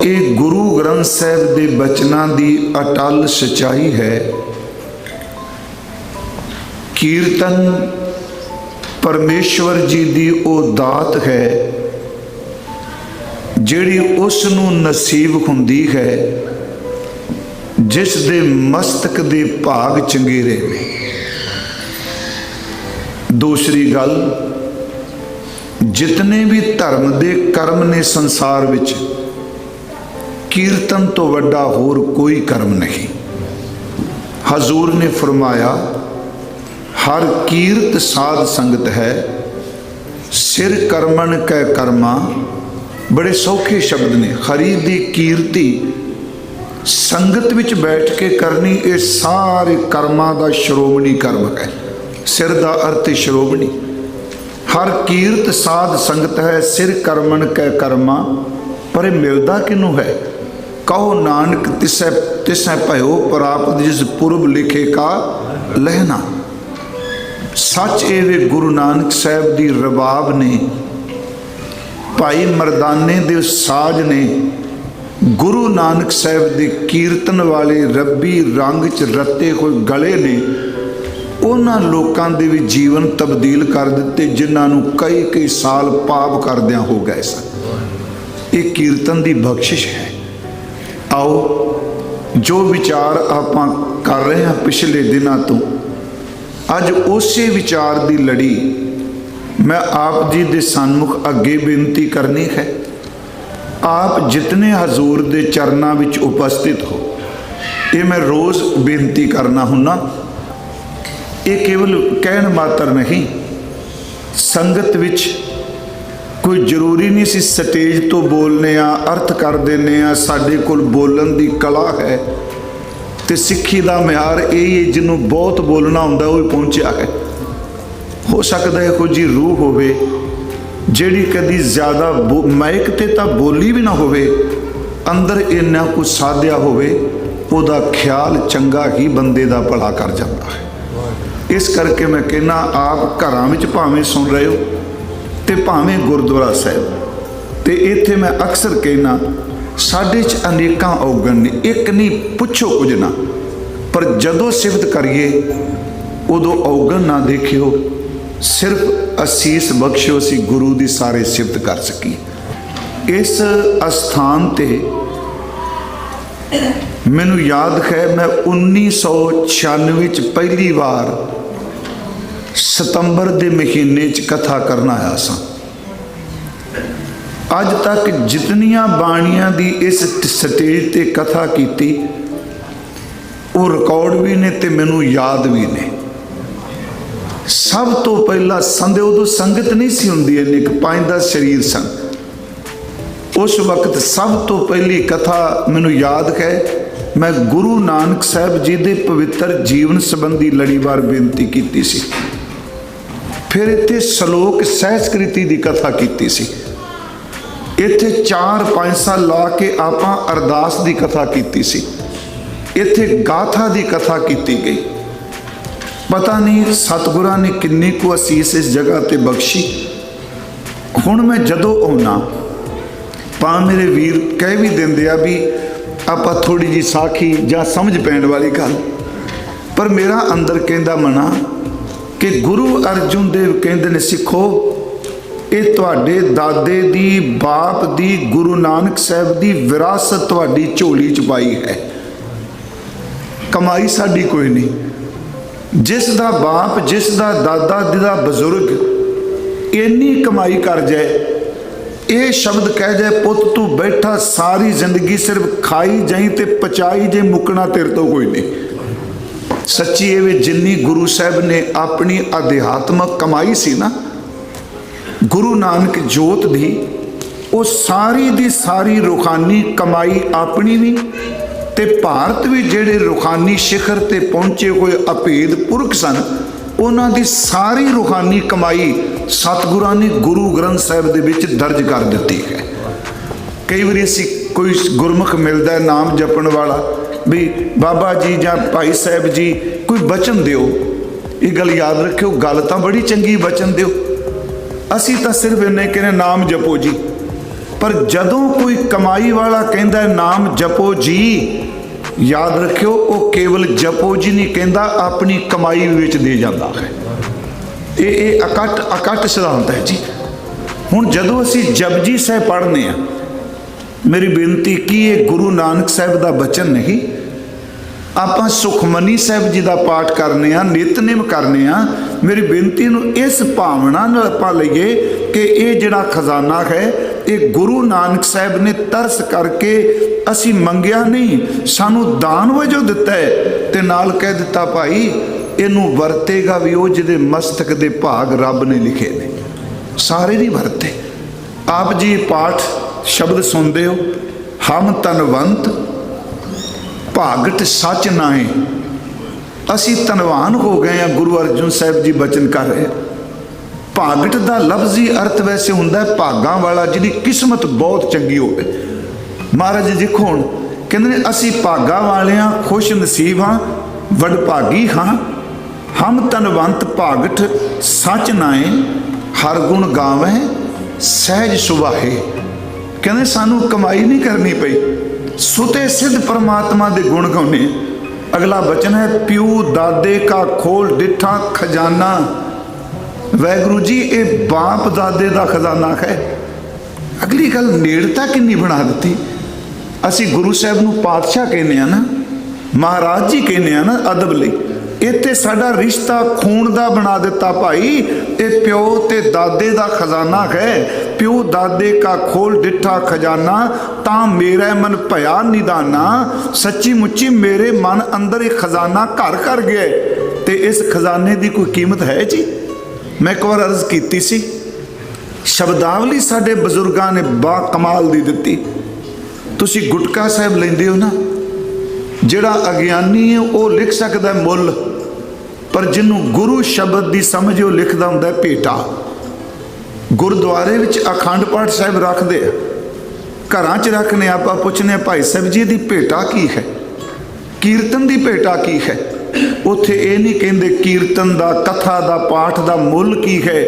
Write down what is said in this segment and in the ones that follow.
ਇਹ ਗੁਰੂ ਗ੍ਰੰਥ ਸਾਹਿਬ ਦੇ ਬਚਨਾਂ ਦੀ ਅਟਲ ਸੱਚਾਈ ਹੈ। ਕੀਰਤਨ ਪਰਮੇਸ਼ਵਰ ਜੀ ਦੀ ਉਹ ਦਾਤ ਹੈ ਜਿਹੜੀ ਉਸ ਨੂੰ ਨਸੀਬ ਹੁੰਦੀ ਹੈ ਜਿਸ ਦੇ ਮਸਤਕ ਦੇ ਭਾਗ ਚੰਗੇਰੇ ਨੇ। ਦੂਸਰੀ ਗੱਲ, ਜਿਤਨੇ ਵੀ ਧਰਮ ਦੇ ਕਰਮ ਨੇ ਸੰਸਾਰ ਵਿੱਚ, ਕੀਰਤਨ ਤੋਂ ਵੱਡਾ ਹੋਰ ਕੋਈ ਕਰਮ ਨਹੀਂ। ਹਜ਼ੂਰ ਨੇ ਫਰਮਾਇਆ, ਹਰ ਕੀਰਤ ਸਾਧ ਸੰਗਤ ਹੈ, ਸਿਰ ਕਰਮਣ ਕੈ ਕਰਮਾ। ਬੜੇ ਸੌਖੇ ਸ਼ਬਦ ਨੇ। ਹਰੀ ਦੀ ਕੀਰਤੀ ਸੰਗਤ ਵਿੱਚ ਬੈਠ ਕੇ ਕਰਨੀ, ਇਹ ਸਾਰੇ ਕਰਮਾਂ ਦਾ ਸ਼੍ਰੋਮਣੀ ਕਰਮ ਹੈ। ਸਿਰ ਦਾ ਅਰਥ ਸ਼੍ਰੋਮਣੀ। ਹਰ ਕੀਰਤ ਸਾਧ ਸੰਗਤ ਹੈ, ਸਿਰ ਕਰਮਣ ਕੈ ਕਰਮਾ। ਪਰ ਇਹ ਮਿਲਦਾ ਕਿਹਨੂੰ ਹੈ? ਕਹੋ ਨਾਨਕ ਤਿਸੈ ਤਿਸੈ ਭਇਓ ਪ੍ਰਾਪਤ, ਜਿਸ ਪੁਰਬ ਲਿਖੇ ਕਾ ਲਹਿਣਾ। ਸੱਚ ਇਹ ਵੇ ਗੁਰੂ ਨਾਨਕ ਸਾਹਿਬ ਦੀ ਰਬਾਬ ਨੇ, ਭਾਈ ਮਰਦਾਨੇ ਦੇ ਸਾਜ਼ ਨੇ, ਗੁਰੂ ਨਾਨਕ ਸਾਹਿਬ ਦੇ ਕੀਰਤਨ ਵਾਲੇ ਰੱਬੀ ਰੰਗ 'ਚ ਰੱਤੇ ਹੋਏ ਗਲੇ ਨੇ, ਉਹਨਾਂ ਲੋਕਾਂ ਦੇ ਵੀ ਜੀਵਨ ਤਬਦੀਲ ਕਰ ਦਿੱਤੇ ਜਿਨ੍ਹਾਂ ਨੂੰ ਕਈ ਕਈ ਸਾਲ ਪਾਪ ਕਰਦਿਆਂ ਹੋ ਗਏ ਸਨ। ਇਹ ਕੀਰਤਨ ਦੀ ਬਖਸ਼ਿਸ਼ ਹੈ। ਆਓ ਜੋ ਵਿਚਾਰ ਆਪਾਂ ਕਰ ਰਹੇ ਹਾਂ ਪਿਛਲੇ ਦਿਨਾਂ ਤੋਂ, ਅੱਜ ਉਸੇ ਵਿਚਾਰ ਦੀ ਲੜੀ ਮੈਂ ਆਪ ਜੀ ਦੇ ਸਨਮੁਖ ਅੱਗੇ ਬੇਨਤੀ ਕਰਨੀ ਹੈ। ਆਪ ਜਿਤਨੇ ਹਜ਼ੂਰ ਦੇ ਚਰਨਾਂ ਵਿੱਚ ਉਪਸਥਿਤ ਹੋ, ਇਹ ਮੈਂ ਰੋਜ਼ ਬੇਨਤੀ ਕਰਨਾ ਹੁੰਨਾ। ਇਹ ਕੇਵਲ ਕਹਿਣ ਮਾਤਰ ਨਹੀਂ। ਸੰਗਤ ਵਿੱਚ ਕੋਈ ਜ਼ਰੂਰੀ ਨਹੀਂ ਸੀ ਸਟੇਜ ਤੋਂ ਬੋਲਨੇ ਆ, ਅਰਥ ਕਰ ਦਿੰਦੇ ਆ। ਸਾਡੇ ਕੋਲ ਬੋਲਣ ਦੀ ਕਲਾ ਹੈ ਤੇ ਸਿੱਖੀ ਦਾ ਮਿਆਰ ਇਹ ਜਿਹਨੂੰ ਬਹੁਤ ਬੋਲਣਾ ਹੁੰਦਾ ਉਹ ਹੀ ਪਹੁੰਚਿਆ ਹੈ। ਹੋ ਸਕਦਾ ਹੈ ਕੋਈ ਜੀ ਰੂਹ ਹੋਵੇ ਜਿਹੜੀ ਕਦੀ ਜ਼ਿਆਦਾ ਮਾਈਕ ਤੇ ਤਾਂ ਬੋਲੀ ਵੀ ਨਾ ਹੋਵੇ, ਅੰਦਰ ਇੰਨਾ ਕੁਝ ਸਾਧਿਆ ਹੋਵੇ, ਉਹਦਾ ਖਿਆਲ ਚੰਗਾ ਹੀ ਬੰਦੇ ਦਾ ਭਲਾ ਕਰ ਜਾਂਦਾ ਹੈ। ਇਸ ਕਰਕੇ ਮੈਂ ਕਹਿੰਦਾ, ਆਪ ਘਰਾਂ ਵਿੱਚ ਭਾਵੇਂ ਸੁਣ ਰਹੇ ਹੋ ਤੇ ਭਾਵੇਂ ਗੁਰਦੁਆਰਾ ਸਾਹਿਬ, ਤੇ ਇੱਥੇ ਮੈਂ ਅਕਸਰ ਕਹਿੰਦਾ, ਸਾਡੇ 'ਚ ਅਨੇਕਾਂ ਔਗਣ ਨੇ, ਇੱਕ ਨਹੀਂ ਪੁੱਛੋ ਕੁਝ ਨਾ, ਪਰ ਜਦੋਂ ਸਿਫਤ ਕਰੀਏ ਉਦੋਂ ਔਗਣ ਨਾ ਦੇਖਿਓ, ਸਿਰਫ ਅਸੀਸ ਬਖਸ਼ਿਓ, ਅਸੀਂ ਗੁਰੂ ਦੀ ਸਾਰੇ ਸਿਫਤ ਕਰ ਸਕੀਏ। ਇਸ ਅਸਥਾਨ ਤੇ ਮੈਨੂੰ ਯਾਦ ਹੈ, ਮੈਂ 1996 'ਚ ਪਹਿਲੀ ਵਾਰ ਸਤੰਬਰ ਦੇ ਮਹੀਨੇ 'ਚ ਕਥਾ ਕਰਨ ਆਇਆ ਸਾਂ। ਅੱਜ ਤੱਕ ਜਿਤਨੀਆਂ ਬਾਣੀਆਂ ਦੀ ਇਸ ਸਟੇਜ ਤੇ ਕਥਾ ਕੀਤੀ, ਉਹ ਰਿਕਾਰਡ ਵੀ ਨੇ ਤੇ ਮੈਨੂੰ ਯਾਦ ਵੀ ਨੇ। ਸਭ ਤੋਂ ਪਹਿਲਾਂ ਸੰਦੇ, ਉਦੋਂ ਸੰਗਤ ਨਹੀਂ ਸੀ ਹੁੰਦੀ, ਇੰਨੇ 5-10 ਸਰੀਰ ਸਨ। ਉਸ ਵਕਤ ਸਭ ਤੋਂ ਪਹਿਲੀ ਕਥਾ ਮੈਨੂੰ ਯਾਦ ਹੈ, ਮੈਂ ਗੁਰੂ ਨਾਨਕ ਸਾਹਿਬ ਜੀ ਦੇ ਪਵਿੱਤਰ ਜੀਵਨ ਸੰਬੰਧੀ ਲੜੀਵਾਰ ਬੇਨਤੀ ਕੀਤੀ ਸੀ। ਫਿਰ ਇੱਥੇ ਸ਼ਲੋਕ ਸਹਿਸਕ੍ਰਿਤੀ ਦੀ ਕਥਾ ਕੀਤੀ ਸੀ। ਇੱਥੇ 4-5 ਸਾਲ ਲਾ ਕੇ ਆਪਾਂ ਅਰਦਾਸ ਦੀ ਕਥਾ ਕੀਤੀ ਸੀ। ਇੱਥੇ ਗਾਥਾ ਦੀ ਕਥਾ ਕੀਤੀ ਗਈ। ਪਤਾ ਨਹੀਂ ਸਤਿਗੁਰਾਂ ਨੇ ਕਿੰਨੀ ਕੁ ਅਸੀਸ ਇਸ ਜਗ੍ਹਾ ਤੇ ਬਖਸ਼ੀ। ਹੁਣ ਮੈਂ ਜਦੋਂ ਆਉਣਾ, ਭਾਵੇਂ ਮੇਰੇ ਵੀਰ ਕਹਿ ਵੀ ਦਿੰਦੇ ਆ ਵੀ ਆਪਾਂ ਥੋੜੀ ਜੀ ਸਾਖੀ ਜਾਂ ਸਮਝ ਪੈਣ ਵਾਲੀ ਗੱਲ, ਪਰ ਮੇਰਾ ਅੰਦਰ ਕਹਿੰਦਾ ਮਨਾ ਕਿ ਗੁਰੂ ਅਰਜਨ ਦੇਵ ਕਹਿੰਦੇ ਨੇ, ਸਿੱਖੋ, ਇਹ ਤੁਹਾਡੇ ਦਾਦੇ ਦੀ, ਬਾਪ ਦੀ, ਗੁਰੂ ਨਾਨਕ ਸਾਹਿਬ ਦੀ ਵਿਰਾਸਤ ਤੁਹਾਡੀ ਝੋਲੀ 'ਚ ਪਾਈ ਹੈ। ਕਮਾਈ ਸਾਡੀ ਕੋਈ ਨਹੀਂ। ਜਿਸ ਦਾ ਬਾਪ, ਜਿਸ ਦਾ ਦਾਦਾ, ਜਿਹਦਾ ਬਜ਼ੁਰਗ ਇੰਨੀ ਕਮਾਈ ਕਰ ਜਾਏ, ਇਹ ਸ਼ਬਦ ਕਹਿ ਜਾਏ, ਪੁੱਤ ਤੂੰ ਬੈਠਾ ਸਾਰੀ ਜ਼ਿੰਦਗੀ ਸਿਰਫ ਖਾਈ ਜਾਈ ਤੇ ਪਚਾਈ ਜੇ, ਮੁੱਕਣਾ ਤੇਰੇ ਤੋਂ ਕੋਈ ਨਹੀਂ। ਸੱਚੀ ਇਹ ਵੀ ਜਿੰਨੀ ਗੁਰੂ ਸਾਹਿਬ ਨੇ ਆਪਣੀ ਅਧਿਆਤਮਕ ਕਮਾਈ ਸੀ ਨਾ, ਗੁਰੂ ਨਾਨਕ ਜੋਤ ਦੀ, ਉਹ ਸਾਰੀ ਦੀ ਸਾਰੀ ਰੂਹਾਨੀ ਕਮਾਈ ਆਪਣੀ ਵੀ, ਤੇ ਭਾਰਤ ਵੀ ਜਿਹੜੇ ਰੂਹਾਨੀ ਸਿਖਰ ਤੇ ਪਹੁੰਚੇ ਹੋਏ ਅਭੇਦ ਪੁਰਖ ਸਨ, ਉਹਨਾਂ ਦੀ ਸਾਰੀ ਰੂਹਾਨੀ ਕਮਾਈ ਸਤਿਗੁਰਾਂ ਨੇ ਗੁਰੂ ਗ੍ਰੰਥ ਸਾਹਿਬ ਦੇ ਵਿੱਚ ਦਰਜ ਕਰ ਦਿੱਤੀ ਹੈ। ਕਈ ਵਾਰੀ ਅਸੀਂ ਕੋਈ ਗੁਰਮੁਖ ਮਿਲਦਾ ਨਾਮ ਜਪਣ ਵਾਲਾ, ਵੀ ਬਾਬਾ ਜੀ ਜਾਂ ਭਾਈ ਸਾਹਿਬ ਜੀ ਕੋਈ ਬਚਨ ਦਿਓ। ਇਹ ਗੱਲ ਯਾਦ ਰੱਖਿਓ, ਗੱਲ ਤਾਂ ਬੜੀ ਚੰਗੀ, ਬਚਨ ਦਿਓ। ਅਸੀਂ ਤਾਂ ਸਿਰਫ ਇੰਨੇ ਕਹਿੰਦੇ ਨਾਮ ਜਪੋ ਜੀ, पर जदों कोई कमाई वाला कहता है नाम जपो जी, याद रखियो वो केवल जपो जी नहीं कहता, अपनी कमाई विच दे जाता है। ये अकट सिद्धांत है जी। हुण जदों असी जपजी साहिब पढ़ने हैं, मेरी बेनती की ये गुरु नानक साहिब का बचन नहीं, आप सुखमनी साहिब जी का पाठ करने, नितनेम करने, मेरी बेनती नूं इस भावना नाल आपां लईए कि ये जिहड़ा खजाना है ये गुरु नानक साहिब ने तरस करके असी मंगिया नहीं, सानू दान वजों दिता है, ते नाल कह दिता भाई इनू वरतेगा भी वो जिहदे मस्तक दे भाग रब ने लिखे ने, सारे नहीं वरते। आप जी पाठ शब्द सुनते हो, हम तनवंत भागट सच नाए, असी तनवान हो गए हैं। गुरु अर्जुन साहिब जी बचन कर रहे। भागट का लफ्जी अर्थ वैसे हुंदा है भागां वाला, जिहदी किस्मत बहुत चंगी होवे। महाराज देखो हुण कहंदे ने असी भागां वाले हां, खुश नसीब हां, वडभागी हां। हम तनवंत भागट सच नाए, हर गुण गावे सहज सुभाए। कहंदे सानू कमाई नहीं करनी पई, सुते सिद्ध परमात्मा दे गुण गाउने। अगला बचन है प्यू दादे का खोल डिठा खजाना। वैगुरु जी ये बाप दादे का खजाना है। अगली गल नेड़ता किन्नी बना दी। असी गुरु साहब नूं पातशाह कहने ना, महाराज जी कहने ना अदब लई। इत्थे साडा रिश्ता खून दा बना दिता भाई। ये प्यो ते दादे दा खजाना है। प्यो दादे का खोल डिठा खजाना, ता मेरा मन भया निदाना। सच्ची मुच्ची मेरे मन अंदर एक खजाना घर कर गया। ते इस खजाने की कोई कीमत है जी? मैं एक बार अर्ज की सी, शब्दावली साडे बजुर्गां ने बा कमाल दी दिती। तुसी गुटका साहब लेंदे हो ना, जिहड़ा अज्ञानी है वह लिख सकता है मुल, पर जिन्हों गुरु शब्द की समझ वो लिखता हुंदा है भेटा। गुरुद्वारे विच अखंड पाठ साहिब रखते, घरां च रखने, आप पुछने भाई साहब जी दी भेटा की है, कीर्तन की भेटा की है। उत्थे ये नहीं कहते कीर्तन का कथा का पाठ का मुल की है।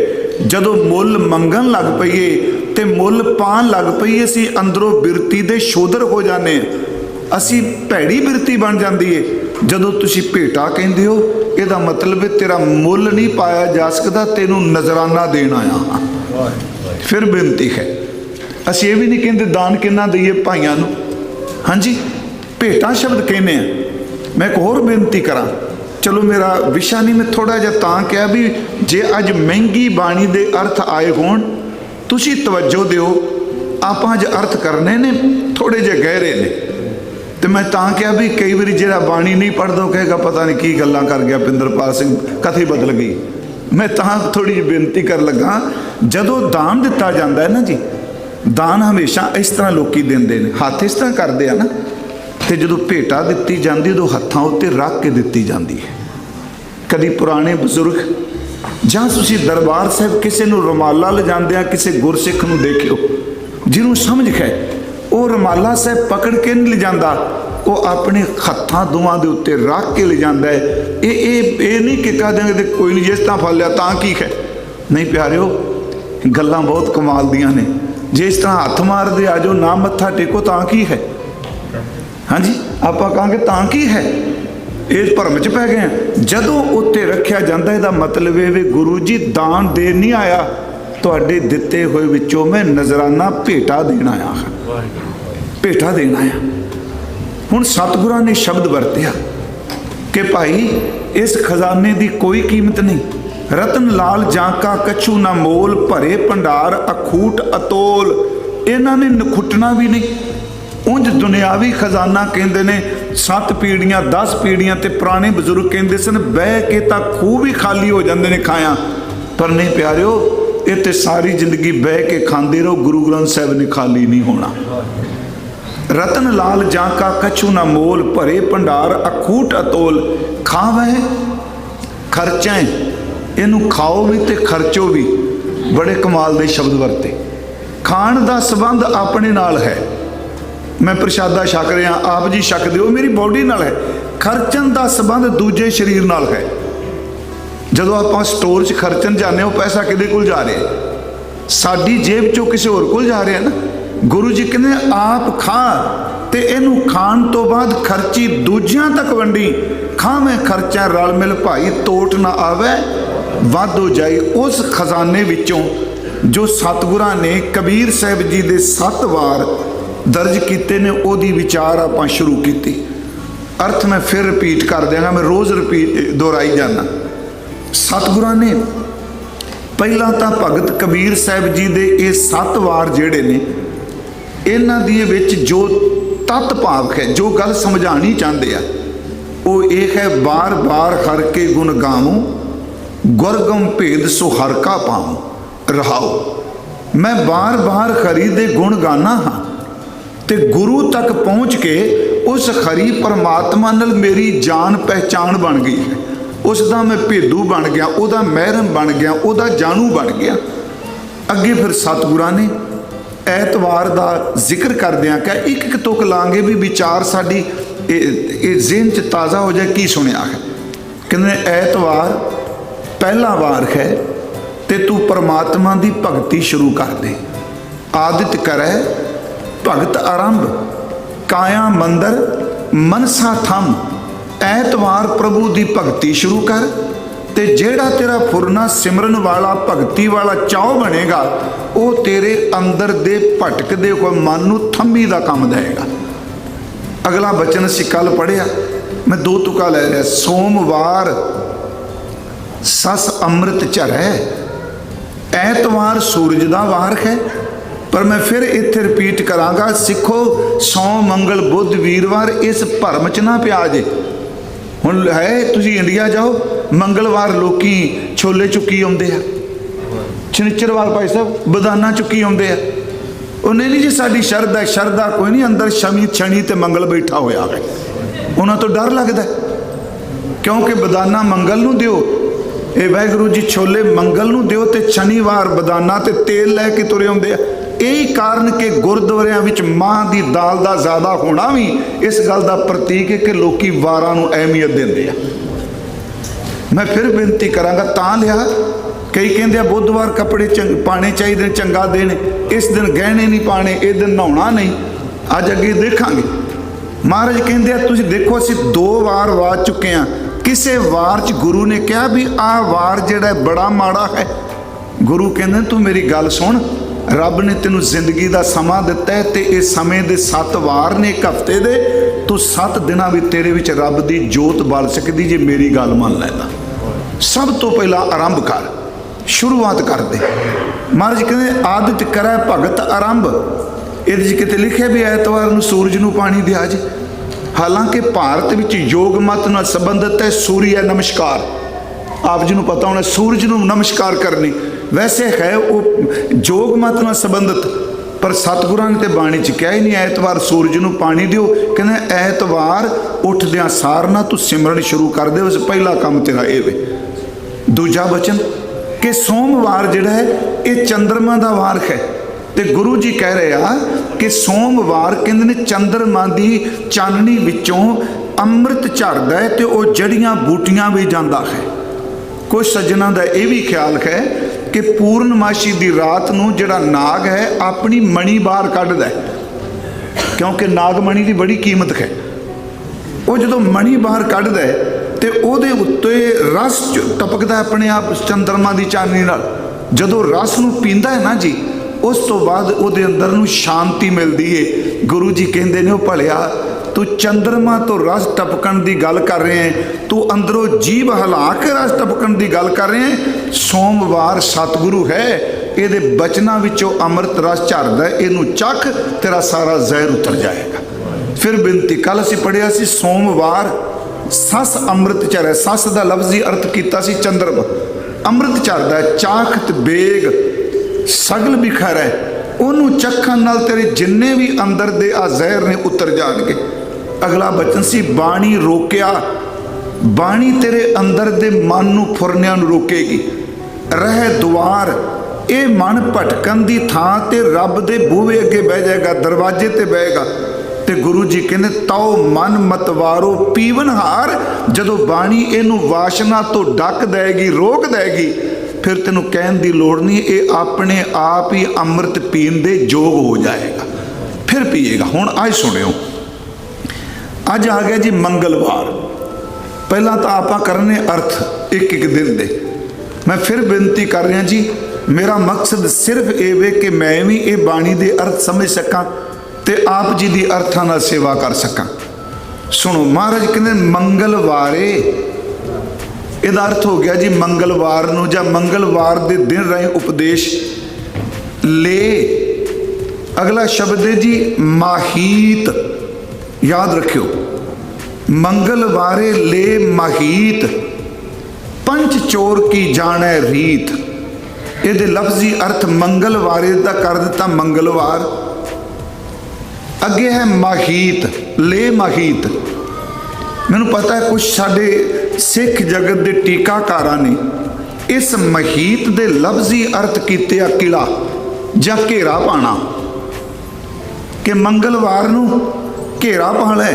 जदों मुल मंगन लग पईए ते मुल पान लग पईए, असीं अंदरों बिरती दे शोधर हो जाने, असी भैड़ी बिरती बन जाती है। जदों तुसी भेटा कहंदे हो, इहदा मतलब है तेरा मुल नहीं पाया जा सकता, तेनू नजराना देना आया। फिर बेनती है, असी ये भी नहीं कहते दान किन्ना दईए भाइयों नूं। हाँ जी, भेटा शब्द कहने हैं। मैं एक होर बेनती करा, चलो मेरा विशा नहीं, मैं थोड़ा जिहा तां कहा भी जे अज महंगी बाणी दे अर्थ आए होण, तुसी तवज्जो दिओ। आप अज अर्थ करने ने थोड़े जे गहरे ने, तो मैं तां कहा भी कई बार जिहड़ा बाणी नहीं पढ़दा कहेगा पता नहीं की गल्लां कर गया पिंदरपाल सिंह, कथा ही बदल गई। मैं तां थोड़ी जी बेनती कर लगा, जदों दान दिता जाता है ना जी, दान हमेशा इस तरह लोग देंदे ने, हत्थ इस तरह करते हैं ना, तो जदों भेटा दी जाती उदों हत्थां उत्ते रख के दी जाती है। कभी पुराने बजुर्ग जां तुसीं दरबार साहिब किसी नूं रुमाला लिजांदे किसी गुरसिख नूं देखियो, जिन्हों समझ है वो रुमाला साहब पकड़ के नहीं ले जाता, वो अपने हत्थां दोवां दे उत्ते रख के ले जाता है। ये नहीं कि कह देंगे कोई नहीं जिस तरह फल लिया तां की है, नहीं प्यारिओ, गल्लां बहुत कमाल दियां ने। जे इस तरह हत्थ मार दे आ जाओ ना मत्था टेको तां की है? हाँ जी, आप कहांगे तां की है? इस भरम च पै गए हैं। जदों उत्ते रखिया जाता है, मतलब है भी गुरु जी दान दे नहीं आया, तुहाडे दिते हुए विचों मैं नजराना भेटा देना आया, भेटा देना आया। हुण सतगुरां ने शब्द वरतिया कि भाई इस खजाने की कोई कीमत नहीं। रतन लाल जांका कछू ना मोल, भरे भंडार अखूट अतोल। इन्हां ने नखुटना भी नहीं। उंज दुनियावी खजाना कहते ने 7 पीढ़ियां 10 पीढ़ियां, ते पुराने बजुर्ग कहते सन बह के तां खूह भी खाली हो जाते ने खाया, पर नहीं प्यारिओ, इत्थे सारी जिंदगी बह के खांदे रहो, गुरु ग्रंथ साहिब ने खाली नहीं होना। रतन लाल जांका कछू ना मोल, भरे भंडार अखूट अतोल। खावे खर्चे, इनू खाओ भी ते खर्चो भी। बड़े कमाल दे शब्द वरते। खाण दा संबंध अपने नाल है, मैं प्रशादा छक रहा, आप जी छक दिओ, मेरी बॉडी नाल है। खर्चन का संबंध दूजे शरीर नाल है। जदों आप स्टोर च खर्चन जाने, वो पैसा किहदे कोल जा रहा है? साडी जेब चों किसी होर कोल जा रहा है ना। गुरु जी कहते आप खा ते इनू खाण तो बाद खर्ची दूजियां तक वंडी, खावें खर्चा रल मिल भाई तोट ना आवे वध हो जाए। उस खजाने विचों जो सतगुरां ने कबीर साहब जी दे 7 वार दर्ज किए ने ओदी विचार आपां शुरू की। अर्थ मैं फिर रिपीट कर देंगा, मैं रोज़ रिपीट दोहराई जाना। सतगुरां ने पहला तो भगत कबीर साहब जी दे ये 7 वार जिहड़े ने इन्हां दी विच जो तत्त भाव है, जो गल समझानी चाहते हैं वो ये है, बार बार हर के गुण गाऊं गुरगम भेद सो हर का पाऊं रहाओ। मैं बार बार हरि दे गुण गाना हाँ ते गुरु तक पहुँच के उस हरि परमात्मा नाल मेरी जान पहचान बन गई है। उसका मैं भेदू बन गया, उहदा महरम बन गया, उहदा जाणू बन गया। अगे फिर सतगुरां ने ऐतवार का जिक्र करदियां क्या एक एक तुक लांगे भी विचार साडी ज़हन च ताज़ा हो जाए। की सुनिया है कहते ऐतवार पहला वार है ते तू परमात्मा की भगती शुरू कर दे। आदित करे भगत आरंभ काया मंदिर मनसा थम। ऐतवार प्रभु की भगती शुरू कर ते जेड़ा तेरा फुरना सिमरन वाला भगती वाला चाव बनेगा वो तेरे अंदर दे भटकदे हुए मन नूं थंबी दा काम देगा। अगला बचन असीं कल पढ़िया, मैं 2 तुका ले रहा। सोमवार सस अमृत झरै, ऐतवार सूरज दा वार है। पर मैं फिर इत्थे रिपीट करांगा, सिखो सोम मंगल बुध वीरवार इस भरम च ना पिया जे। हुण है तुसीं इंडिया जाओ, मंगलवार लोकी छोले चुक्की आउंदे आ, शनिचरवार भाई साहब बदाना चुक्की आउंदे आ। उन्हें नहीं जी साडी शरधा, शरधा कोई नहीं, अंदर शनि ते मंगल बैठा होया है, उन्हां तो डर लगदा क्योंकि बदाना मंगल नूं दिओ, ये वाहिगुरू जी छोले मंगल नूं दिओ ते शनिवार बदाना ते तेल लैके तुरे आउंदे आ। यही कारण कि गुरुद्वारियां विच मां दी दाल दा ज़्यादा होना भी इस गल दा प्रतीक है कि लोकी वारां नूं अहमियत दिंदे आ। मैं फिर बेनती करांगा तां लिया, कई कहंदे बुधवार कपड़े पाने चाहिए, चंगा दिन, इस दिन गहने नहीं पाने, इस दिन नहाउणा नहीं। अज अगे देखांगे। महाराज कहंदे तुसीं देखो असीं 2 वार वाच चुके हैं। किसे वार च गुरु ने कहा भी आ वार जिहड़ा बड़ा माड़ा है। गुरु कहंदे तू मेरी गल सुन, रब ने तेनों जिंदगी का समा दिता है ते इस समय दे 7 वार ने, 1 हफ्ते दे, तू 7 दिन भी तेरे विच रब की जोत बल सकती जे मेरी गल मान लैना। सब तो पहला आरंभ कर, शुरुआत कर दे। महाराज कहते आदित करे भगत आरंभ, ये किते लिखे भी ऐतवार नूं सूरज नूं पानी दिया जे। हालांकि भारत विच योग मत नाल संबंधित है सूर्य नमस्कार, आप जी नूं पता होना सूरज नूं नमस्कार करनी, वैसे है वो योग मत नाल संबंधित, पर सतगुरां ने ते बाणी च कहा ही नहीं ऐतवार सूरज नूं पानी दिओ। कहंदे ऐतवार उठदियां सार ना तू सिमरन शुरू कर दे, उस पहला काम तेरा ये वे। दूजा बचन कि सोमवार जिहड़ा है ये चंद्रमा दा वार है ते गुरु जी कह रहे आ कि सोमवार कहंदे ने चंद्रमा दी चाननी विचों अमृत झरदा है ते वो जड़ियां बूटियां भी जांदा है। कुछ सज्जनों का यह भी ख्याल है कि पूर्णमाशी की रात नूं जिहड़ा नाग है अपनी मणी बाहर कढ़दा है, क्योंकि नागमणी की बड़ी कीमत है। वो जो मणी बाहर कढ़दा है तो उहदे उत्ते रस टपकदा अपने आप चंद्रमा की चाननी नाल। जदों रस नूं पींदा है ना जी, उस तो बाद उहदे अंदर नूं शांति मिलती है। गुरु जी कहंदे ने भलिया तू चंद्रमा तो रस टपकन की गल कर रहे हैं, तू अंदरों जीभ हिला के रस टपकन की गल कर रहे हैं। सोमवार सतगुरु है, ये बचनों विचों अमृत रस झरदा है, इनू चख तेरा सारा जहर उतर जाएगा। फिर बिनती कल असीं पढ़िया सी सोमवार सस अमृत झरै, सस का लफ्जी अर्थ किया सी चंद्रमा, अमृत झरदा है, चाखत बेग सगल बिखर है, उन्होंने चखण नाल तेरे जिन्ने भी अंदर दे आ जहर ने उतर जाणगे। अगला बचन सी बाणी रोकिया, बाणी तेरे अंदर दे मन नूं फुरनियां नूं रोकेगी। रह द्वार, ये मन भटकन की थां ते रब दे बूहे अगे बह जाएगा, दरवाजे ते बहेगा। ते गुरु जी कहने तौ मन मतवारो पीवनहार, जदों बाणी इनू वासना तो डक देगी, रोक देगी, फिर तेनों कहन की लोड़ नहीं, ये अपने आप ही अमृत पीण दे जोग हो जाएगा। फिर पीएगा। हुण अज सुनियो, अज आ गया जी मंगलवार। पहला तो आप करने अर्थ एक एक दिन दे। मैं फिर बेनती कर रहा जी, मेरा मकसद सिर्फ ये वे कि मैं भी ये बाणी के अर्थ समझ सकां ते आप जी की अर्थां नाल सेवा कर सकां। सुनो, महाराज कहते मंगलवारे, ਇਹਦਾ अर्थ हो गया जी मंगलवार नूं जां मंगलवार के दिन राही उपदेश ले। अगला शब्द है जी माहीत, याद रखियो, मंगलवारे ले माहीत, पंच चोर की जाने रीत। ये लफ्जी अर्थ मंगलवारे का कर दिता मंगलवार, अगे है माहीत, ले माहीत। मैनू पता है कुछ साडे सिख जगत के टीकाकारां ने इस महीत के लफ्जी अर्थ कीते आ किला जां घेरा पाना, कि मंगलवार नूं घेरा पाना है।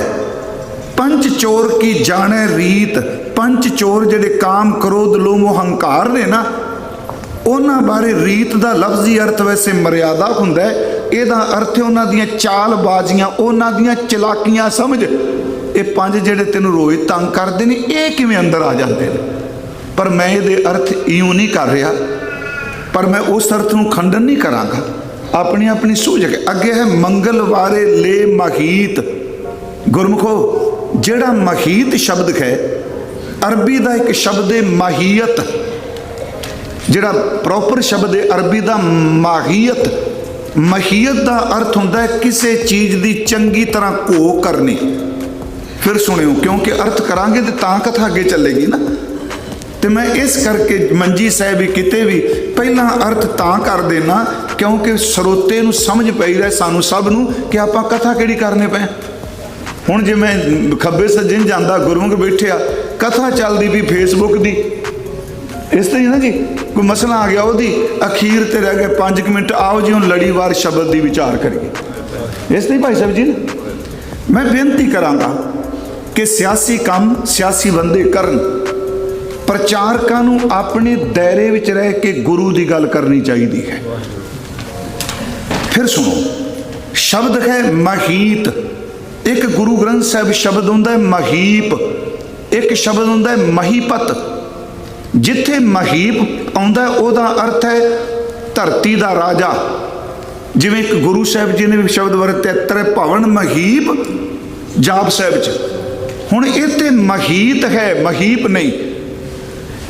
पंच चोर की जाने रीत, पंच चोर जिहड़े काम क्रोध लोभ हंकार ने ना, उन्हां बारे रीत का लफ्जी अर्थ वैसे मर्यादा हुंदा है। इहदा अर्थ है उन्हां दीयां चालबाजियां, उन्हां दीयां चलाकियां। समझ, ये पंज जिहड़े तैनूं रोज़ तंग करते हैं, ये किवें अंदर आ जाते हैं। पर मैं ये अर्थ इउं नहीं कर रहा, पर मैं उस अर्थ नूं खंडन नहीं करांगा, अपनी अपनी सूझ के। अगे है मंगलवारे ले माहीत। गुरमुखो, जिहड़ा माहीत शब्द है अरबी का एक शब्द है माहीयत, जिहड़ा प्रॉपर शब्द है अरबी का माहीयत। माहीयत का अर्थ होंदा है किसी चीज़ की चंगी तरह घोख करनी। फिर सुनियो, क्योंकि अर्थ करांगे तो तां कथा अगे चलेगी ना। तो मैं इस करके मंजी साहब भी किते भी पहला अर्थ तां कर देना, क्योंकि सरोते नूं समझ पई रहे सानू सब नूं कि आपां कथा किहड़ी करने पे। हुण जे मैं खब्बे सज्जे जांदा, गुरमुख बैठे आ, कथा चलदी भी फेसबुक दी, इस तरह ना जी, कोई मसला आ गया वही अखीर ते रह गए 5 मिनट, आओ जी हम लड़ीवार शब्द की विचार करिए। इस तरह भाई साहब जी, मैं बेनती करांगा कि सियासी काम सियासी बंदे करन, प्रचारकां नूं अपने दायरे विच रह के गुरु की गल करनी चाहिए है। फिर सुनो, शब्द है महीत। एक गुरु ग्रंथ साहब शब्द होंदा है महीप, एक शब्द होंदा है महीपत। जिथे महीप आउंदा उहदा अर्थ है धरती का राजा। जिवें एक गुरु साहब जी ने भी शब्द वरत्या त्रिभवन महीप जाप साहब च। हुण इत्थे महीत है, महीप नहीं।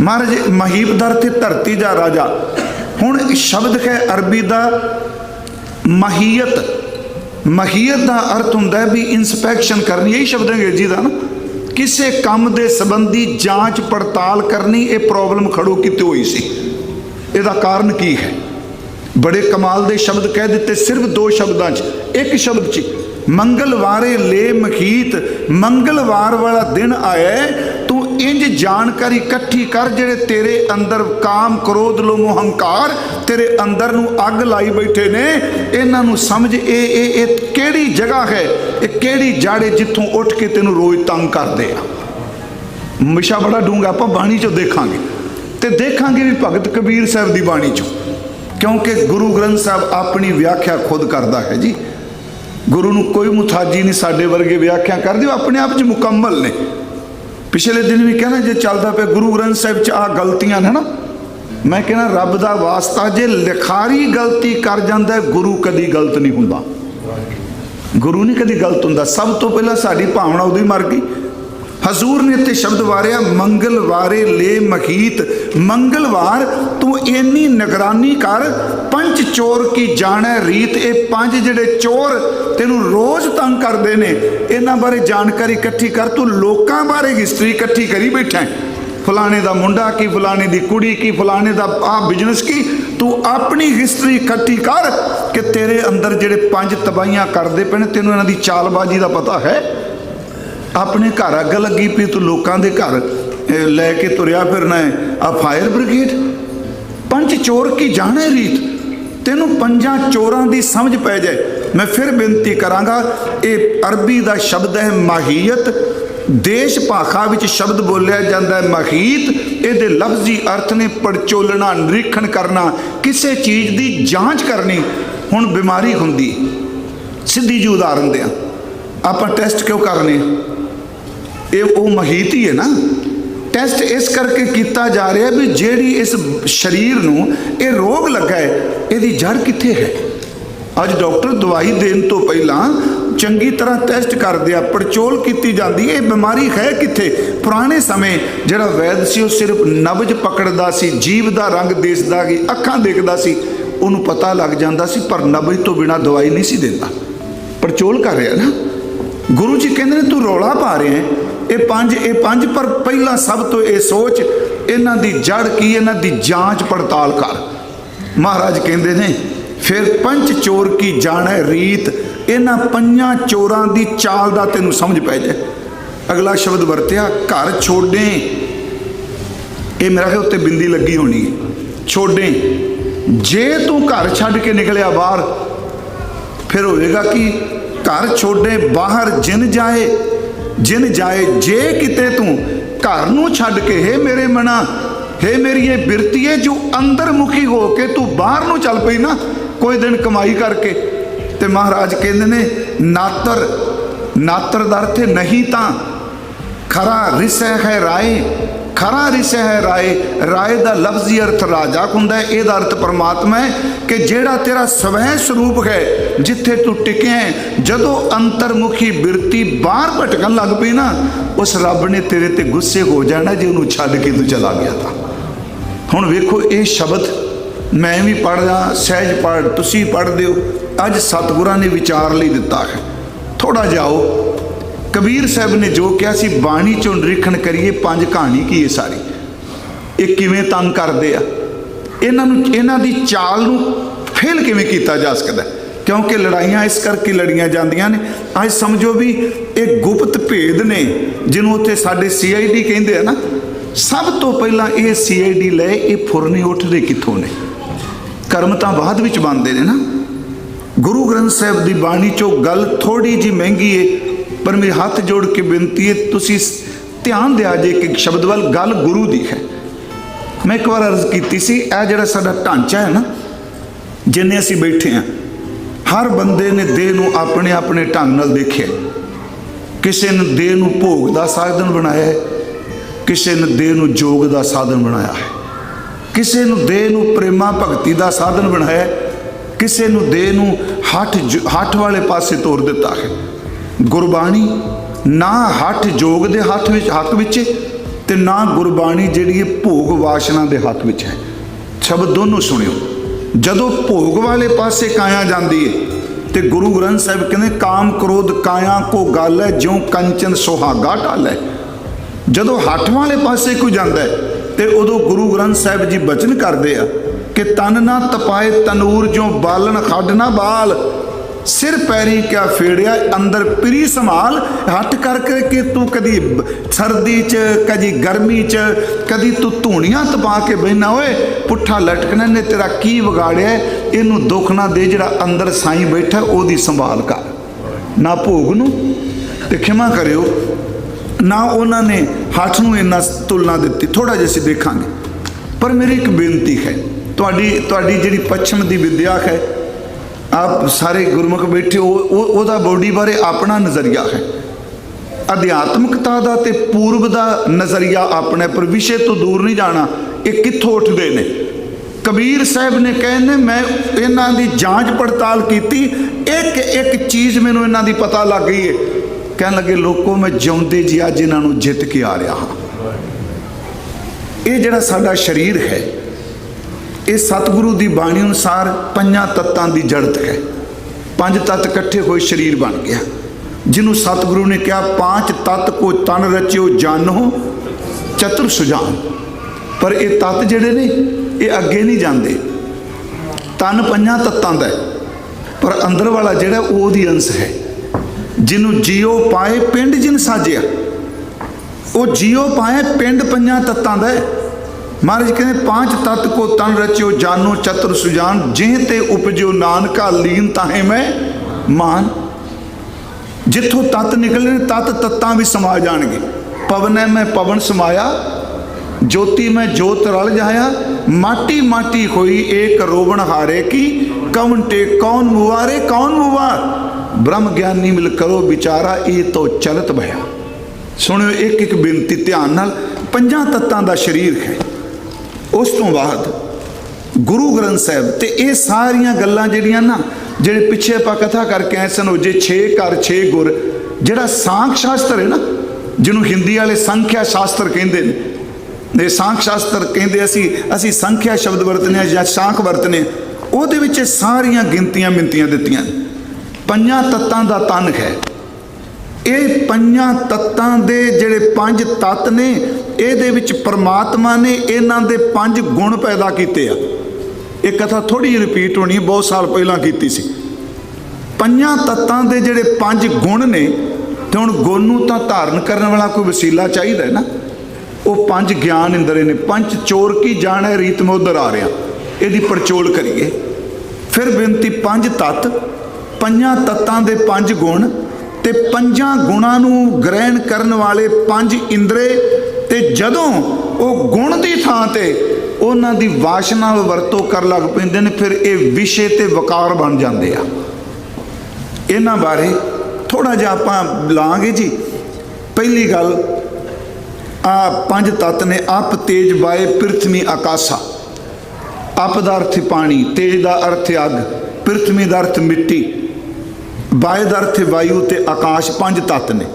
महाराज महीप का अर्थ धरती का राजा। हुण शब्द है अरबी का महीयत। महीयत का अर्थ होंदा है भी इंस्पैक्शन करनी, यही शब्द अंग्रेजी का ना, किसी काम के संबंधी जांच पड़ताल करनी। ये प्रॉब्लम खड़ो की हुई सी, इसका कारण की है? बड़े कमाल के शब्द कह दिते सिर्फ 2 शब्दों च। एक शब्द च मंगलवारे ले मखीत, मंगलवार वाला दिन आया, तू इंज जानकारी इकट्ठी कर जेड़े तेरे अंदर काम क्रोध लोभ हंकार तेरे अंदर नू अग लाई बैठे ने, इन्हां नू समझ। ए केड़ी जगह है, ये केड़ी जाड़े जिथों उठ के तेनू रोज तंग करदे आ। विशा बड़ा डूंगा, आपां बाणी चो देखांगे ते देखांगे भी भगत कबीर साहब की बाणी चो, क्योंकि गुरु ग्रंथ साहब अपनी व्याख्या खुद करता है जी। गुरु नूं कोई मुथाजी नहीं, साडे वर्गे व्याख्या कर दिओ, अपने आप च मुकम्मल ने। पिछले दिन भी कहना जे चलता पे गुरु ग्रंथ साहब च आ गलतियां ने ना, मैं कहना रब दा वास्ता जे लिखारी गलती कर जांदा है, गुरु कदी गलत नहीं हुंदा। गुरु नहीं कदी गलत हुंदा। सब तो पहला साडी भावना उदों ही मर गई। हजूर ने इत्थे शब्द वारिया मंगलवारे ले मखीत। मंगलवार तू इन्नी निगरानी कर, पंच चोर की जाने रीत। ये 5 जिहड़े चोर तेनू रोज तंग करते हैं, इन्हां बारे जानकारी इकट्ठी कर। तू लोकां बारे हिस्ट्री इकट्ठी करी बैठा है, फलाने का मुंडा की, फलाने की कुड़ी की, फलाने का आ बिजनेस की। तू अपनी हिस्ट्री इकट्ठी कर कि तेरे अंदर जिहड़े 5 तबाहियां करते पे, तेनू इन्हां दी चालबाजी का पता है। अपने घर अग लगी पी, तू लोगों के घर लैके तुरया फिरना है। आ फायर ब्रिगेड, पंच चोर की जाने रीत, तेनों 5 चोरां की समझ पै जाए। मैं फिर बेनती करांगा, ये अरबी का शब्द है माहीयत। देश भाखा विच शब्द बोलिया जाता है महीत। ये लफ्जी अर्थ ने पड़चोलना, निरीक्षण करना, किसी चीज़ की जांच करनी। हुण बीमारी हुंदी, सीधी जी उदाहरण दें, आप टेस्ट क्यों करने, ये वो महीत ही है ना। टेस्ट इस करके किया जा रहा है भी जेड़ी इस शरीर नूं ये रोग लगा है, इसकी जड़ कित्थे है। अज डॉक्टर दवाई देने तो पहला चंगी तरह टेस्ट करते, पड़चोल की जाती है बीमारी है कित्थे। पुराने समय जिहड़ा वैद सी सिर्फ नब्ज पकड़दा सी, जीव का रंग देखदा कि अखां देखदा सी, उन्होंने पता लग जाता सी, पर नब्ज तो बिना दवाई नहीं सी देता। पड़चोल कर रहा ना। गुरु जी कहते हैं तू रौला पा रहे हैं, ये पंज पर पहला सब तो ये सोच इन्हां दी जड़ की, इन्हां दी जांच पड़ताल कर। महाराज कहते हैं फिर पंच चोर की जाने रीत, इन्हां पंजां चोरां दी चाल दा तैनूं समझ पै जाए। अगला शब्द वरत्या घर छोड़े, ये मेरा ख्याल उत्ते बिंदी लगी होनी है, छोड़े। जे तू घर छड्ड के निकलिया बाहर, फिर होएगा कि घर छोड़े बाहर जिन जाए, जिन जाए। जे किते तू घर नूं छड्ड के, हे मेरे मना, हे मेरी ये बिरती है, जो अंदर मुखी हो के तू बाहर नूं चल पई ना कोई दिन कमाई करके, ते महाराज कहते ने नातर, नातर दा अर्थ नहीं तां खरा रिसह है राय, खरा रिसह है राय। राय का लफ्जी अर्थ राजा हुंदा है, यदा अर्थ परमात्मा है कि जेड़ा तेरा स्वै स्वरूप है, जिथे तू टिके है, जदों अंतरमुखी बिरती बाहर भटकन लग पई ना, उस रब ने तेरे ते गुस्से हो जाना जे उन्होंने छड्ड के तू चला गया था। हुण वेखो ये शब्द मैं भी पढ़दा, सहज पढ़, तुसी पढ़ दिओ, अज सतगुरां ने विचार लई दिता है। थोड़ा जाओ कबीर साहब ने जो कहा सी बाणी चों निरीखण करिए, पंज कहानी की है सारी, ये किवें तंग करदे आ, इन्हां दी चाल नूं फेल किवें कीता जा सकदा, क्योंकि लड़ाइयां इस करके लड़ियां जांदियां ने। अज समझो भी एक गुप्त भेद ने जिन्हों उत्थे साडे CID कहंदे आ ना, सब तो पहला ये CID ले ये फुरने उठदे कित्थों ने, कर्म तां बाद विच बनदे ने ना। गुरु ग्रंथ साहिब दी बाणी चों गल थोड़ी जी महंगी है, पर मेरे हाथ जोड़ के बेनती है तुसी ध्यान दिया जे कि शब्द वाल गल गुरु दी है। मैं एक बार अर्ज की सी, यह जिहड़ा साडा ढांचा है ना, जिन्ने असीं बैठे हैं, हर बंदे ने देह नूं अपने अपने ढंग नाल देखिया। किसी ने देह नूं भोग दा साधन बनाया है, किसी ने देह नूं जोग दा साधन बनाया है, किसी ने देह नूं प्रेमा भगती दा साधन बनाया है, किसी ने देह नूं हठ वाले पासे तोर दिता है। गुरबाणी ना हठ जोग दे हथ विच ते ना गुरबाणी जिहड़ी है भोग वासना दे हथ विच है। शब्द दोनों सुनियो, जदों भोग वाले पासे काया जाती है तो गुरु ग्रंथ साहिब कहते काम क्रोध काया को गल है, ज्यों कंचन सुहागा ढाल है। जदों हठ वाले पासे कोई जाता है तो उदों गुरु ग्रंथ साहिब जी बचन करते हैं कि तन ना तपाए तनूर जो बालन खड ना बाल, सिर पैरी क्या फेड़िया अंदर पिरी संभाल। हट करके तू कदी सर्दी च, कदी गर्मी च, कदी तू धूणियां तपा के बहना, होए पुट्ठा लटकने ने तेरा की बिगाड़िया, इनू दुख ना दे, जिहड़ा अंदर साईं बैठा ओदी संभाल कर। ना भोग नूं ते खिमा करियो, ना उन्होंने हठ नूं इन्ना तुलना दी। थोड़ा जिहा असीं देखांगे, पर मेरी एक बेनती है, तुहाडी जिहड़ी पश्चिम की विद्या है, आप सारे गुरमुख बैठे हो, ओदा बॉडी बारे अपना नज़रिया है, अध्यात्मकता का तो पूर्व का नज़रिया अपने, पर विषय तो दूर नहीं जाना। ये कित्थों उठते ने? कबीर साहब ने कहने मैं इन्हां दी जांच पड़ताल की, एक एक चीज़ मैनूं इन्हां दी पता लग गई है। कहने लगे लोगों मैं जिउंदे जी अज इन्हां नूं जित के आ रहा हाँ। ये जिहड़ा साडा शरीर है, ये सतगुरु की बाणी अनुसार पंजां तत्तां की जड़त है। पंज तत्त इकट्ठे हुए शरीर बन गया, जिन्हों सतगुरु ने कहा पांच तत्त को तन रचियो जानो चतुर सुजान। पर ये तत्त जिहड़े ने ये अगे नहीं जाते, तन पंजां तत्तां दा है, पर अंदर वाला जिहड़ा ओहदी अंश है। जिन्हों जियो पाए पिंड जिन साजिया, वो जियो पाए पिंड पंजां तत्तां दा है। महाराज कहते पांच तत्त को तन रचियो जानो चतुर सुजान, जिह ते उपजो नानका लीन ताहे मैं मान। जिथों तत्त निकले तत्त तत्तां भी समा जाएंगे। पवन में पवन समाया, ज्योति में ज्योत रल जाया, माटी माटी होई एक रोवण हारे की, कवन टे कौन मुआ रे कौन मुआ। ब्रह्म ज्ञानी मिल करो विचारा ये तो चलत भया। सुनियो एक एक बेनती ध्यान नाल। पंजां तत्तां दा शरीर है, उस तो बाद गुरु ग्रंथ साहब ते ये सारियां गल्लां जिहड़ियां ना ਜਿਹੜੇ ਪਿੱਛੇ ਆਪਾਂ ਕਥਾ ਕਰਕੇ ਆਏ ਸਨ, ਉਹ ਜੇ 6 ਘਰ 6 ਗੁਰ, ਜਿਹੜਾ ਸਾਂਖ ਸ਼ਾਸਤਰ ਹੈ ਨਾ, ਜਿਹਨੂੰ ਹਿੰਦੀ ਵਾਲੇ ਸੰਖਿਆ ਸ਼ਾਸਤਰ ਕਹਿੰਦੇ ਨੇ, ਇਹ ਸਾਂਖ ਸ਼ਾਸਤਰ ਕਹਿੰਦੇ, ਅਸੀਂ ਸੰਖਿਆ ਸ਼ਬਦ ਵਰਤਨੇ ਜਾਂ ਸਾਂਖ ਵਰਤਨੇ, ਉਹਦੇ ਵਿੱਚ ਸਾਰੀਆਂ ਗਿਣਤੀਆਂ ਮਿੰਤੀਆਂ ਦਿੱਤੀਆਂ। ਪੰਜਾਂ ਤੱਤਾਂ ਦਾ ਤਨ ਹੈ। ਇਹ ਪੰਜਾਂ ਤੱਤਾਂ ਦੇ ਜਿਹੜੇ 5 ਤੱਤ ਨੇ, ਇਹਦੇ ਵਿੱਚ ਪਰਮਾਤਮਾ ਨੇ ਇਹਨਾਂ ਦੇ 5 ਗੁਣ ਪੈਦਾ ਕੀਤੇ ਆ। ਇਹ ਕਥਾ ਥੋੜੀ ਜਿਹੀ ਰਿਪੀਟ ਹੋਣੀ, ਬਹੁਤ ਸਾਲ ਪਹਿਲਾਂ ਕੀਤੀ ਸੀ। ਪੰਜਾਂ ਤੱਤਾਂ ਦੇ ਜਿਹੜੇ 5 ਗੁਣ ਨੇ, ਤੇ ਹੁਣ ਗੁਣ ਨੂੰ ਤਾਂ ਧਾਰਨ ਕਰਨ ਵਾਲਾ ਕੋਈ ਵਸੀਲਾ ਚਾਹੀਦਾ ਨਾ। ਉਹ 5 ਗਿਆਨ ਇੰਦਰੇ ਨੇ। ਪੰਜ ਚੋਰ ਕੀ ਜਾਣੈ ਰੀਤ ਮੈਂ ਉਧਰ ਆ ਰਿਹਾ, ਇਹਦੀ ਪੜਚੋਲ ਕਰੀਏ। ਫਿਰ ਬੇਨਤੀ 5 ਤੱਤ, ਪੰਜਾਂ ਤੱਤਾਂ ਦੇ 5 ਗੁਣ, ਤੇ ਪੰਜਾਂ ਗੁਣਾਂ ਨੂੰ ਗ੍ਰਹਿਣ ਕਰਨ ਵਾਲੇ 5 ਇੰਦਰੇ, ਤੇ ਜਦੋਂ ਉਹ ਗੁਣ ਦੀ ਥਾਂ ਤੇ ਉਹਨਾਂ ਦੀ ਵਾਸ਼ਨਾ ਨਾਲ ਵਰਤੋਂ ਕਰ ਲੱਗ ਪੈਂਦੇ ਨੇ, ਫਿਰ ਇਹ ਵਿਸ਼ੇ ਤੇ ਵਕਾਰ ਬਣ ਜਾਂਦੇ ਆ। ਇਹਨਾਂ ਬਾਰੇ ਥੋੜਾ ਜਿਹਾ ਆਪਾਂ ਲਾਂਗੇ ਜੀ। ਪਹਿਲੀ ਗੱਲ, ਆ 5 ਤੱਤ ਨੇ। ਅਪ ਤੇਜ ਵਾਯ ਪ੍ਰਿਥਵੀ ਆਕਾਸ਼ਾ। ਅਪ ਦਾ ਅਰਥ ਪਾਣੀ, ਤੇਜ ਦਾ ਅਰਥ ਅੱਗ, ਪ੍ਰਿਥਵੀ ਦਾ ਅਰਥ ਮਿੱਟੀ, ਵਾਯ ਦਾ ਅਰਥ ਵਾਯੂ, ਤੇ ਆਕਾਸ਼। 5 ਤੱਤ ਨੇ।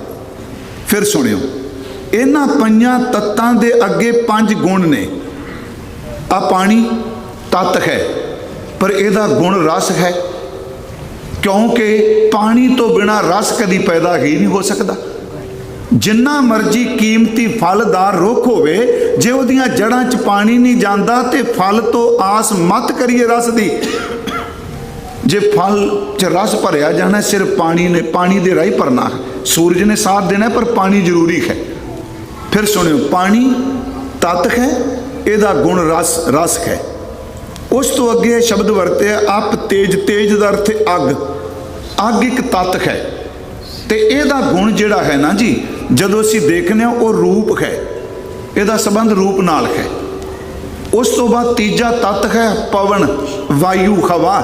ਫਿਰ ਸੁਣਿਓ, ਇਹਨਾਂ ਪੰਜਾਂ ਤੱਤਾਂ ਦੇ ਅੱਗੇ 5 ਗੁਣ ਨੇ। ਆ ਪਾਣੀ ਤੱਤ ਹੈ, ਪਰ ਇਹਦਾ ਗੁਣ ਰਸ ਹੈ, ਕਿਉਂਕਿ ਪਾਣੀ ਤੋਂ ਬਿਨਾਂ ਰਸ ਕਦੀ ਪੈਦਾ ਹੀ ਨਹੀਂ ਹੋ ਸਕਦਾ। ਜਿੰਨਾ ਮਰਜੀ ਕੀਮਤੀ ਫਲਦਾਰ ਰੁੱਖ ਹੋਵੇ, ਜੇ ਉਹਦੀਆਂ ਜੜ੍ਹਾਂ 'ਚ ਪਾਣੀ ਨਹੀਂ ਜਾਂਦਾ ਤੇ ਫਲ ਤੋਂ ਆਸ ਮਤ ਕਰੀਏ ਰਸ ਦੀ। ਜੇ ਫਲ 'ਚ ਰਸ ਭਰਿਆ ਜਾਣਾ, ਸਿਰਫ ਪਾਣੀ ਦੇ ਰਾਹੀਂ ਭਰਨਾ। ਸੂਰਜ ਨੇ ਸਾਥ ਦੇਣਾ, ਪਰ ਪਾਣੀ ਜ਼ਰੂਰੀ ਹੈ। ਫਿਰ ਸੁਣਿਓ, ਪਾਣੀ ਤੱਤ ਹੈ, ਇਹਦਾ ਗੁਣ ਰਸ ਹੈ। ਉਸ ਤੋਂ ਅੱਗੇ ਸ਼ਬਦ ਵਰਤਿਆ ਅਪ ਤੇਜ। ਤੇਜ ਦਾ ਅਰਥ ਅੱਗ। ਅੱਗ ਇੱਕ ਤੱਤ ਹੈ, ਤੇ ਇਹਦਾ ਗੁਣ ਜਿਹੜਾ ਹੈ ਨਾ ਜੀ, ਜਦੋਂ ਅਸੀਂ ਦੇਖਦੇ ਹਾਂ ਉਹ ਰੂਪ ਹੈ, ਇਹਦਾ ਸੰਬੰਧ ਰੂਪ ਨਾਲ ਹੈ। ਉਸ ਤੋਂ ਬਾਅਦ ਤੀਜਾ ਤੱਤ ਹੈ ਪਵਨ, ਵਾਯੂ, ਹਵਾ,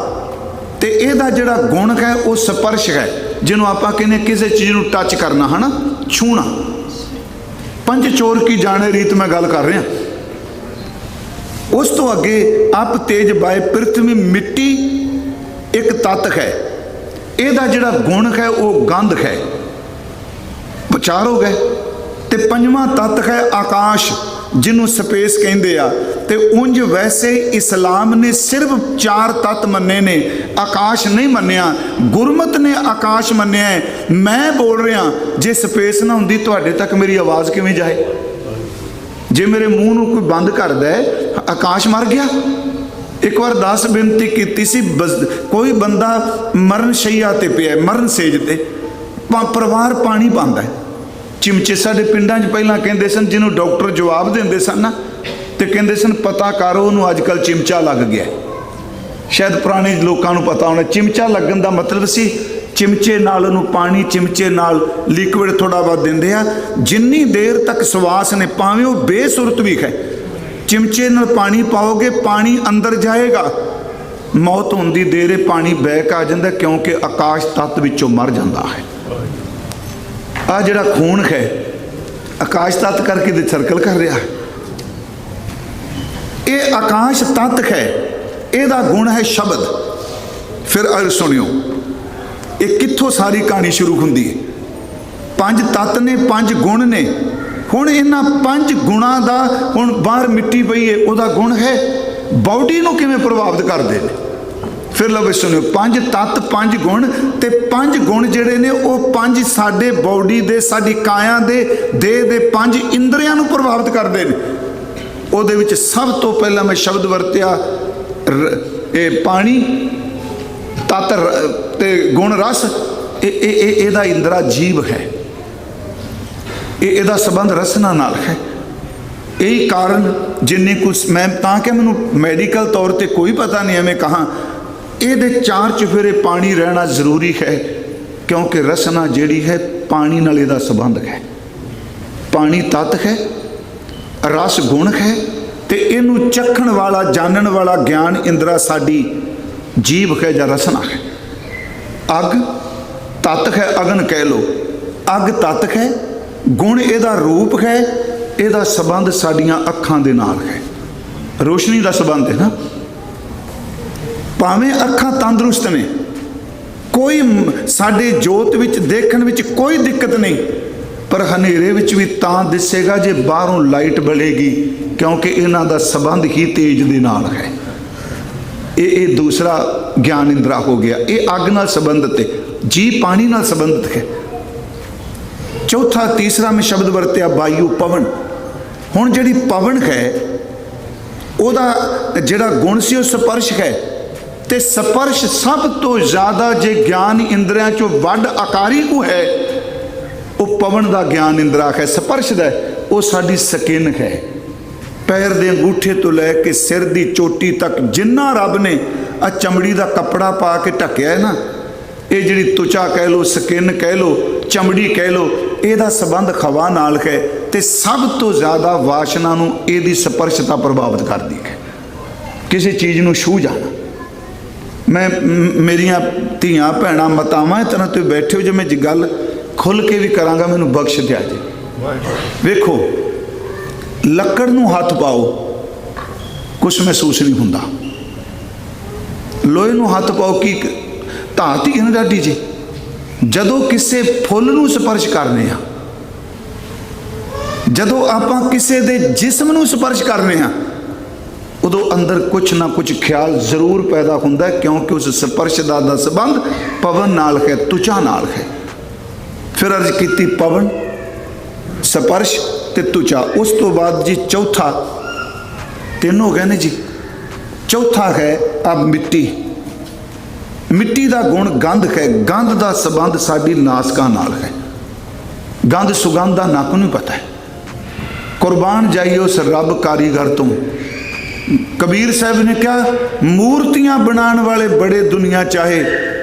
ਤੇ ਇਹਦਾ ਜਿਹੜਾ ਗੁਣ ਹੈ ਉਹ ਸਪਰਸ਼ ਹੈ, ਜਿਹਨੂੰ ਆਪਾਂ ਕਹਿੰਦੇ ਕਿਸੇ ਚੀਜ਼ ਨੂੰ ਟੱਚ ਕਰਨਾ, ਹੈ ਨਾ, ਛੂਹਣਾ। ਪੰਜ ਚੋਰ ਕੀ ਜਾਣੇ ਰੀਤ ਮੈਂ ਗੱਲ ਕਰ ਰਿਹਾ। ਉਸ ਤੋਂ ਅੱਗੇ ਅਪ ਤੇਜ ਵਾਯ ਪ੍ਰਿਥਵੀ, ਮਿੱਟੀ ਇੱਕ ਤੱਤ ਹੈ, ਇਹਦਾ ਜਿਹੜਾ ਗੁਣ ਹੈ ਉਹ ਗੰਧ ਹੈ। 4 ਹੋ ਗਏ। ਤੇ ਪੰਜਵਾਂ ਤੱਤ ਹੈ ਆਕਾਸ਼, ਜਿਹਨੂੰ ਸਪੇਸ ਕਹਿੰਦੇ ਆ। ਤੇ ਉਂਝ ਵੈਸੇ ਇਸਲਾਮ ਨੇ ਸਿਰਫ 4 ਤੱਤ ਮੰਨੇ ਨੇ, ਆਕਾਸ਼ ਨਹੀਂ ਮੰਨਿਆ। ਗੁਰਮਤ ਨੇ ਆਕਾਸ਼ ਮੰਨਿਆ ਹੈ। ਮੈਂ ਬੋਲ ਰਿਹਾ, ਜੇ ਸਪੇਸ ਨਾ ਹੁੰਦੀ ਤੁਹਾਡੇ ਤੱਕ ਮੇਰੀ ਆਵਾਜ਼ ਕਿਵੇਂ ਜਾਏ? ਜੇ ਮੇਰੇ ਮੂੰਹ ਨੂੰ ਕੋਈ ਬੰਦ ਕਰਦਾ ਹੈ, ਆਕਾਸ਼ ਮਰ ਗਿਆ। ਇੱਕ ਵਾਰ 10 ਬੇਨਤੀ ਕੀਤੀ ਸੀ, ਕੋਈ ਬੰਦਾ ਮਰਨ ਸ਼ਈਆ ਤੇ ਪਿਆ, ਮਰਨ ਸੇਜ ਤੇ, ਪਰਿਵਾਰ ਪਾਣੀ ਪਾਉਂਦਾ ਹੈ, ਚਿਮਚੇ। ਸਾਡੇ ਪਿੰਡਾਂ 'ਚ ਪਹਿਲਾਂ ਕਹਿੰਦੇ ਸਨ, ਜਿਹਨੂੰ ਡਾਕਟਰ ਜਵਾਬ ਦਿੰਦੇ ਸਨ ਨਾ, ਤੇ ਕਹਿੰਦੇ ਸਨ ਪਤਾ ਕਰੋ ਉਹਨੂੰ ਅੱਜ ਕੱਲ੍ਹ ਚਿਮਚਾ ਲੱਗ ਗਿਆ। ਸ਼ਾਇਦ ਪੁਰਾਣੇ ਲੋਕਾਂ ਨੂੰ ਪਤਾ ਹੋਣਾ, ਚਿਮਚਾ ਲੱਗਣ ਦਾ ਮਤਲਬ ਸੀ ਚਿਮਚੇ ਨਾਲ ਉਹਨੂੰ ਪਾਣੀ, ਚਿਮਚੇ ਨਾਲ ਲਿਕਵਿਡ ਥੋੜਾ ਬਹੁਤ ਦਿੰਦੇ ਆ। ਜਿੰਨੀ ਦੇਰ ਤੱਕ ਸਵਾਸ ਨੇ, ਭਾਵੇਂ ਉਹ ਬੇਸੁਰਤ ਵੀ ਹੈ, ਚਿਮਚੇ ਨਾਲ ਪਾਣੀ ਪਾਓਗੇ, ਪਾਣੀ ਅੰਦਰ ਜਾਏਗਾ। ਮੌਤ ਹੋਣ ਦੀ ਦੇਰ ਪਾਣੀ ਬੈਕ ਆ ਜਾਂਦਾ, ਕਿਉਂਕਿ ਆਕਾਸ਼ ਤੱਤ ਵਿੱਚੋਂ ਮਰ ਜਾਂਦਾ ਹੈ। ਆ ਜਿਹੜਾ ਖੂਨ ਹੈ, ਆਕਾਸ਼ ਤੱਤ ਕਰਕੇ ਦੇ ਸਰਕਲ ਕਰ ਰਿਹਾ ਹੈ। ਇਹ ਆਕਾਸ਼ ਤੱਤ ਹੈ, ਇਹਦਾ ਗੁਣ ਹੈ ਸ਼ਬਦ। ਫਿਰ ਅਰ ਸੁਣਿਓ, ਇਹ ਕਿੱਥੋਂ ਸਾਰੀ ਕਹਾਣੀ ਸ਼ੁਰੂ ਹੁੰਦੀ ਹੈ। 5 ਤੱਤ ਨੇ, 5 ਗੁਣ ਨੇ। ਹੁਣ ਇਹਨਾਂ 5 ਗੁਣਾਂ ਦਾ, ਹੁਣ ਬਾਹਰ ਮਿੱਟੀ ਪਈ ਹੈ, ਉਹਦਾ ਗੁਣ ਹੈ, ਬਾਡੀ ਨੂੰ ਕਿਵੇਂ ਪ੍ਰਭਾਵਿਤ ਕਰਦੇ ਨੇ। ਫਿਰ ਲਓ ਸੁਣਿਓ, 5 ਤੱਤ 5 ਗੁਣ, ਤੇ 5 ਗੁਣ ਜਿਹੜੇ ਨੇ ਉਹ 5 ਸਾਡੇ ਬਾਡੀ ਦੇ, ਸਾਡੀ ਕਾਇਆ ਦੇ, ਦੇਹ ਦੇ 5 ਇੰਦਰੀਆਂ ਨੂੰ ਪ੍ਰਭਾਵਿਤ ਕਰਦੇ ਨੇ। ਉਹਦੇ ਵਿੱਚ ਸਭ ਤੋਂ ਪਹਿਲਾਂ ਮੈਂ ਸ਼ਬਦ ਵਰਤਿਆ ਇਹ ਪਾਣੀ, ਤੱਤ ਤੇ ਗੁਣ ਰਸ। ਇਹਦਾ ਇੰਦਰਾ ਜੀਵ ਹੈ, ਇਹਦਾ ਸੰਬੰਧ ਰਸਨਾ ਨਾਲ ਹੈ। ਇਹੀ ਕਾਰਨ ਜਿੰਨੇ ਕੁਛ ਮੈਂ ਤਾਂ ਕਿ ਮੈਨੂੰ ਮੈਡੀਕਲ ਤੌਰ ਤੇ ਕੋਈ ਪਤਾ ਨਹੀਂ, ਐਵੇਂ ਕਹਾਂ ਇਹਦੇ 4 ਚੁਫੇਰੇ ਪਾਣੀ ਰਹਿਣਾ ਜ਼ਰੂਰੀ ਹੈ, ਕਿਉਂਕਿ ਰਸਨਾ ਜਿਹੜੀ ਹੈ ਪਾਣੀ ਨਾਲ ਇਹਦਾ ਸੰਬੰਧ ਹੈ। ਪਾਣੀ ਤੱਤ ਹੈ, ਰਸ ਗੁਣ ਹੈ, ਤੇ ਇਹਨੂੰ ਚੱਖਣ ਵਾਲਾ, ਜਾਣਨ ਵਾਲਾ ਗਿਆਨ ਇੰਦਰਾ ਸਾਡੀ ਜੀਭ ਹੈ ਜਾਂ ਰਸਨਾ ਹੈ। ਅੱਗ ਤੱਤ ਹੈ, ਅਗਨ ਕਹਿ ਲੋ। ਅੱਗ ਤੱਤ ਹੈ, ਗੁਣ ਇਹਦਾ ਰੂਪ ਹੈ, ਇਹਦਾ ਸੰਬੰਧ ਸਾਡੀਆਂ ਅੱਖਾਂ ਦੇ ਨਾਲ ਹੈ। ਰੋਸ਼ਨੀ ਦਾ ਸੰਬੰਧ ਹੈ ਨਾ। ਭਾਵੇਂ ਅੱਖਾਂ ਤੰਦਰੁਸਤ ਨੇ, ਕੋਈ ਸਾਡੇ ਜੋਤ ਵਿੱਚ ਦੇਖਣ ਵਿੱਚ ਕੋਈ ਦਿੱਕਤ ਨਹੀਂ, ਪਰ ਹਨੇਰੇ ਵਿੱਚ ਵੀ ਤਾਂ ਦਿਸੇਗਾ ਜੇ ਬਾਹਰੋਂ ਲਾਈਟ ਬਲੇਗੀ, ਕਿਉਂਕਿ ਇਹਨਾਂ ਦਾ ਸੰਬੰਧ ਹੀ ਤੇਜ ਦੇ ਨਾਲ ਹੈ। ਇਹ ਦੂਸਰਾ ਗਿਆਨ ਇੰਦਰਾ ਹੋ ਗਿਆ। ਇਹ ਅੱਗ ਨਾਲ ਸੰਬੰਧਿਤ ਹੈ, ਜੀ ਪਾਣੀ ਨਾਲ ਸੰਬੰਧਿਤ ਹੈ। ਚੌਥਾ ਤੀਸਰਾ ਮੈਂ ਸ਼ਬਦ ਵਰਤਿਆ ਵਾਯੂ, ਪਵਨ। ਹੁਣ ਜਿਹੜੀ ਪਵਨ ਹੈ ਉਹਦਾ ਜਿਹੜਾ ਗੁਣ ਸੀ ਉਹ ਸਪਰਸ਼ ਹੈ, ਤੇ ਸਪਰਸ਼ ਸਭ ਤੋਂ ਜ਼ਿਆਦਾ ਜੇ ਗਿਆਨ ਇੰਦਰੀਆਂ ਚੋਂ ਵੱਡ ਆਕਾਰੀ ਕੋ ਹੈ, ਉਹ ਪਵਨ ਦਾ ਗਿਆਨ ਇੰਦਰਾ ਹੈ, ਸਪਰਸ਼ ਦਾ। ਉਹ ਸਾਡੀ ਸਕਿਨ ਹੈ। ਪੈਰ ਦੇ ਅੰਗੂਠੇ ਤੋਂ ਲੈ ਕੇ ਸਿਰ ਦੀ ਚੋਟੀ ਤੱਕ ਜਿੰਨਾ ਰੱਬ ਨੇ ਆ ਚਮੜੀ ਦਾ ਕੱਪੜਾ ਪਾ ਕੇ ਢੱਕਿਆ ਹੈ ਨਾ, ਇਹ ਜਿਹੜੀ ਤੁਚਾ ਕਹਿ ਲੋ, ਸਕਿਨ ਕਹਿ ਲੋ, ਚਮੜੀ ਕਹਿ ਲੋ, ਇਹਦਾ ਸੰਬੰਧ ਹਵਾ ਨਾਲ ਹੈ, ਤੇ ਸਭ ਤੋਂ ਜ਼ਿਆਦਾ ਵਾਸ਼ਨਾ ਨੂੰ ਇਹਦੀ ਸਪਰਸ਼ਤਾ ਪ੍ਰਭਾਵਿਤ ਕਰਦੀ ਹੈ। ਕਿਸੇ ਚੀਜ਼ ਨੂੰ ਛੂਹ ਜਾਣਾ। ਮੈਂ ਮੇਰੀਆਂ ਧੀਆਂ ਭੈਣਾਂ ਮਾਤਾਵਾਂ ਇਸ ਤਰ੍ਹਾਂ ਤੁਸੀਂ ਬੈਠੇ ਹੋ, ਜੇ ਮੈਂ ਗੱਲ ਖੁੱਲ੍ਹ ਕੇ ਵੀ ਕਰਾਂਗਾ ਮੈਨੂੰ ਬਖਸ਼ ਦਿਆ ਜੀ। ਵੇਖੋ, ਲੱਕੜ ਨੂੰ ਹੱਥ ਪਾਓ, ਕੁਛ ਮਹਿਸੂਸ ਨਹੀਂ ਹੁੰਦਾ। ਲੋਹੇ ਨੂੰ ਹੱਥ ਪਾਓ, ਕੀ ਧਾਤ ਹੀ ਨਾ ਡਾਢੀ ਜੀ। ਜਦੋਂ ਕਿਸੇ ਫੁੱਲ ਨੂੰ ਸਪਰਸ਼ ਕਰਨੇ ਆ, ਜਦੋਂ ਆਪਾਂ ਕਿਸੇ ਦੇ ਜਿਸਮ ਨੂੰ ਸਪਰਸ਼ ਕਰਨੇ ਆ, ਉਦੋਂ ਅੰਦਰ ਕੁਛ ਨਾ ਕੁਛ ਖਿਆਲ ਜ਼ਰੂਰ ਪੈਦਾ ਹੁੰਦਾ, ਕਿਉਂਕਿ ਉਸ ਸਪਰਸ਼ ਦਾ ਸੰਬੰਧ ਪਵਨ ਨਾਲ ਹੈ, ਤੁਚਾ ਨਾਲ ਹੈ। ਫਿਰ ਅਰਜ਼ ਕੀਤੀ ਪਵਨ, ਸਪਰਸ਼ ਤੇ ਤੁਚਾ। ਉਸ ਤੋਂ ਬਾਅਦ ਜੀ ਚੌਥਾ, ਤਿੰਨ ਹੋ ਗਏ ਨੇ ਜੀ। ਚੌਥਾ ਹੈ ਅਬ ਮਿੱਟੀ। ਮਿੱਟੀ ਦਾ ਗੁਣ ਗੰਧ ਹੈ। ਗੰਧ ਦਾ ਸੰਬੰਧ ਸਾਡੀ ਨਾਸਕਾਂ ਨਾਲ ਹੈ। ਗੰਧ ਸੁਗੰਧ ਦਾ ਨੱਕ ਨੂੰ ਪਤਾ ਹੈ। ਕੁਰਬਾਨ ਜਾਈਏ ਉਸ ਰੱਬ ਕਾਰੀਗਰ ਤੋਂ। ਕਬੀਰ ਸਾਹਿਬ ਨੇ ਕਿਹਾ, ਮੂਰਤੀਆਂ ਬਣਾਉਣ ਵਾਲੇ ਬੜੇ ਦੁਨੀਆ ਚਾਹੇ,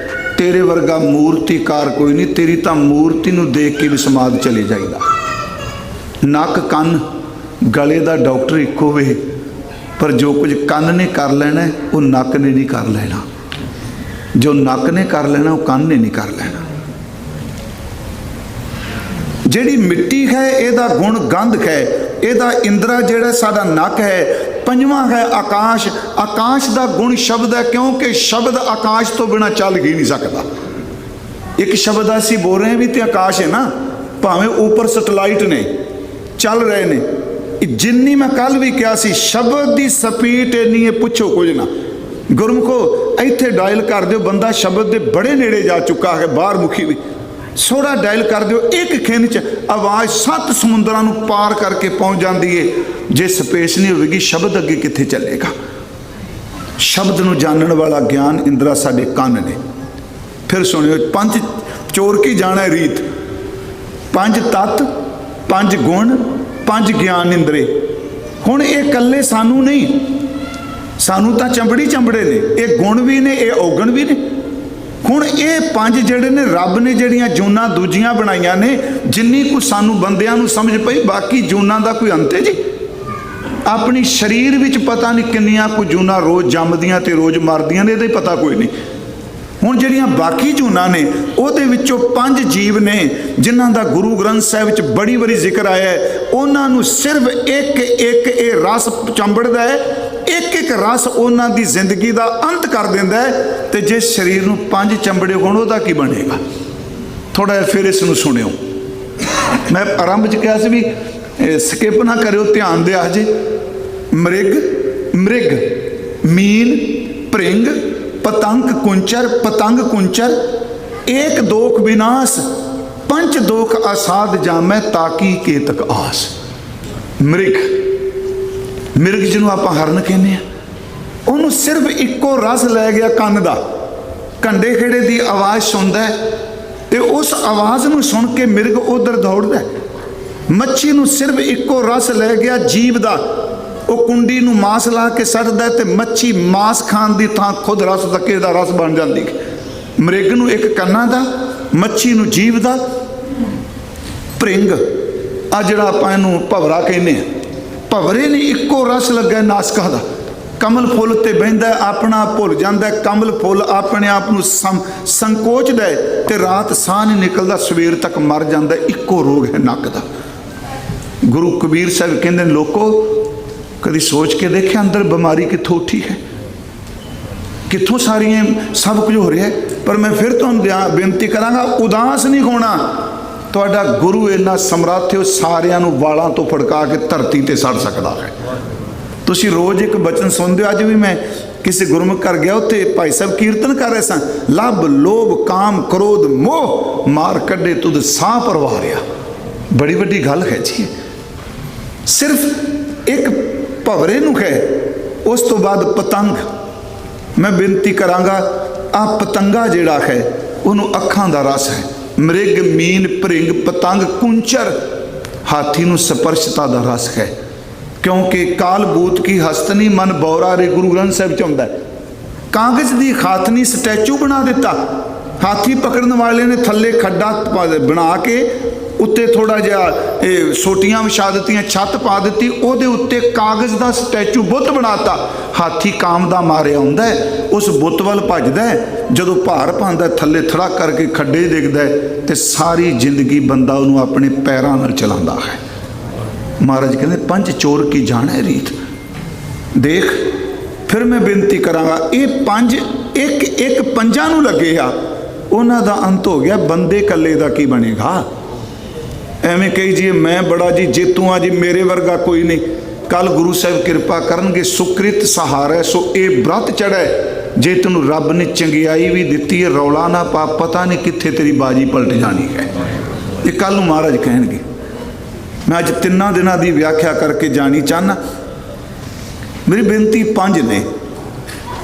ਤੇਰੇ ਵਰਗਾ ਮੂਰਤੀਕਾਰ ਕੋਈ ਨਹੀਂ। ਤੇਰੀ ਤਾਂ ਮੂਰਤੀ ਨੂੰ ਦੇਖ ਕੇ ਵੀ ਸਮਾਧ ਚਲੇ ਜਾਈਦਾ। ਨੱਕ ਕੰਨ ਗਲੇ ਦਾ ਡਾਕਟਰ ਇੱਕੋ ਵੇ, ਪਰ ਜੋ ਕੁਝ ਕੰਨ ਨੇ ਕਰ ਲੈਣਾ ਉਹ ਨੱਕ ਨੇ ਨਹੀਂ ਕਰ ਲੈਣਾ। ਜੋ ਨੱਕ ਨੇ ਕਰ ਲੈਣਾ ਉਹ ਕੰਨ ਨੇ ਨਹੀਂ ਕਰ ਲੈਣਾ। ਜਿਹੜੀ ਮਿੱਟੀ ਹੈ ਇਹਦਾ ਗੁਣ ਗੰਧ ਹੈ। ਇਹਦਾ ਇੰਦਰਾ ਜਿਹੜਾ ਸਾਡਾ ਨੱਕ ਹੈ। ਪੰਜਵਾਂ ਹੈ ਆਕਾਸ਼। ਆਕਾਸ਼ ਦਾ ਗੁਣ ਸ਼ਬਦ ਹੈ, ਕਿਉਂਕਿ ਸ਼ਬਦ ਆਕਾਸ਼ ਤੋਂ ਬਿਨਾਂ ਚੱਲ ਹੀ ਨਹੀਂ ਸਕਦਾ। ਇੱਕ ਸ਼ਬਦ ਅਸੀਂ ਬੋਲ ਰਹੇ ਵੀ ਤੇ ਆਕਾਸ਼ ਹੈ ਨਾ, ਭਾਵੇਂ ਉੱਪਰ ਸੈਟਲਾਈਟ ਨੇ ਚੱਲ ਰਹੇ ਨੇ। ਜਿੰਨੀ ਮੈਂ ਕੱਲ ਵੀ ਕਿਹਾ ਸੀ, ਸ਼ਬਦ ਦੀ ਸਪੀਡ ਇੰਨੀ ਹੈ ਪੁੱਛੋ ਕੁਝ ਨਾ। ਗੁਰਮੁਖੋ ਇੱਥੇ ਡਾਇਲ ਕਰ ਦਿਓ, ਬੰਦਾ ਸ਼ਬਦ ਦੇ ਬੜੇ ਨੇੜੇ ਜਾ ਚੁੱਕਾ ਹੈ। ਬਾਹਰ ਮੁਖੀ ਵੀ ਥੋੜਾ ਡਾਇਲ ਕਰ ਦਿਓ, ਇੱਕ ਖਿੰਨ 'ਚ ਆਵਾਜ਼ 7 ਸਮੁੰਦਰਾਂ ਨੂੰ ਪਾਰ ਕਰਕੇ ਪਹੁੰਚ ਜਾਂਦੀ ਹੈ। ਜੇ ਸਪੇਸ ਨਹੀਂ ਹੋਵੇਗੀ, ਸ਼ਬਦ ਅੱਗੇ ਕਿੱਥੇ ਚੱਲੇਗਾ? ਸ਼ਬਦ ਨੂੰ ਜਾਣਨ ਵਾਲਾ ਗਿਆਨ ਇੰਦਰਾ ਸਾਡੇ ਕੰਨ ਨੇ। ਫਿਰ ਸੁਣਿਓ, ਪੰਜ ਚੋਰ ਕੀ ਜਾਣਾ ਰੀਤ, ਪੰਜ ਤੱਤ, ਪੰਜ ਗੁਣ, ਪੰਜ ਗਿਆਨ ਇੰਦਰੇ। ਹੁਣ ਇਹ ਇਕੱਲੇ ਸਾਨੂੰ ਨਹੀਂ, ਸਾਨੂੰ ਤਾਂ ਚੰਬੜੇ ਨੇ, ਇਹ ਗੁਣ ਵੀ ਨੇ, ਇਹ ਔਗਣ ਵੀ ਨੇ। ਹੁਣ ਇਹ ਪੰਜ ਜਿਹੜੇ ਨੇ ਰੱਬ ਨੇ ਜਿਹੜੀਆਂ ਜੂਨਾਂ ਦੂਜੀਆਂ ਬਣਾਈਆਂ ਨੇ, ਜਿੰਨੀ ਕੁ ਸਾਨੂੰ ਬੰਦਿਆਂ ਨੂੰ ਸਮਝ ਪਈ, ਬਾਕੀ ਜੂਨਾਂ ਦਾ ਕੋਈ ਅੰਤ ਹੈ ਜੀ? ਆਪਣੀ ਸਰੀਰ ਵਿੱਚ ਪਤਾ ਨਹੀਂ ਕਿੰਨੀਆਂ ਕੁ ਜੂਨਾਂ ਰੋਜ਼ ਜੰਮਦੀਆਂ ਤੇ ਰੋਜ਼ ਮਰਦੀਆਂ ਨੇ, ਇਹਦੇ ਪਤਾ ਕੋਈ ਨਹੀਂ। ਹੁਣ ਜਿਹੜੀਆਂ ਬਾਕੀ ਜੂਨਾਂ ਨੇ ਉਹਦੇ ਵਿੱਚੋਂ 5 ਜੀਵ ਨੇ ਜਿਨ੍ਹਾਂ ਦਾ ਗੁਰੂ ਗ੍ਰੰਥ ਸਾਹਿਬ ਵਿੱਚ ਬੜੀ ਵਾਰੀ ਜ਼ਿਕਰ ਆਇਆ ਹੈ। ਉਹਨਾਂ ਨੂੰ ਸਿਰਫ ਇੱਕ ਇਹ ਰਸ ਚੰਬੜਦਾ ਹੈ, ਇੱਕ ਰਸ ਉਹਨਾਂ ਦੀ ਜ਼ਿੰਦਗੀ ਦਾ ਅੰਤ ਕਰ ਦਿੰਦਾ ਹੈ। ਤੇ ਜੇ ਸਰੀਰ ਨੂੰ 5 ਚੰਬੜੇ ਹੋਣ ਉਹਦਾ ਕੀ ਬਣੇਗਾ? ਥੋੜਾ ਜਿਹਾ ਫਿਰ ਇਸ ਨੂੰ ਸੁਣਿਓ। ਮੈਂ ਆਰੰਭ 'ਚ ਕਿਹਾ ਸੀ ਵੀ ਸਕਿਪ ਨਾ ਕਰਿਓ, ਧਿਆਨ ਦਿਆ ਜੇ। ਮ੍ਰਿਗ, ਮੀਨ, ਭ੍ਰਿੰਗ, पतंग कुंचर, एक दोख विनाश, पंच दोख असाध जामै ताकी केतक आस। मृग जिन्हों आप हरन कहने, उन्होंने सिर्फ इको रस लै गया कन्न दा, घंडे खेड़े की आवाज़ सुनता है तो उस आवाज़ में सुन के मिर्ग उधर दौड़ता है। मच्छी नूं सिर्फ इको रस लै गया जीव का, वो कुंडी नूं मांस ला के सटदा ते मच्छी मांस खाण दी थां खुद रस तके दा रस बन जाती है। मृग नूं एक कन्ना दा, मच्छी नूं जीव दा। भृंग आ जिहड़ा आपां इहनूं भवरा कहने, भवरे ने इक्को रस लग्गा नासका दा, कमल फुल ते बहिंदा अपना आप भुल जाता है। कमल फुल अपने आप नूं संकोचदा है ते रात साह नहीं निकलता, सवेर तक मर जाता है। इक्को रोग है नक दा। गुरु कबीर साहब कहते लोको कभी सोच के देखे अंदर बीमारी कित्थों उठी है, कित्थों सारियां सब कुछ हो रहा है। पर मैं फिर तुहानूं बेनती करांगा, उदास नहीं होना। तुहाडा गुरु इन्ना समर्थ है, सारियां नूं वालां तो फड़का के धरती ते सड़ सकदा है। तुसीं रोज़ एक बचन सुनते हो। अज भी मैं किसी गुरमुख घर गया, उत्थे भाई साहब कीर्तन कर रहे सन, लभ लोभ काम क्रोध मोह मार कड्डे तुद साह परवारिया। बड़ी वड्डी गल है जी। सिर्फ एक भवरे नूं है, उस तो बाद पतंग। मैं बेनती करांगा, आ पतंगा जिहड़ा है उहनूं अखां दा रस है। मृग मीन भृंग पतंग कुंचर हाथी नूं स्पर्शता दा रस है। क्योंकि काल बूत की हस्तनी मन बौरा रे गुरु ग्रंथ साहिब च आउंदा है। कागज की खातनी स्टैचू बना दिता। हाथी पकड़न वाले ने थले खड्डा बना के उत्ते थोड़ा जिहा सोटियां विछा दित्तियां, छत पा दी, उहदे उत्ते कागज का स्टैचू बुत बनाता। हाथी काम दा मारिया हुंदा है, उस बुत वल भजदा है। जदों भार पांदा थले थड़ा करके खड्डे दिखदा है ते सारी जिंदगी बंदा उहनूं अपने पैरां नाल चलांदा है। महाराज कहते पंच चोर की जाने रीत। देख फिर मैं बेनती करांगा, ये पंज एक एक पंजां नूं लगे आ, उन्हां दा अंत हो गया। बंदे कल्ले दा की बनेगा? एवें कही जी मैं बड़ा जी जेतू हाँ जी, मेरे वर्गा कोई नहीं। कल गुरु साहब कृपा करनगे, सुकृत सहारा सो ये व्रत चढ़े। जे तेनू रब ने चंगियाई भी दिती है, रौला ना पा, पता नहीं कित्थे तेरी बाजी पलट जानी है। ये कल नूं महाराज कहणगे। मैं अज 3 दिनों की व्याख्या करके जानी चाहना। मेरी बेनती 5 ने।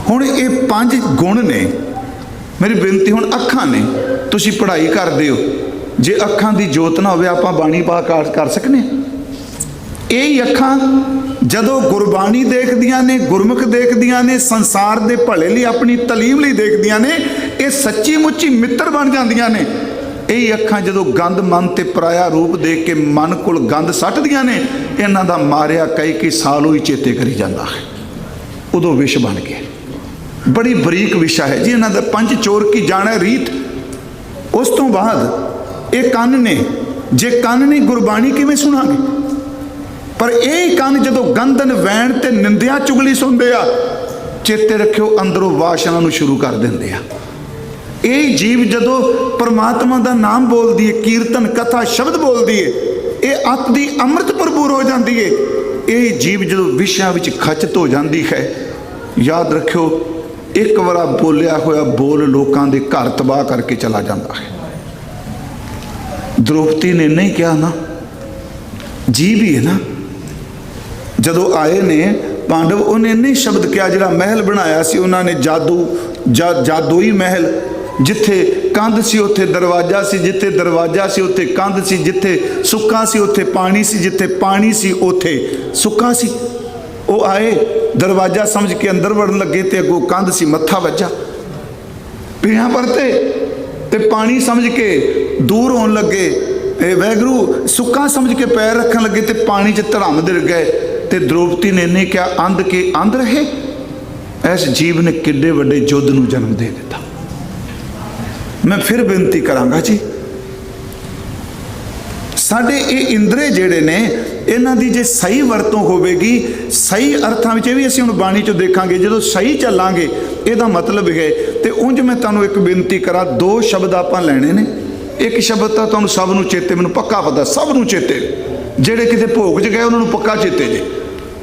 हुण ये 5 गुण ने। मेरी बेनती हुण अखां ने। तुसीं पढ़ाई करदे हो, जे अखां की जोत ना होवे आपां बाणी पाठ कर सकने? यही अखां जदों गुरबाणी देखदियां ने, गुरमुख देखदियां ने, संसार दे भले लई अपनी तलीम लई देखदियां ने, ये सच्ची मुच्ची मित्र बन जांदियां ने। यही अखां जदों गंद मन ते पराया रूप देख के मन कोल गंद सट्टदियां ने, इन्हां दा मारिया कई साल ही चेते करी जांदा है। उदों विष बन गए। बड़ी बरीक विषा है जी इन्हां दा। पंच चोर की जाने रीत। उस तो बाद ये कन ने। जे कन नहीं गुरबाणी किवें सुनांगे? पर यही कन जदों गंदन वैण ते निंदिया चुगली सुनदे आ, चेते रखियो अंदरों वासना नूं शुरू कर दिंदे आ। यही जीव जदों परमात्मा का नाम बोलती है, कीर्तन कथा शब्द बोलती है, ये अत दी अमृत भरपूर हो जाती है। यही जीव जदों विषयां विच खचित हो जाती है, याद रखियो एक बार बोलिया होया बोल लोगों के घर तबाह करके चला जाता है। द्रौपदी ने नहीं कहा ना, जीव ही है ना। जदों आए ने पांडव, उन्हें नहीं शब्द कहा। जिहड़ा महल बनाया सी उन्होंने जादूई महल, जिथे कंध सी उत्थे दरवाजा सी, जिथे दरवाजा सी उत्थे कंध सी, जिथे सुक्का सी उत्थे पानी सी, जिथे पानी सी उत्थे सुक्का सी। वो आए दरवाजा समझ के अंदर वड़न लगे तो अगों कंध सी, मत्था वज्जा। पीढ़ा परते ते पानी समझ के दूर होने लगे, वैगरू सुक्का समझ के पैर रखन लगे तो पानी च धड़म दिर गए। तो द्रौपदी ने नहीं क्या अंध के अंध रहे। इस जीव ने किड्डे वड्डे युद्ध नूं जन्म दे दिता। मैं फिर बेनती करांगा जी, साडे ये इंद्रे जिहड़े ने, इन्हां दी जे सही वरतों होवेगी, सही अर्थां विच भी असीं हुण बाणी चों देखांगे। जदों सही चलांगे इहदा मतलब है। तो उंज मैं तुहानूं एक बेनती करा, 2 शब्द आपां लैणे ने। एक शब्द तां तुहानूं सब नूं चेते, मैनूं पक्का पता सब नूं चेते। जिहड़े किते भोग च गए उन्हां नूं पक्का चेते जे।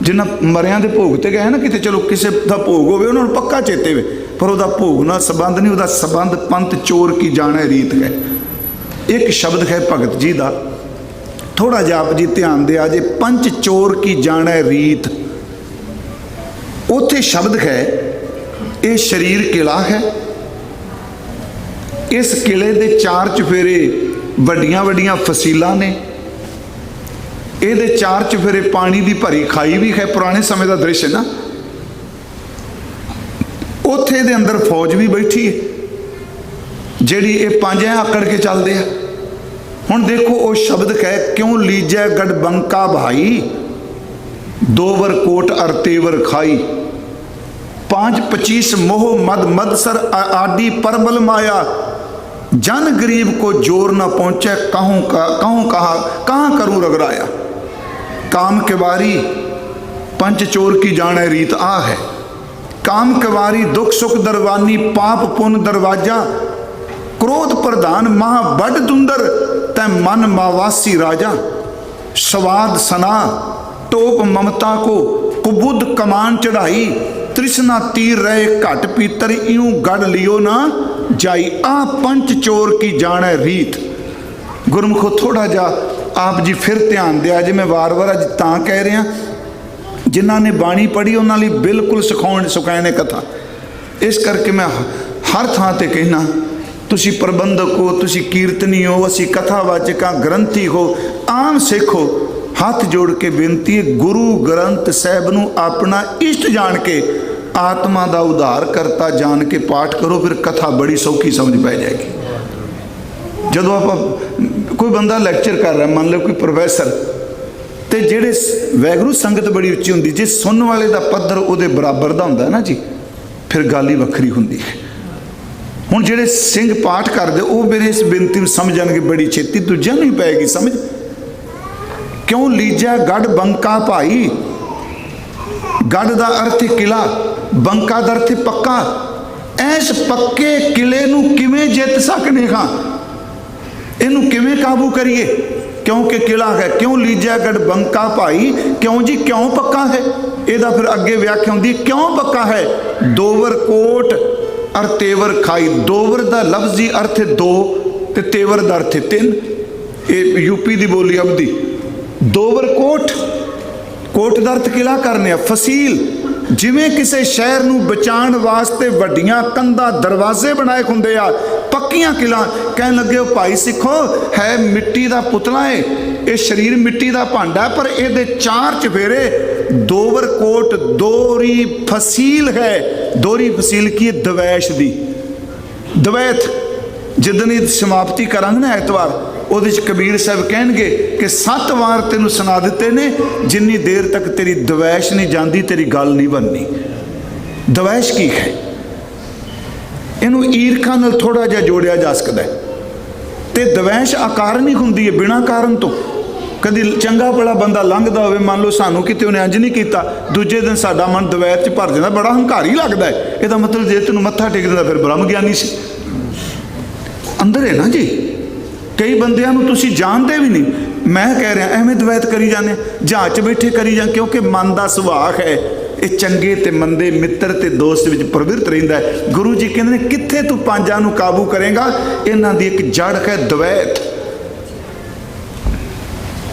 जिन्हां मरियां दे भोग ते गए ना किते, चलो किसी का भोग होवे उन्हां नूं पक्का चेते वे, पर उहदा भोग नाल संबंध नहीं। उहदा संबंध पंथ चोर की जाने रीत है। एक शब्द है भगत जी का, थोड़ा जिहा आप जी ध्यान दिया जे। पंच चोर की जाने रीत, उत्थे शब्द है, ये शरीर किला है। इस किले दे 4 चफेरे वड्डियां वड्डियां फसीलां ने। ये 4 चफेरे पानी की भरी खाई भी है। पुराने समय का दृश्य ना। उत्थे दे अंदर फौज भी बैठी है जिहड़ी ये 5 आकड़ के चलते हैं। हुण देखो वो शब्द है, क्यों लीजै गढ़बंका भाई, 2 वर कोट अर तेवर खाई। पांच पचीस मोह मद मदसर आदि परबल माया, जन गरीब को जोर न पहुंचे कहाँ करूं रगड़ाया। काम के बारी पंच चोर की जाने रीत आ है, काम के बारी दुख सुख दरवानी, पाप पुन दरवाजा, क्रोध प्रधान महा बड़ दुंदर, तै मन मावासी राजा। स्वाद सना टोप ममता को, कुबुद कमान चढ़ाई, तृष्णा तीर रहे घट पीतर, यूं गढ़ लियो ना जाई। आ पंच चोर की जाने रीत। गुरमुखो थोड़ा जा आप जी फिर ध्यान दिया जे, मैं वार वार अज तां कह रहा, जिन्हों ने बाणी पढ़ी उन्होंने बिल्कुल सुखाने कथा। इस करके मैं हर थां ते कहना, तुसी प्रबंधक हो, तुसी कीर्तनी हो, असी कथावाचक ग्रंथी हो, आम सिख हो, हाथ जोड़ के बेनती है, गुरु ग्रंथ साहब नूं अपना इष्ट जान के, आत्मा का उद्धार करता जान के पाठ करो, फिर कथा बड़ी सौखी समझ पै जाएगी। जदों आप कोई बंदा लैक्चर कर रहा, मान लो कोई प्रोफैसर, तो जेड़े वैगुरू संगत बड़ी उच्ची होंदी, जे सुनने वाले का पद्धर उहदे बराबर का हुंदा ना जी, फिर गल ही वखरी हुंदी है। हुण जेड़े सिंह पाठ करदे वो मेरे इस बेनती में समझ जाणगे बड़ी छेती, दूजिआं नूं ही पैगी समझ। क्यों लीजा गढ़ बंका भाई, गढ़ का अर्थ है किला, बंका का अर्थ है पक्का। इस पक्के किले नूं किवें जित सकने हां, इनू किवें काबू करिए, क्योंकि किला है। क्यों लीजा गढ़ बंका भाई, क्यों जी क्यों पक्का है। ਇਹਦਾ फिर अगे व्याख्या होंदी, क्यों पक्का है। दोवर कोट और तेवर खाई, दोवर का लफ्जी अर्थ है दो, ते तेवर का अर्थ है तीन। ये यूपी की बोली अवधी। दोवर कोट, कोट का अर्थ किला करने, फसील, जिमें किसी शहर नूं बचाण वास्ते वड्डियां कंधां दरवाजे बनाए हुंदे आ, पक्कियां किला। कहन लगे हो भाई सिखो, है मिट्टी का पुतला है, ये शरीर मिट्टी का भांडा है, पर ये चार चफेरे दोवर कोट दोहरी फसील है। दोहरी फसील की दवैश दी, दवैत जिदन समाप्ति करांगे ना एतवार, ਉਹਦੇ ਚ कबीर साहब कहणगे कि 7 वार तेनों सुना दिते ने, जिन्नी देर तक तेरी दवैश नहीं जाती तेरी गल नहीं बननी। दवैश की है, इनू ईरखा नाल थोड़ा जिहा जोड़िया जा सकता है। तो दवैश अकारण ही हुंदी है, बिना कारण तो। कभी चंगा भला बंदा लंघदा होवे, मान लो सानू किते उन्हें अंज नहीं किया, दूजे दिन साडा मन दवैत च भर जाता, बड़ा हंकारी लगता है। इसका मतलब जे तेनों मत्था टेक दिंदा फिर ब्रह्म ज्ञानी सी, अंदर है ना जी। कई बंदियां नूं तुसीं जानते भी नहीं, मैं कह रहा एवें दवैत करी जाने, जहाज बैठे करी जाने, क्योंकि मन का सुभाव है ये चंगे ते मंदे, मित्र ते दोस्त विच प्रवृत्त रहिंदा है। गुरु जी कहंदे ने कित्थे तू पांजां नूं काबू करेगा, इन्हां दी एक जड़ है दवैत।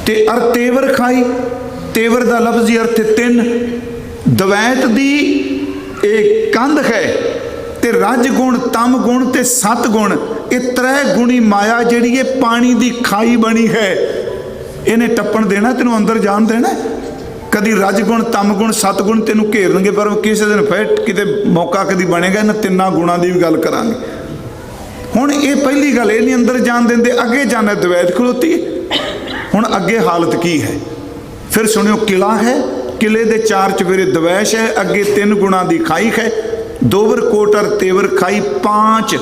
ते अर तेवर खाई, तेवर का लफ्जी अर्थ तीन, दवैत दी एक कंध है, ते रज गुण तम गुण ते सत गुण, ये 3 गुणी माया जिहड़ी है पानी की खाई बनी है, इन्हें टप्पण देना, तेनों अंदर जान देना। कभी रज गुण तम गुण सत गुण तेनों घेरनगे, पर किसी दिन फिर किते मौका कभी बनेगा इन्हां 3 गुणों की भी गल करांगे। हुण ये पहली गल ये नहीं अंदर जान देंदे, अगे जाना दवैत खलोती। हुण अगे हालत की है, फिर सुनियो, किला है, किले दे 4 चफेरे दवैश है, अगे 3 गुणों की खाई है, दोवर कोट और तेवर खाई 5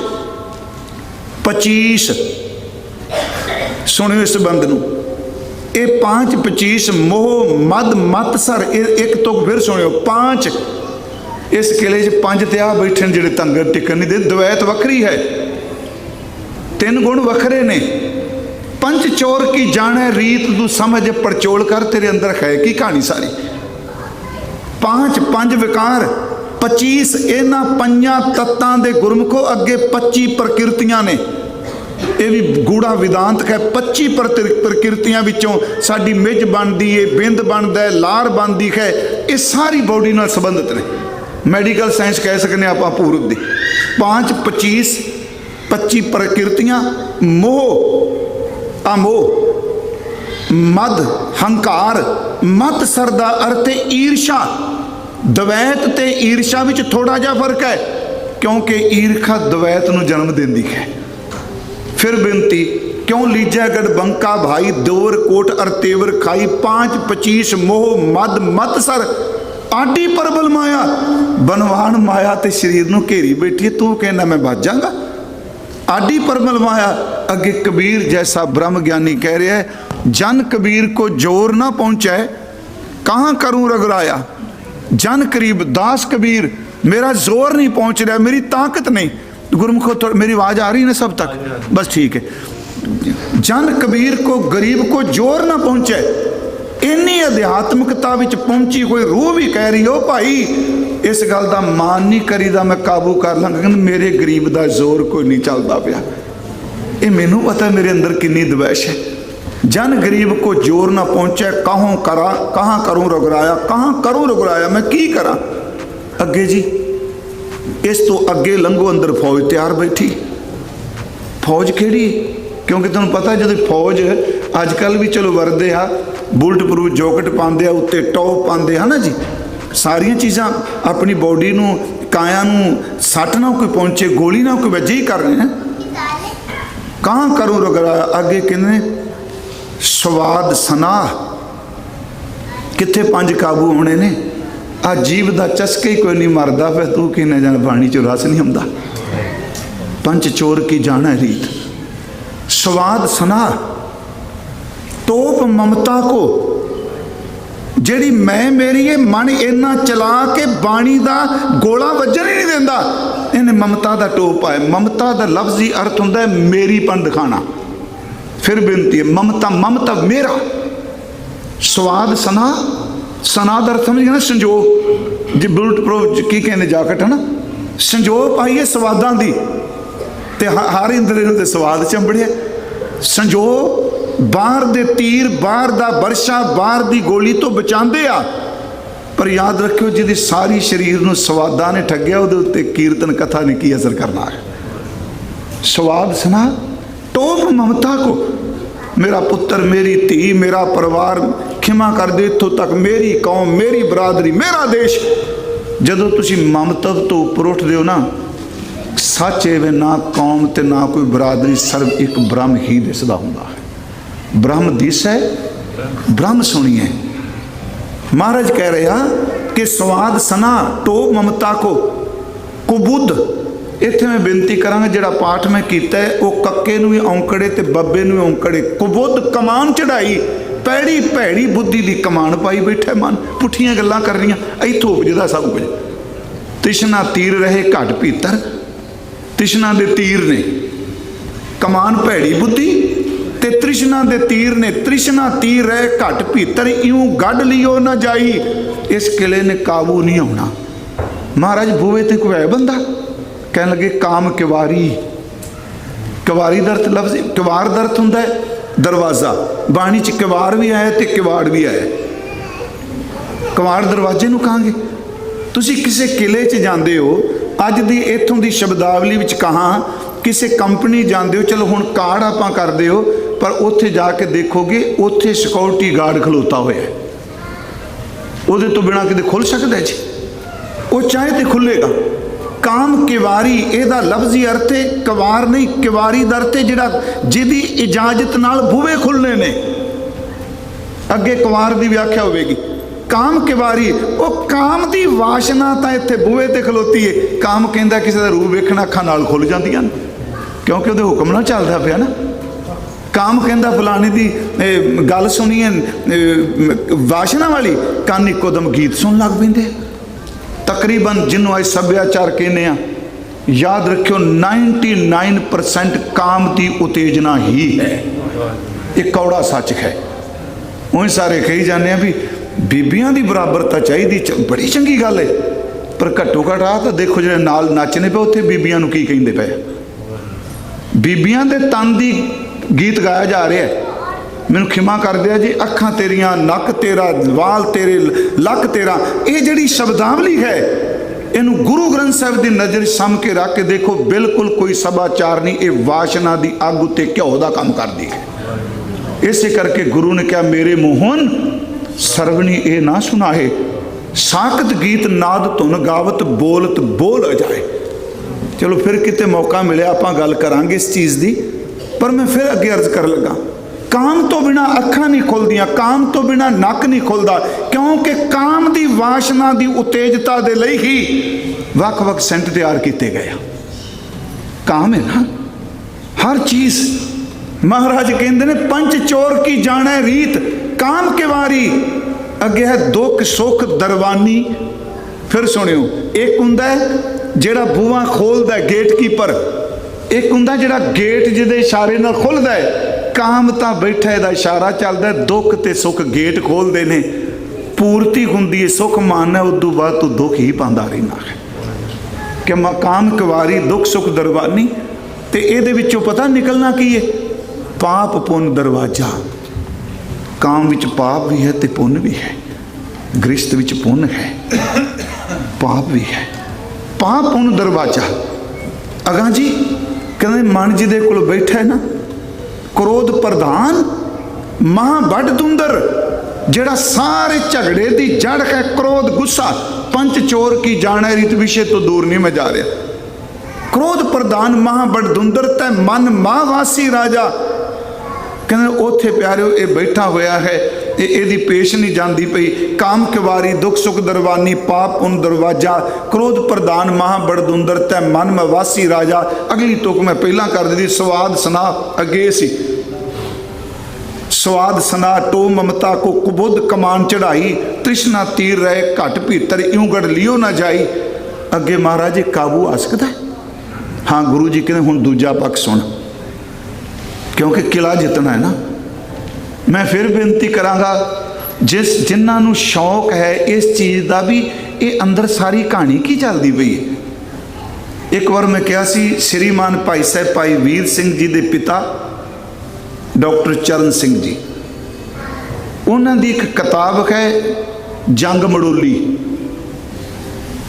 25। सुनियो इस बंद नूं, ये 5 25 मोह मद मत सर, एक तो फिर सुनियो 5। इस किले च 5 ते आ बैठे जिहड़े तंगर टिकन नहीं दे, दवैत वखरी है, 3 गुण वखरे ने। पंच चोर की जाने रीत तू समझ पड़चोल कर, तेरे अंदर है की कहानी सारी। 5 विकार 25, इन्हां 5 तत्तां दे गुरमुखो अगे 25 प्रकृतियां ने। ये भी गूढ़ा विदांत है। 25 प्रकृतियां विचों साडी मिज बनती है, बिंद बनता है, लार बनती है, ये सारी बॉडी नाल संबंधित ने। मैडिकल साइंस कह सकते आप पूर्व दी। 5 25 25 प्रकृतियां, मोह अमोह, मद हंकार, मत सर दा अर्थ ईर्षा। दवैत ते ईर्षा विच थोड़ा जा फर्क है, क्योंकि ईर्खा दवैत नूं जन्म देंदी है। फिर बेनती, क्यों लीजा गढ़ बंका भाई, दोवर कोट अर तेवर खाई, 5 25 मोह मद मत सर। आडी प्रबल माया, बनवान माया ते शरीर नूं घेरी बैठी है, तू कहना मैं बच जाऊंगा। आडी प्रबल माया। अगे कबीर जैसा ब्रह्म ज्ञानी कह रहा है, जन कबीर को जोर ना पहुंचे कहाँ करूं रगड़ाया। जन करीब दास कबीर, मेरा जोर नहीं पहुंच रहा, मेरी ताकत नहीं। गुरमुखो तो मेरी आवाज आ रही है ना सब तक? बस ठीक है। जन कबीर को गरीब को जोर ना पहुंचे, इन्नी अध्यात्मिकता विच पहुंची कोई रूह भी कह रही हो भाई इस गल का मान नहीं करीदा, मैं काबू कर लांगा, मेरे गरीब का जोर कोई नहीं चलता पिया। ये मैनू पता मेरे अंदर कितनी द्वेष है। जन गरीब को जोर ना पहुंचे कहाँ करूं रगड़ाया, कहाँ करूं रगड़ाया, मैं की करा। अगे जी इस तो अगे लंघो, अंदर फौज तैयार बैठी। फौज केड़ी? क्योंकि तुम पता जो फौज अजकल भी चलो वरदे आ, बुलट प्रूफ जॉकेट पाते आ, उत्ते टॉप पाते है ना जी, सारिया चीज़ां अपनी बॉडी नूं काया नूं सट ना कोई पहुंचे, गोली ना कोई वजे ही कर रहे हैं। कहाँ करूं रगड़ा। अगे कहने स्वाद सनाह, कित्थे पंज काबू होने ने। आ जीव का चस्के ही कोई नहीं मरदा, फिर तू कहने जाना पानी चो रस नहीं आंदा। पंच चोर की जाना रीत। स्वाद सना तोप ममता को, ਜਿਹੜੀ मैं मेरी है मन इन्ना चला के बाणी का गोला वजन ही नहीं देंदा, इन्हें ममता का टोप आए। ममता का लफ्जी अर्थ होंदा है मेरीपन दिखाना। फिर बेनती है ममता, ममता मेरा। स्वाद सना, सना का अर्थ समझ गए ना संजोग, जी बुलट प्रूफ की कहने जाकट है ना, संजोग पाइए स्वादां दी ते हर इंद्रे नूं ते स्वाद चंबड़िया। संजोग बाहर दे तीर, बाहर दा बरशा, बाहर दी गोली तो बचाते आ, पर याद रखियो जिहदी सारी शरीर नूं स्वादा ने ठग्गिया उहदे उत्ते कीर्तन कथा ने की असर करना है। स्वाद सना टोप ममता को, मेरा पुत्र, मेरी धी, मेरा परिवार, खिमा कर दे इत्थों तक, मेरी कौम, मेरी बरादरी, मेरा देश। जदों तुसीं ममता तो उपर उठदे हो ना, सच एवें ना कौम ते ना कोई बरादरी, सर्व एक ब्रह्म ही दिसदा हुंदा है। ब्रह्म दिस है, ब्रह्म सुनिए। महाराज कह रहा कि स्वाद सना टोप ममता को कुबुद्ध। इत्थे मैं बेनती करांगा, जिहड़ा पाठ मैं कीता है वो कक्के नूं भी औंकड़े ते बब्बे नूं भी औंकड़े। कुबुद्ध कमान चढ़ाई, पैड़ी भैड़ी बुद्धि दी कमान पाई बैठा मन, पुठियां गल्लां कर रही, इत्थों उपजदा सब कुछ। तृष्णा तीर रहे घट भीतर, तृष्णा दे तीर ने कमान भैड़ी बुद्धि ते तृष्णा दे तीर ने, तृष्णा तीर रहे घट भीतर, इऊं गढ़ लियो ना जाई, इस किले ने काबू नहीं होना। महाराज बूहे ते कोई है बंदा, कह लगे काम किवारी। किवारी दर्थ लफ्ज, किवार दर्थ हुंदा है दरवाज़ा, बाणी च किवार भी आया ते किवाड़ भी आया। किवाड़ दरवाजे नूं कहांगे। तुसीं किसी किले च जांदे हो, अज दी इत्थों दी शब्दावली विच कहां, किसी कंपनी जाते हो, चलो हुण कार्ड आपां करदे हो, पर उत्थे जाके देखोगे उत्थे सिक्योरिटी गार्ड खलोता होया है, उहदे तो बिना किते खुल सकदा जी, वो चाहे तो खुलेगा। काम किवारी इहदा लफ्जी अर्थ है, किवार नहीं, किवारी दा अर्थ है जिहड़ा जिहदी इजाजत नाल बूहे खुलने ने। अगे किवार की व्याख्या होगी। काम किवारी, वो काम की वासना तो इत्थे बूहे ते खलोती है। काम कहता किसी का रूप वेखना अखां नाल खुल जांदियां, क्योंकि वो हुक्म ना चलता पिया ना। काम कहता फलाने की गल सुनीए वासना वाली, कान इको दम गीत सुन लग पेंदे। तकरीबन जिन्हों अज सभ्याचार कहने आ, याद रखियो 99% काम की उत्तेजना ही है। एक कौड़ा सच है। उन सारे कही जाने भी बीबियां की बराबरता चाहिए, बड़ी चंगी गल है, पर घट्टो घट आ तो देखो जो नाल नचने पे उत्थे बीबियां नूं की कहिंदे पे। बीबियां दे तन दी गीत गाया जा रहा है। मैनूं खिमा कर दिया जी, अखां तेरियां, नक तेरा, वाल तेरे, लक तेरा, ये जिहड़ी शब्दावली है, इनू गुरु ग्रंथ साहिब की नज़र सम के रख के देखो, बिल्कुल कोई सभाचार नहीं, ये वासना की अग उत्ते घ्यो का काम करती है। इस करके गुरु ने कहा, मेरे मोहन सरवणी ए ना सुनाए, साकत गीत नाद धुन गावत बोलत बोल जाए। चलो फिर किते मौका मिले आपां गल करांगे इस चीज़ की, पर मैं फिर अगे अर्ज कर लगा, काम तो बिना अखां नहीं खुलदियां, काम तो बिना नक नहीं खुलदा, क्योंकि काम की वासना की उत्तेजता दे लई ही वख-वख सेंट तैयार किए गए। काम है ना हर चीज। महाराज कहते ने पंच चोर की जाने रीत, काम के वारी अगे है दुख सुख दरवानी। फिर सुनियो, एक हुंदा है जिहड़ा बूहा खोलदा है गेटकीपर, एक हुंदा जिहड़ा गेट जिहदे इशारे नाल खुलदा है। काम तां बैठा इहदा इशारा चलदा है, दुख ते सुख गेट खोलदे ने, पूर्ति हुंदी है सुख मानना, उदों बाद तू दुख ही पांदा रहिंदा है कि काम कवारी दुख सुख दरवानी। ते इहदे विचों पता निकलना की है, पाप पुण्य दरवाजा। काम विच पाप भी है ते पुण्य भी है, गृहस्थ विच पुण्य है, पाप भी है। पाप पुण्य दरवाजा अगा जी कहते मन जी दे कोल बैठा है ना, क्रोध प्रधान मां बड़ दुंदर, जेड़ा सारे झगड़े की जड़ है क्रोध गुस्सा। पंच चोर की जाने रीत विषय तो दूर नहीं मैं जा रहा। क्रोध प्रधान महा बड़ दुंदर तै मन माहवासी राजा। कहते उथे प्यारिओ ये बैठा होया है, ये पेश नहीं जाती पई। काम किवारी दुख सुख दरवानी, पाप पुण्य दरवाजा, क्रोध प्रधान महा बड़ दुंदर तै मन मवासी राजा। अगली तुक मैं पहला कर दी, स्वाद सना अगे सी। स्वाद सना टो ममता को कुबुद कमान चढ़ाई, तृष्णा तीर रहे घट भीतर यूं गढ़ लियो ना जाई। अगे महाराज जी काबू आ सकता है? हाँ गुरु जी कहते हुण दूजा पक्ष सुन, क्योंकि किला जितना है ना। मैं फिर बेनती करांगा जिन्होंने शौक है इस चीज़ का भी, ये अंदर सारी कहानी की चलती पई है। एक बार मैं कहा सी श्रीमान भाई साहब भाई वीर सिंह जी के पिता डॉक्टर चरण सिंह जी, उन्होंने एक किताब है जंग मड़ोली।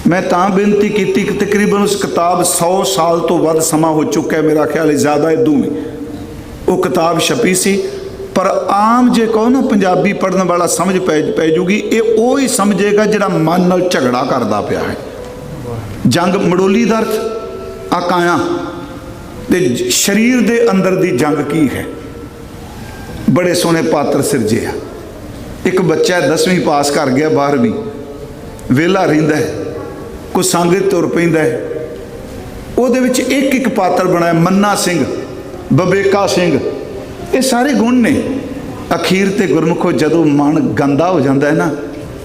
मैं तां बेनती की कि तकरीबन उस किताब 100 साल तो वध समा हो चुका है, मेरा ख्याल है ज़्यादा इदू में वो किताब छपी सी। पर आम जे कहो ना पंजाबी पढ़ने वाला समझ पै जूगी, ये वो ही समझेगा जिहड़ा मन नाल झगड़ा करदा पिया है। जंग मड़ोली दा अर्थ आकाया ते शरीर दे अंदर दी जंग की है। बड़े सोहने पात्र सिरजे आ। एक बच्चा 10वीं पास कर गया, 12वीं वेला रहिंदा है, कोई संग तुर पैंदा है, उहदे विच एक एक पात्र बनाया, मन्ना सिंह, बबेका सिंह, ये सारे गुण ने। अखीर ते गुरमुखो जदों मन गंदा हो जाता है ना,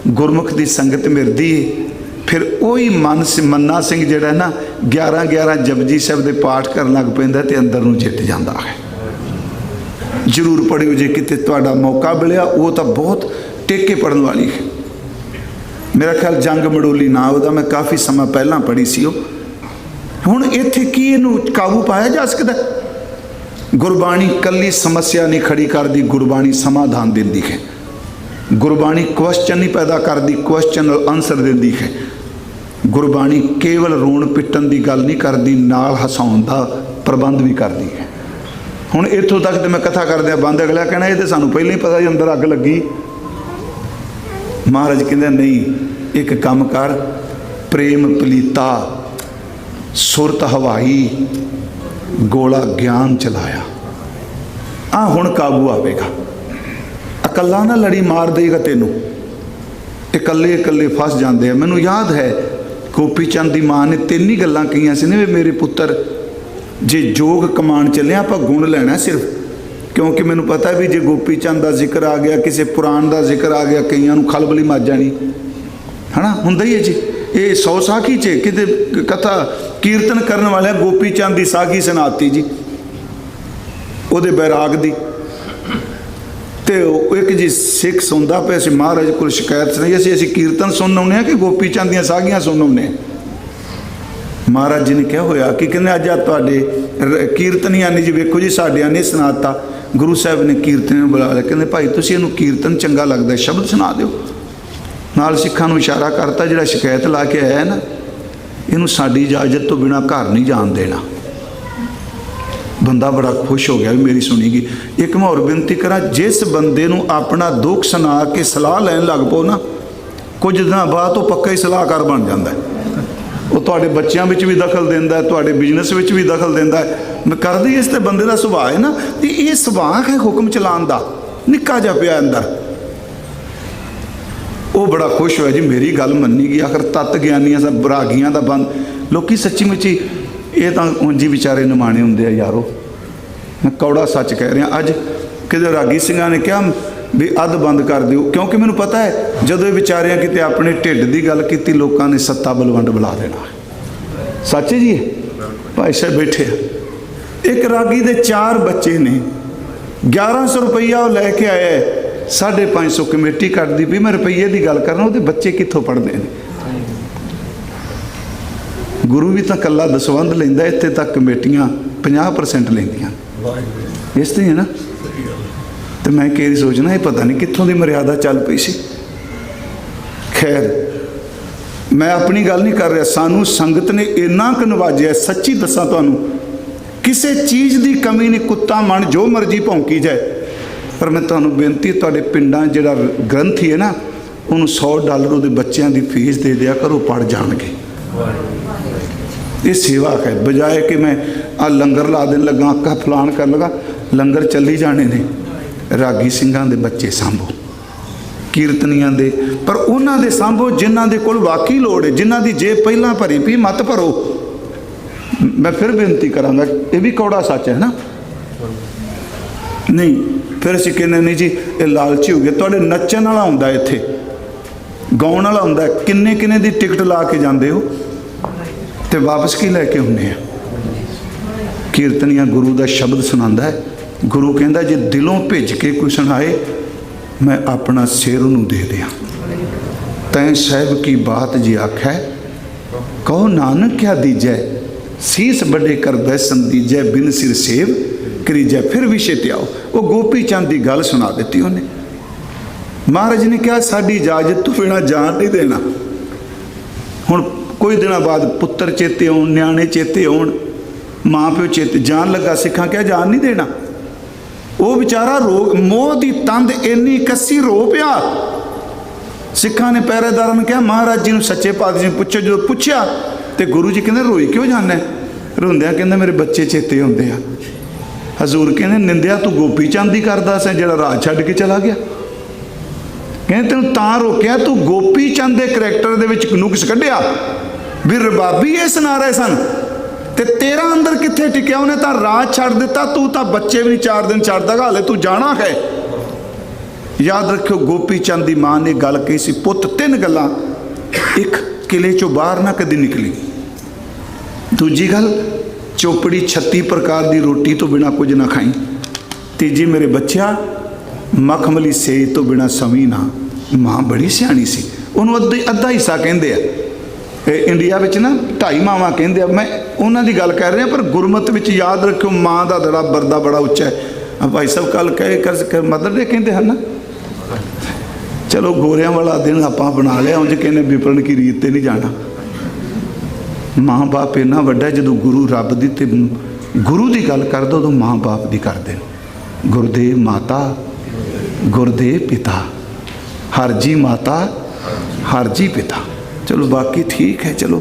गुरमुख की संगत मिलती है, फिर वही मन से मन्ना सिंह जिहड़ा ना 11-11 जपजी साहब के पाठ करन लग पैंदा ते अंदर नूं जित जाता है। जरूर पढ़ियो जे किते तुहाडा मौका मिलिया, वो तो बहुत टेके पढ़न वाली है। मेरा ख्याल जंग मड़ोली ना होता, मैं काफ़ी समा पहला पढ़ी सी। हुण इत्थे की इहनूं काबू पाया जा सकता? गुरबाणी कली समस्या नहीं खड़ी करती, गुरबाणी समाधान देती है। गुरबाणी क्वेश्चन नहीं पैदा करती, क्वेश्चन आंसर देती है। गुरबाणी केवल रोण पिटन की गल नहीं करती, नाल हसाउण दा प्रबंध भी करती है। हुण इत्थों तक तो मैं कथा करदे बंद, अगला कहना ये तो सानूं पहले ही पता, अंदर अग लगी। महाराज कहते नहीं, एक काम कर, प्रेम पलीता सुरत हवाई गोला ज्ञान चलाया, आ हुण काबू आवेगा। अकल्ला ना लड़ी मार देगा तेनों, इकल्ले इकल्ले फस जाते हैं। मैनू याद है गोपी चंद की माँ ने 3 ही गल्लां कहियां सी ने, मेरे पुत्र जे जोग कमान चले आप गुण लेना सिर्फ, क्योंकि मैनू पता भी जे गोपी चंद का जिक्र आ गया, किसी पुराण का जिक्र आ गया, कईयां खलबली मच जानी है ना, हुंदा ही है जी। ये 100 साखी च किते कथा कीर्तन करने वाले गोपी चंद की साखी सुनाती जी, उहदे बैराग दी। तो एक जी सिख सुनता पे, असीं महाराज को शिकायत सुनाई, असीं कीर्तन सुन आउने कि गोपी चंद दी साखियां सुन आउने। महाराज जी ने क्या होया कि कहने अज तुहाडे कीर्तनियां ने जी, वेखो जी साडियां ने सुनाता। गुरु साहब ने कीर्तन बुला लिया, कहते भाई तुसीं इहनूं कीर्तन चंगा लगदा, शब्द सुना दिओ। नाल सिखां नूं इशारा करता, जिहड़ा शिकायत ला के आया ना, इहनूं साडी इजाजत तो बिना घर नहीं जाण देना। बंदा बड़ा खुश हो गया भी मेरी सुनी गई। एक मैं होर बेनती करा, जिस बंदे नूं अपना दुख सुना के सलाह लैन लग पो ना, कुछ दिनों बाद तो पक्का ही सलाहकार बन जाता है। वो तुहाडे बच्चों में भी दखल देंदा है, तुहाडे बिजनेस में भी दखल देंदा है। मैं करदी इस ते बंदे दा सुभाਅ है ना, ते ये सुभाਅ है हुक्म चलाउण दा। निक्का जिहा पिया अंदर, वो बड़ा खुश होया जी मेरी गल मन्नी गई। आखिर तत्त ज्ञानियां सा बरागियां दा बंद लोकी सच्ची मुच्ची ये तो ਉਂਝ ही बेचारे निमाणे हुंदे आ यारो। मैं कौड़ा सच कह रहा। अज किते रागी ਸਿੰਘਾਂ ने कहा भी अध बंद कर दिओ, क्योंकि मैनूं पता है जदों ये बेचारियां किते अपने ढिड की गल की लोगों ने सत्ता बलवंड बुला देना। सच है जी, भाई साहब बैठे एक रागी दे 4 बच्चे ने, 1100 रुपया वो लैके आया है, 550 कमेटी कटती भी। मैं रुपये की गल करना, वो बच्चे कितों पढ़ते हैं। गुरु भी तो कला दसवंध लेंदा, इत्थे तक कमेटियां 50% लेंदियां। इस तरह है ना। तो मैं कई सोचना ये पता नहीं कित्थों की मर्यादा चल पई सी। खैर मैं अपनी गल नहीं कर रहा, सानू संगत ने इन्ना क नवाजिया। सच्ची दसा तुहानू किसी चीज़ की कमी नहीं। कुत्ता मन जो मर्जी भौंकी जाए, पर मैं तुहानू बेनती, तुहाडे पिंडां जिहड़ा ग्रंथी है ना, उन्होंने $100 उहदे बच्चों की फीस दे दिया करो, पढ़ जाणगे। ये सेवा है, बजाए कि मैं आ लंगर ला देन लगा, आका फलान कर लगा। लंगर चली जाने ने, रागी ਸਿੰਘਾਂ ਦੇ बच्चे सांभो, कीर्तनियां दे, पर उन्हां दे सांभो जिन्हां दे कोल वाकई लोड़ है, जिन्हां दी जेब पहलां भरी पी मत भरो। मैं फिर बेनती करांगा, ये भी कौड़ा सच है ना। नहीं फिर असीं कहने नहीं जी ये लालची हो गए। तुहाडे नच्चण वाला हुंदा इत्थे, गाउण वाला हुंदा, किन्ने किन्ने दी टिकट ला के जांदे हो ते वापस की लैके आउंदे आ। कीर्तनियां गुरु दा शब्द सुनांदा है, गुरु कहंदा जे दिलों भेज के कोई सुनाए मैं अपना सिर उन्हूं दे दियां। तैं साहिब की बात जी आखै, कहो नानक क्या दीजै, सीस बड़े कर बैसन दीजै, बिन सिर सेव करीजै। फिर विषय ते आओ, वो गोपी चंद की गल सुना दी उन्हें। महाराज ने कहा साड़ी इजाजत तो बिना जान नहीं देना। हुण कोई दिनों बाद पुत्र चेते आउण, न्याणे चेते आउण, माँ प्यो चेते, जान लगा सिखां क्या जान नहीं देना। वो बेचारा रोग मोह की तंद इन्नी कसी रो पिया। सिखां ने पहरेदार ने कहा महाराज जी सच्चे पातशाह ने पूछो, जो पूछया तो गुरु जी कहते रोई क्यों जाना है। रोंदिया कहते मेरे बच्चे चेते आउंदे आ। हजूर कहते निंदिया तू गोपी चंद ही करदा सी जिहड़ा राह छड्ड के चला गया। कहते तेन तां रोकिया तू गोपी चंद के करैक्टर दे विच नुक्स कढ़िया भी रबाबी ये सुना रहे सन, ते तेरा अंदर कित्थे टिकिया। उन्हें तो राह छड्ड दिता, तू तो बच्चे भी नहीं 4 दिन छड्डदा, हाले तू जाना है। याद रखियो गोपी चंद की माँ ने गल कही सी, पुत 3 गल्लां, एक किले चों बाहर ना कदी निकली, दूजी गल चौपड़ी 36 प्रकार की रोटी तो बिना कुछ ना खाई, तीजी मेरे बच्चा मखमली सेज तो बिना सवी ना। माँ बड़ी सियाणी सी, उन्होंने अद्धा हिस्सा कहते हैं। इंडिया में ना 2.5 मावां कहते हैं, मैं उन्होंने गल कर रहा, पर गुरमत में याद रखियो माँ का दड़ा बरदा बड़ा उच्चा है। भाई साहब कल कहे कर मदर डे कहते हैं ना। चलो गोरियां वाला दिन आप बना लिया, उंज कहने विपरण की रीत ते नहीं जाना। माँ बाप इन्ना वड्डा, जो गुरु रब दी ते गुरु की गल कर दो तो माँ बाप की करते हैं। गुरदेव माता गुरदेव पिता, हरजी माता हरजी पिता। चलो बाकी ठीक है, चलो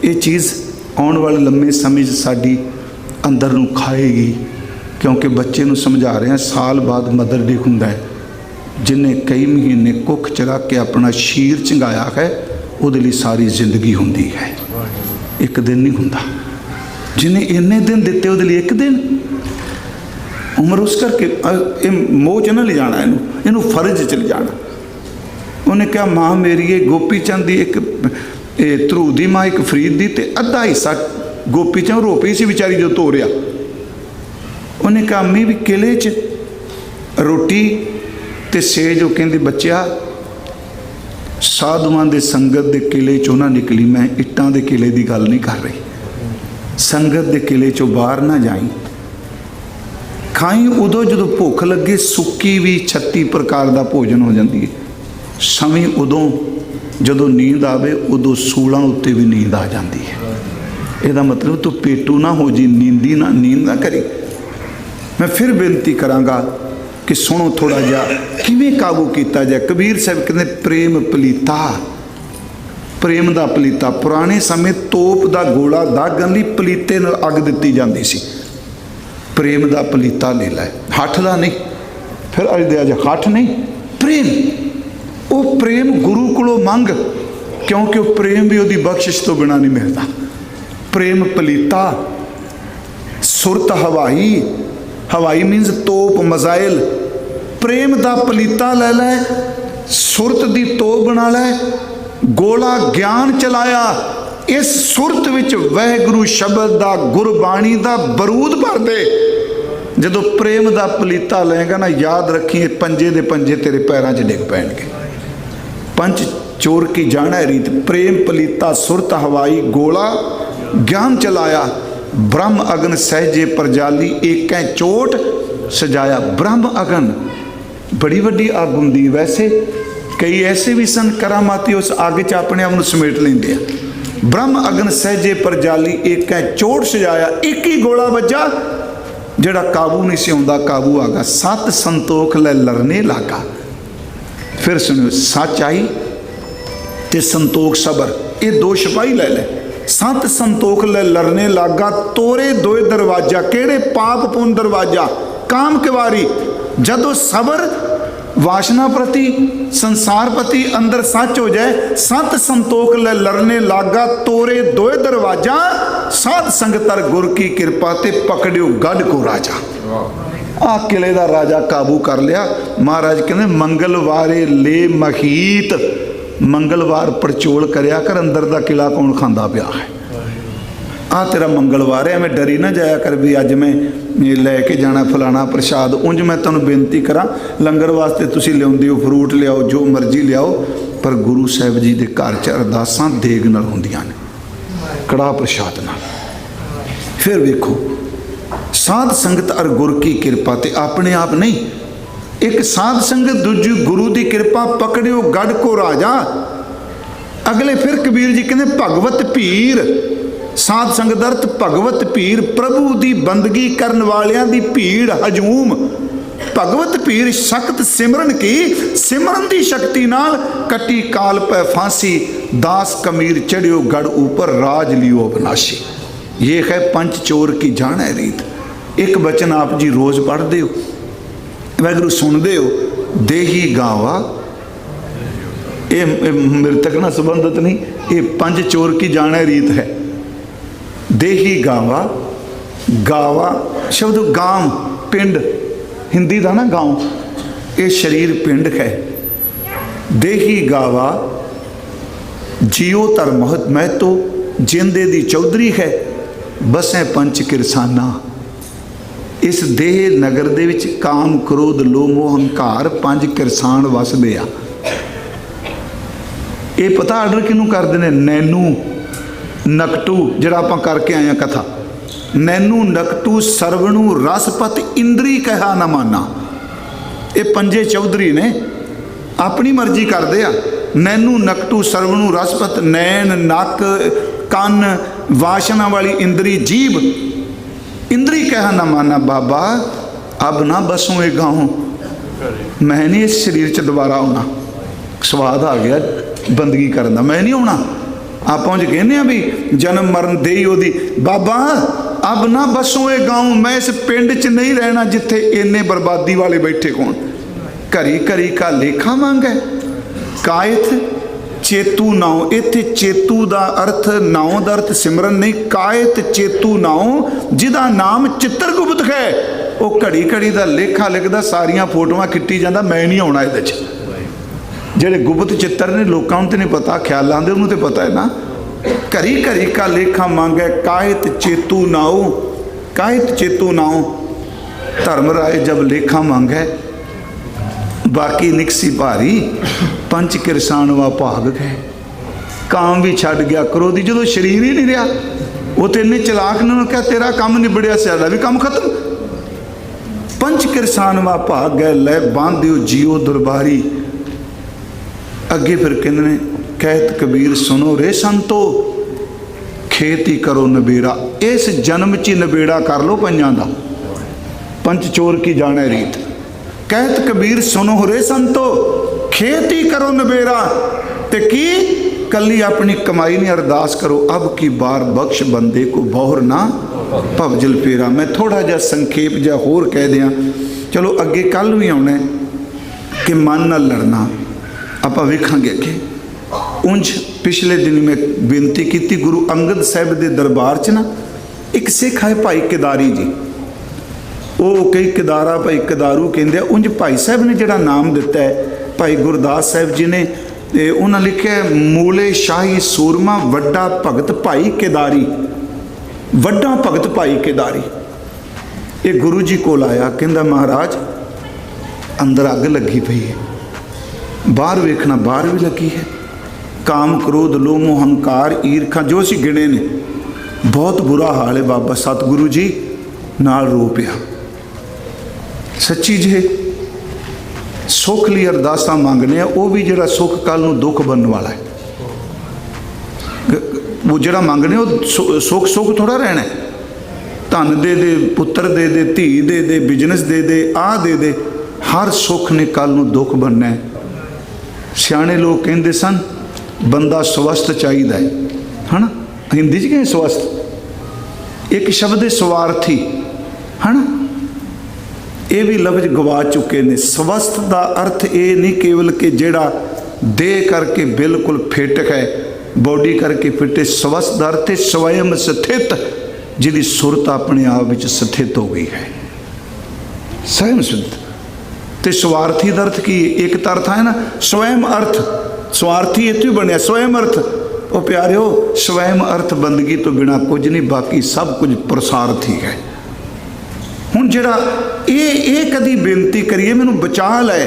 ये चीज़ आने वाले लंबे समय साड़ी अंदर नूं खाएगी, क्योंकि बच्चे नूं समझा रहे हैं साल बाद मदर डे हुंदा है। जिन्हें कई महीने कुख चला के अपना शीर झंगाया है, उहदे लई सारी जिंदगी हुंदी है, एक दिन नहीं हुंदा। जिन्हें इन्ने दिन दिते उहदे लई एक दिन उम्र। उस करके मोह च ना ले जाना, इनू फर्ज च ले जाना। उन्हें कहा माँ मेरी ये गोपी चंद की एक ध्रुव दी माँ, एक फरीद दी, ते अद्धा हिस्सा गोपी चंद रो पई सी बेचारी जो तोरिया। उन्हें कहा अम्मी भी किले च रोटी ते सेज, वो कहंदी बच्चा साधुआं दे संगत दे किले चों ना निकली, मैं इट्टां दे किले की गल नहीं कर रही। संगत दे किले चों बाहर ना जाई, खाई उदों जो भुख लगे, सुक्की भी 36 प्रकार का भोजन हो जाती है। सवी उदों जो नींद आवे, उदों सूलों उत्ते भी नींद आ जाती है। यदा मतलब तू पेटू ना हो जी, नींद ना करी। मैं फिर बेनती करांगा कि सुनो थोड़ा जा किवें काबू किया जाए। कबीर साहब कहते प्रेम पलीता, प्रेम का पलीता। पुराने समय तोप का गोला दागण लई पलीते नाल अग दित्ती जाती सी। प्रेम का पलीता ले लै, हठ का नहीं। फिर अज दे अज हठ नहीं, प्रेम। वो प्रेम गुरु कोलों मंग, क्योंकि वो प्रेम भी उसकी बख्शिश तो बिना नहीं मिलता। प्रेम पलीता, सुरत हवाई, हवाई मीनस तोप मजाइल। प्रेम का पलीता ले लै, सुरत की तोप बना लै, गोला ज्ञान चलाया। इस सुरत विच वाहिगुरू शब्द का गुरबाणी का बरूद भर दे। जदों प्रेम का पलीता लेगा ना, याद रखी पंजे दे पंजे तेरे पैरों 'च डिग पैणगे। पंच चोर की जाना रीत, प्रेम पलीता सुरत हवाई, गोला ज्ञान चलाया। ब्रह्म अगन सहजे परजाली, एक चोट सजाया। ब्रह्म अगन बड़ी वड्डी अग हुंदी। वैसे कई ऐसे भी सन करामाती उस अग च अपने आप समेट लेंदे आ। ब्रह्म अगन सहजे परजाली, एक चोट सजाया। एक ही गोला बजा, जड़ा काबू नहीं से आउंदा काबू आ गया। सत संतोख लै लरने लागा। फिर सुनियो, सच आई ते संतोख सबर, ये दो सिपाही ले ले। सत संतोख लै लरने लागा, तोरे दोए दरवाजा। केड़े? पाप पुन दरवाजा, काम किवारी। जदों सबर वासना प्रति, संसार प्रति अंदर सच हो जाए, सत संतोख ले लरने लागा, तोरे दोए दरवाजा। साध संगतर गुर की कृपा ते पकड़ियो गढ़ को राजा। आ किले का राजा काबू कर लिया। महाराज कहते मंगलवारे ले महीत, मंगलवार पड़चोल करया कर, अंदर का किला कौन खांदा पिया है। आ तेरा मंगलवार है, मैं डरी ना जाया कर भी अज मैं लैके जाना फलाना प्रसाद। उंज मैं तुहानू बेनती करा, लंगर वास्ते तुसीं लिआउंदे हो, फ्रूट लियाओ, जो मर्जी लियाओ, पर गुरु साहिब जी के घर च अरदासां देग नाल हुंदियां ने, कड़ाह प्रसाद नाल। फिर वेखो, साध संगत अर गुर की कृपा ते अपने आप नहीं, एक साध संगत, दूजी गुरु की कृपा, पकड़ियो गढ़ को राजा। अगले फिर कबीर जी कहते भगवत भीर। साध संगत अर्थ भगवत भीर, प्रभु की बंदगी करन वालियां दी भीड़ हजूम। भगवत भीर सख्त सिमरन की, सिमरन की शक्ति नाल कटी काल पै फांसी। दास कमीर चढ़ियो गढ़ ऊपर, राज लियो अविनाशी। ये है पंच चोर की जान है रीत। एक बचन आप जी रोज पढ़ते हो, वाहिगुरू सुनते हो, देही गावा। ये मृतक ना संबंधित नहीं, ये पंच चोर की जान है रीत है। देही गावा, गावा शब्द गांव पिंड, हिंदी का ना गांव, ये शरीर पिंड है। देही गावा जियो तर महत, मैं तो जिंदे दी चौधरी है, बसें पंच किरसाना। इस देह नगर दे विच काम क्रोध लोभ मोह हंकार पंज किरसान वसदे आ। ये पता आर्डर किनू करते हैं? नैनू नकटू, जिहड़ा आपां करके आए कथा। नैनू नकटू सरवणू रसपत, इंद्री कहा ना माना। ये पंजे चौधरी ने, अपनी मर्जी करते आ। नैनू नकटू सरवणू रसपत, नैन नक कन वासना वाली इंद्री जीभ, इंद्री कहा ना माना। बाबा अब ना बसों एक गाँव, मैं नहीं इस शरीर च दोबारा आना। स्वाद आ गया बंदगी करने का, मैं नहीं आना। आप कहने भी जन्म मरण दे ही ओदी। बाबा अब ना बसों ये गाँव, मैं इस पिंड च नहीं रहना जिथे इन्ने बर्बादी वाले बैठे कौन। घरी घरी का लेखा मांग है। कायत चेतू नाओ, इत्थे चेतू का अर्थ, नाओ का अर्थ सिमरन नहीं, कायत चेतू नाओ, जिदा नाम चित्रगुप्त है। वो घड़ी घड़ी का लेखा लिखता, सारिया फोटोआं खिट्टी जाता, मैं नहीं आना ये। जेडे गुप्त चित्र ने लोगों तो नहीं पता, ख्याल आते उन्होंने तो पता है ना। घड़ी घड़ी का लेखा मांगे, कायत चेतू नाओ, कायत चेतू नाओ। धर्मराय जब लेखा मांगे, बाकी निकसी भारी, पंच किरसान वा भाग गए। काम भी छड़ गया, क्रोधी जो शरीर ही नहीं रहा। वो तो इन्ने चलाक ने कहा तेरा काम निबड़िया, साडा भी काम खत्म। पंच किरसान वा भाग गए, लै बांधियो जियो दरबारी। अगे फिर कहने कहत कबीर सुनो रे संतो, खेती करो नबेड़ा। इस जन्म च नबेड़ा कर लो पंजां दा। पंच चोर की जाने रीत। कहत कबीर सुनो रे संतो, खेती करो नबेड़ा। ते की कली अपनी कमाई ने अरदास करो, अब की बार बख्श बंदे को बहुर ना भवजल फेरा। मैं थोड़ा जिहा संखेप जिहा होर कह दियां, चलो अगे कल भी आना कि मन नाल लड़ना आपां वेखांगे अगे। उंज पिछले दिन मैं बेनती की गुरु अंगद साहिब के दरबार च ना एक सिख है भाई केदारी जी, वो कई केदारा भाई केदारू कहते हैं। उंज भाई साहब ने जिहड़ा नाम दिता है भाई गुरदास साहब जी ने, उन्हें लिखा है मूले शाही सूरमा वड्डा भगत भाई केदारी, वड्डा भगत भाई केदारी। ये गुरु जी कोल आया, कहंदा महाराज अंदर अग लगी पई है, बाहर वेखना बाहर भी लगी है, काम क्रोध लोह मोह हंकार ईरखा जो असीं गिणे ने, बहुत बुरा हाल है। बाबा सतगुरु जी नाल रो पिया। सच्ची जे सुख लिए अरदासा मंगने, वो भी जिहड़ा सुख कल नूं दुख बनने वाला है, वो जिहड़ा मंगने वो सुख सुख थोड़ा रहना है। धन दे पुत्र दे धी दे बिजनेस दे आ दे, हर सुख ने कल नूं दुख बनना है। सियाणे लोग कहते सन बंदा स्वस्थ चाहिए है ना, हिंदी च कहें स्वस्थ, एक शब्द है स्वार्थी है ना, ये भी लफ्ज गवा चुके ने। स्वस्थ का अर्थ ये नहीं केवल कि जेड़ा दे करके बिल्कुल फिट है, बॉडी करके फिट है। स्वस्थ का अर्थ है स्वयं स्थित, जिहदी सुरत अपने आप में स्थित हो गई है, स्वयं स्थित। तो स्वार्थी का अर्थ की एक अर्थ है ना स्वयं अर्थ, स्वार्थी इत्थों बनया स्वयं अर्थ। वो प्यारिओ स्वयं अर्थ बंदगी तो बिना कुछ नहीं, बाकी सब कुछ प्रसार्थी है। हुण जिहड़ा ये कदी बेनती करिए मैनू बचा लै,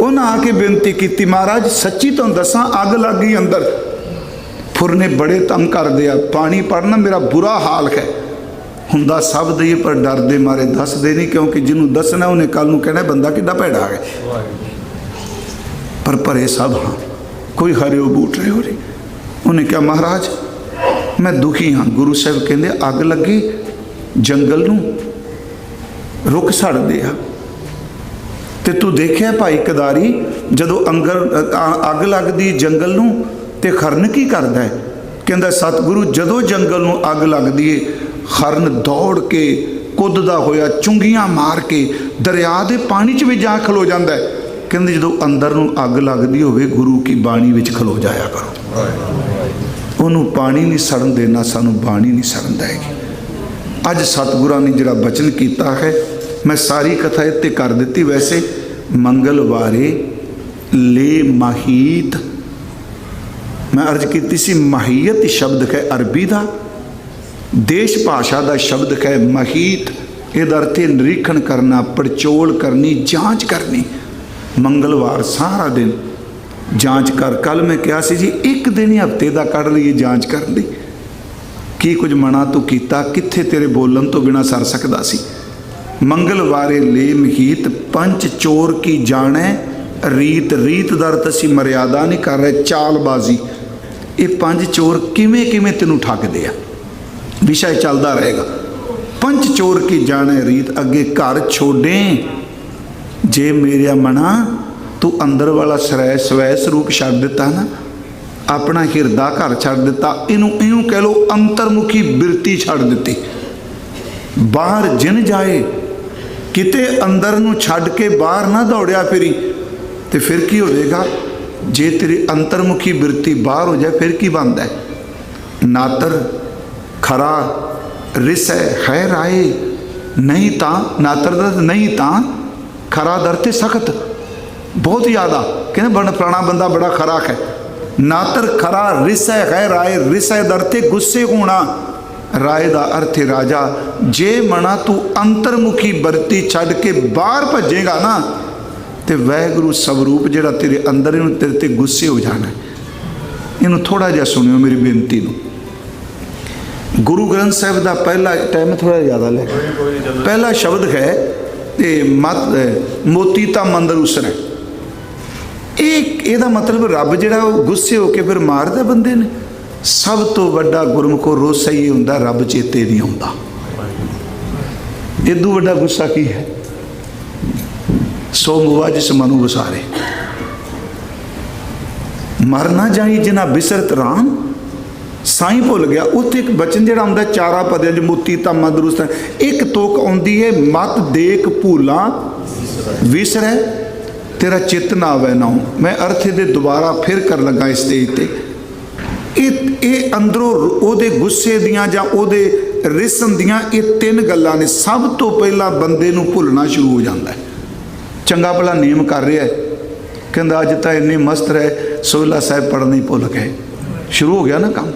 उन्हें आके बेनती की महाराज सच्ची तो दसा अग लग गई अंदर, फुरने बड़े तंग कर दिया, पानी पड़ना मेरा बुरा हाल है। हुंदा सब दे पर डर दे मारे दस दे नहीं, क्योंकि जिन्होंने दसना उन्हें कल नूं कहना बंदा किड्डा भैड़ा है। पर भरे सब हाँ, कोई हरिओ बूट रहे हो रही। उन्हें क्या महाराज मैं दुखी हाँ। गुरु साहब कहते अग लगी जंगल नूं, रुख सड़ दिया। ते तू देखिया भाई केदारी जदों अंगर अग लगदी जंगल नूं ते खरन की करदा है? कहंदा सतगुरु जदों जंगल नूं अग लगदी है खरन दौड़ के कुददा होया चुंगियां मार के दरिया दे पानी च भी जा खलो जांदा है। कहंदे जदों अंदर नूं अग लगदी होवे गुरु की बाणी विच खलो जाया करो, उन्होंने पानी नहीं सड़न देना, सानू बाणी नहीं सड़न देगी। अज सतगुरां ने जिहड़ा बचन किया है, मैं सारी कथा इत्ते कर दी। वैसे मंगलवारे ले माहीत, मैं अर्ज की सी माहीयत शब्द है अरबी का, देश भाषा का शब्द है माहीत। इहदा अर्थ है निरीक्षण करना, पड़चोल करनी, जांच करनी। मंगलवार सारा दिन जांच कर। कल मैं कहा सी जी एक दिन ही हफ्ते का कढ़ लीए जांच कर ली, की कुछ मना तू कीता, कित्थे तेरे बोलन तो बिना सर सकदा सी। मंगलवारे ले महीत पंच चोर की जाने रीत, रीत दर्द असी मर्यादा नहीं कर रहे, चालबाजी। ये पंच चोर किमें किमें तेनू ठगदे आ, विषय चलता रहेगा। पंच चोर की जाने रीत, अगे घर छोड़े जे मेरिया मना तू अंदर वाला सरै स्वै स्वरूप छड़ दिता ना, अपना हिरदा घर छड़ दिता, इनू इं कह लो अंतरमुखी बिरती छड़ दी। बाहर जिन जाए किते अंदर नू छड़ के बाहर ना दौड़िया फिरी, तो फिर की होगा? जे तेरी अंतरमुखी बिरती बाहर हो जाए फिर की बनता है? नातर खरा रिसै है राय नहीं ता, नातर दर्द नहीं ता खरा दरते सख्त, बहुत ज़्यादा कहते बड़ा फलाना बंदा बड़ा खरा है। नातर खरा रिसै है राय, रिसै दरते गुस्से होना, राय का अर्थ है राजा। जे मना तू अंतरमुखी बरती छड़ के बाहर भजेगा ना, तो वाहिगुरु स्वरूप जिहड़ा तेरे अंदर इनू तेरे ते गुस्से हो जाना है। इनू थोड़ा जिहा सुनियो मेरी बेनती नूं। गुरु ग्रंथ साहिब का पहला टाइम थोड़ा ज़्यादा ले, पहला शब्द है ते मत मोती ता मंदर उसरै। ਇਹਦਾ मतलब रब जिहड़ा गुस्से होके फिर मारदा बंदे ने। सब तो वड्डा गुरमुखो रोसा ही हुंदा रब चेते नहीं आउंदा। इदू वड्डा गुस्सा की है? सो मुआ जिस मनु वसारे, मर ना जाई जिना बिसरत राम, ਸਾਈਂ ਭੁੱਲ ਗਿਆ। ਉੱਥੇ ਇੱਕ ਬਚਨ ਜਿਹੜਾ ਆਉਂਦਾ ਚਾਰਾ ਪਦਿਆਂ 'ਚ ਮੋਤੀ ਧਾਮਾ ਦਰੁਸਤ, ਇੱਕ ਤੁਕ ਆਉਂਦੀ ਹੈ ਮਤ ਦੇਖ ਭੂਲਾਂ ਵਿਸਰੈ ਤੇਰਾ ਚਿੱਤ ਨਾ ਆਵੇ ਨਾਉ। ਮੈਂ ਅਰਥ ਦੇ ਦੁਬਾਰਾ ਫਿਰ ਕਰਨ ਲੱਗਾ ਇਸ ਸਟੇਜ ਤੇ। ਇਹ ਅੰਦਰੋਂ ਉਹਦੇ ਗੁੱਸੇ ਦੀਆਂ ਜਾਂ ਉਹਦੇ ਰਿਸਮ ਦੀਆਂ ਇਹ ਤਿੰਨ ਗੱਲਾਂ ਨੇ। ਸਭ ਤੋਂ ਪਹਿਲਾਂ ਬੰਦੇ ਨੂੰ ਭੁੱਲਣਾ ਸ਼ੁਰੂ ਹੋ ਜਾਂਦਾ ਹੈ। ਚੰਗਾ ਭਲਾ ਨੇਮ ਕਰ ਰਿਹਾ, ਕਹਿੰਦਾ ਅੱਜ ਤਾਂ ਇੰਨੇ ਮਸਤ ਰਹੇ ਸੋਹਿਲਾ ਸਾਹਿਬ ਪੜ੍ਹਨਾ ਹੀ ਭੁੱਲ ਗਏ। ਸ਼ੁਰੂ ਹੋ ਗਿਆ ਨਾ ਕੰਮ।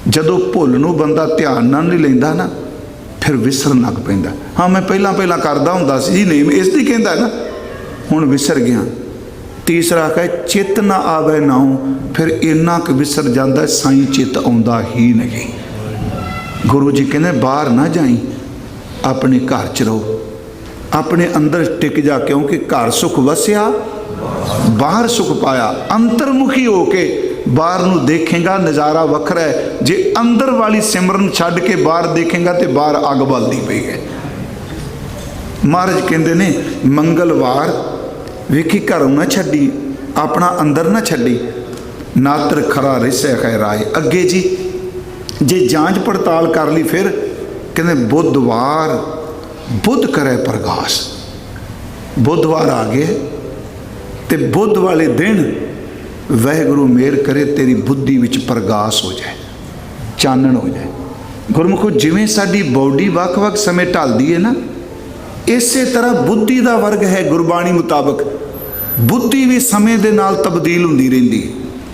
ਜਦੋਂ ਭੁੱਲ ਨੂੰ ਬੰਦਾ ਧਿਆਨ ਨਾਲ ਨਹੀਂ ਲੈਂਦਾ ਨਾ, ਫਿਰ ਵਿਸਰਨ ਲੱਗ ਪੈਂਦਾ। ਹਾਂ ਮੈਂ ਪਹਿਲਾਂ ਕਰਦਾ ਹੁੰਦਾ ਸੀ ਜੀ ਨੇਮ, ਇਸ ਦੀ ਕਹਿੰਦਾ ਨਾ, ਹੁਣ ਵਿਸਰ ਗਿਆ। ਤੀਸਰਾ ਕਹੇ ਚਿੱਤ ਨਾ ਆਵੇ ਨਾਉ, ਫਿਰ ਇੰਨਾ ਕੁ ਵਿਸਰ ਜਾਂਦਾ ਸਾਈਂ ਚਿੱਤ ਆਉਂਦਾ ਹੀ ਨਹੀਂ। ਗੁਰੂ ਜੀ ਕਹਿੰਦੇ ਬਾਹਰ ਨਾ ਜਾਈ, ਆਪਣੇ ਘਰ 'ਚ ਰਹੋ, ਆਪਣੇ ਅੰਦਰ ਟਿਕ ਜਾ, ਕਿਉਂਕਿ ਘਰ ਸੁਖ ਵਸਿਆ ਬਾਹਰ ਸੁਖ ਪਾਇਆ। ਅੰਤਰਮੁਖੀ ਹੋ ਕੇ ਬਾਹਰ ਨੂੰ ਦੇਖੇਗਾ ਨਜ਼ਾਰਾ ਵੱਖਰਾ ਹੈ। ਜੇ ਅੰਦਰ ਵਾਲੀ ਸਿਮਰਨ ਛੱਡ ਕੇ ਬਾਹਰ ਦੇਖੇਗਾ ਤੇ ਬਾਹਰ ਅੱਗ ਬਲਦੀ ਪਈ ਹੈ। ਮਹਾਰਾਜ ਕਹਿੰਦੇ ਨੇ ਮੰਗਲਵਾਰ ਵੇਖੀ ਘਰੋਂ ਨਾ ਛੱਡੀ, ਆਪਣਾ ਅੰਦਰ ਨਾ ਛੱਡੀ, ਨਾਤਰ ਖਰਾ ਰਿਸੈ ਖੈਰਾਏ। ਅੱਗੇ ਜੀ ਜੇ ਜਾਂਚ ਪੜਤਾਲ ਕਰ ਲਈ, ਫਿਰ ਕਹਿੰਦੇ ਬੁੱਧਵਾਰ ਬੁੱਧ ਕਰੇ ਪ੍ਰਗਾਸ। ਬੁੱਧਵਾਰ ਆ ਗਏ ਤੇ ਬੁੱਧ ਵਾਲੇ ਦਿਨ ਵਾਹਿਗੁਰੂ ਮਿਹਰ ਕਰੇ ਤੇਰੀ ਬੁੱਧੀ ਵਿੱਚ ਪ੍ਰਗਾਸ ਹੋ ਜਾਏ, ਚਾਨਣ ਹੋ ਜਾਏ। ਗੁਰਮੁਖੋ ਜਿਵੇਂ ਸਾਡੀ ਬੋਡੀ ਵੱਖ-ਵੱਖ ਸਮੇਂ ਢਲਦੀ ਹੈ ਨਾ, ਇਸੇ ਤਰ੍ਹਾਂ ਬੁੱਧੀ ਦਾ ਵਰਗ ਹੈ। ਗੁਰਬਾਣੀ ਮੁਤਾਬਕ ਬੁੱਧੀ ਵੀ ਸਮੇਂ ਦੇ ਨਾਲ ਤਬਦੀਲ ਹੁੰਦੀ ਰਹਿੰਦੀ ਹੈ।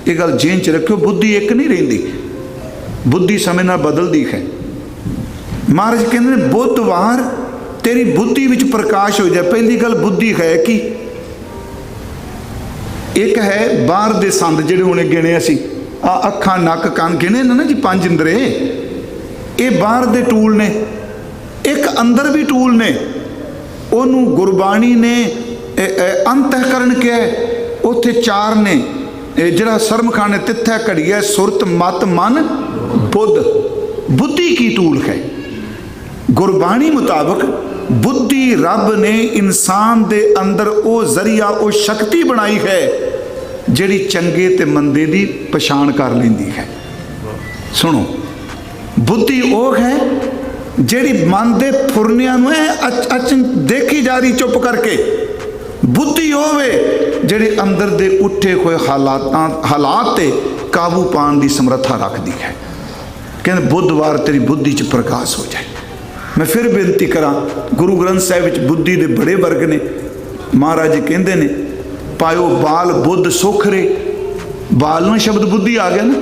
ਇਹ ਗੱਲ ਜੇਨ 'ਚ ਰੱਖਿਓ, ਬੁੱਧੀ ਇੱਕ ਨਹੀਂ ਰਹਿੰਦੀ, ਬੁੱਧੀ ਸਮੇਂ ਨਾਲ ਬਦਲਦੀ ਹੈ। ਮਹਾਰਾਜ ਕਹਿੰਦੇ ਨੇ ਬੁੱਧਵਾਰ ਤੇਰੀ ਬੁੱਧੀ ਵਿੱਚ ਪ੍ਰਕਾਸ਼ ਹੋ ਜਾਏ। ਪਹਿਲੀ ਗੱਲ ਬੁੱਧੀ ਹੈ ਕਿ ਇੱਕ ਹੈ ਬਾਹਰ ਦੇ ਸੰਦ ਜਿਹੜੇ ਹੁਣੇ ਗਿਣੇ ਅਸੀਂ, ਆ ਅੱਖਾਂ ਨੱਕ ਕੰਨ ਗਿਣੇ ਨਾ ਜੀ, ਪੰਜ ਇੰਦਰੇ, ਇਹ ਬਾਹਰ ਦੇ ਟੂਲ ਨੇ। ਇੱਕ ਅੰਦਰ ਵੀ ਟੂਲ ਨੇ। ਉਹਨੂੰ ਗੁਰਬਾਣੀ ਨੇ ਅੰਤःਕਰਨ ਕਿਹਾ, ਉੱਥੇ ਚਾਰ ਨੇ। ਇਹ ਜਿਹੜਾ ਸਰਮਖਾਨੇ ਤਿੱਥੈ ਘੜੀਐ ਸੁਰਤ ਮਤ ਮਨ ਬੁੱਧ। ਬੁੱਧੀ ਕੀ ਟੂਲ ਹੈ? ਗੁਰਬਾਣੀ ਮੁਤਾਬਕ ਬੁੱਧੀ ਰੱਬ ਨੇ ਇਨਸਾਨ ਦੇ ਅੰਦਰ ਉਹ ਜ਼ਰੀਆ, ਉਹ ਸ਼ਕਤੀ ਬਣਾਈ ਹੈ ਜਿਹੜੀ ਚੰਗੇ ਤੇ ਮੰਦੇ ਦੀ ਪਛਾਣ ਕਰ ਲੈਂਦੀ ਹੈ। ਸੁਣੋ, ਬੁੱਧੀ ਉਹ ਹੈ ਜਿਹੜੀ ਮਨ ਦੇ ਫੁਰਨਿਆਂ ਨੂੰ ਦੇਖੀ ਜਾ ਰਹੀ ਚੁੱਪ ਕਰਕੇ। ਬੁੱਧੀ ਹੋਵੇ ਜਿਹੜੇ ਅੰਦਰ ਦੇ ਉੱਠੇ ਹੋਏ ਹਾਲਾਤ ਤੇ ਕਾਬੂ ਪਾਉਣ ਦੀ ਸਮਰੱਥਾ ਰੱਖਦੀ ਹੈ। ਕਹਿੰਦੇ ਬੁੱਧਵਾਰ ਤੇਰੀ ਬੁੱਧੀ 'ਚ ਪ੍ਰਕਾਸ਼ ਹੋ ਜਾਏ। ਮੈਂ ਫਿਰ ਬੇਨਤੀ ਕਰਾਂ, ਗੁਰੂ ਗ੍ਰੰਥ ਸਾਹਿਬ ਵਿੱਚ ਬੁੱਧੀ ਦੇ ਬੜੇ ਵਰਗ ਨੇ। ਮਹਾਰਾਜ ਜੀ ਕਹਿੰਦੇ ਨੇ ਪਾਇਓ ਬਾਲ ਬੁੱਧ ਸੁਖਰੇ। ਬਾਲ ਨੂੰ ਸ਼ਬਦ ਬੁੱਧੀ ਆ ਗਿਆ ਨਾ।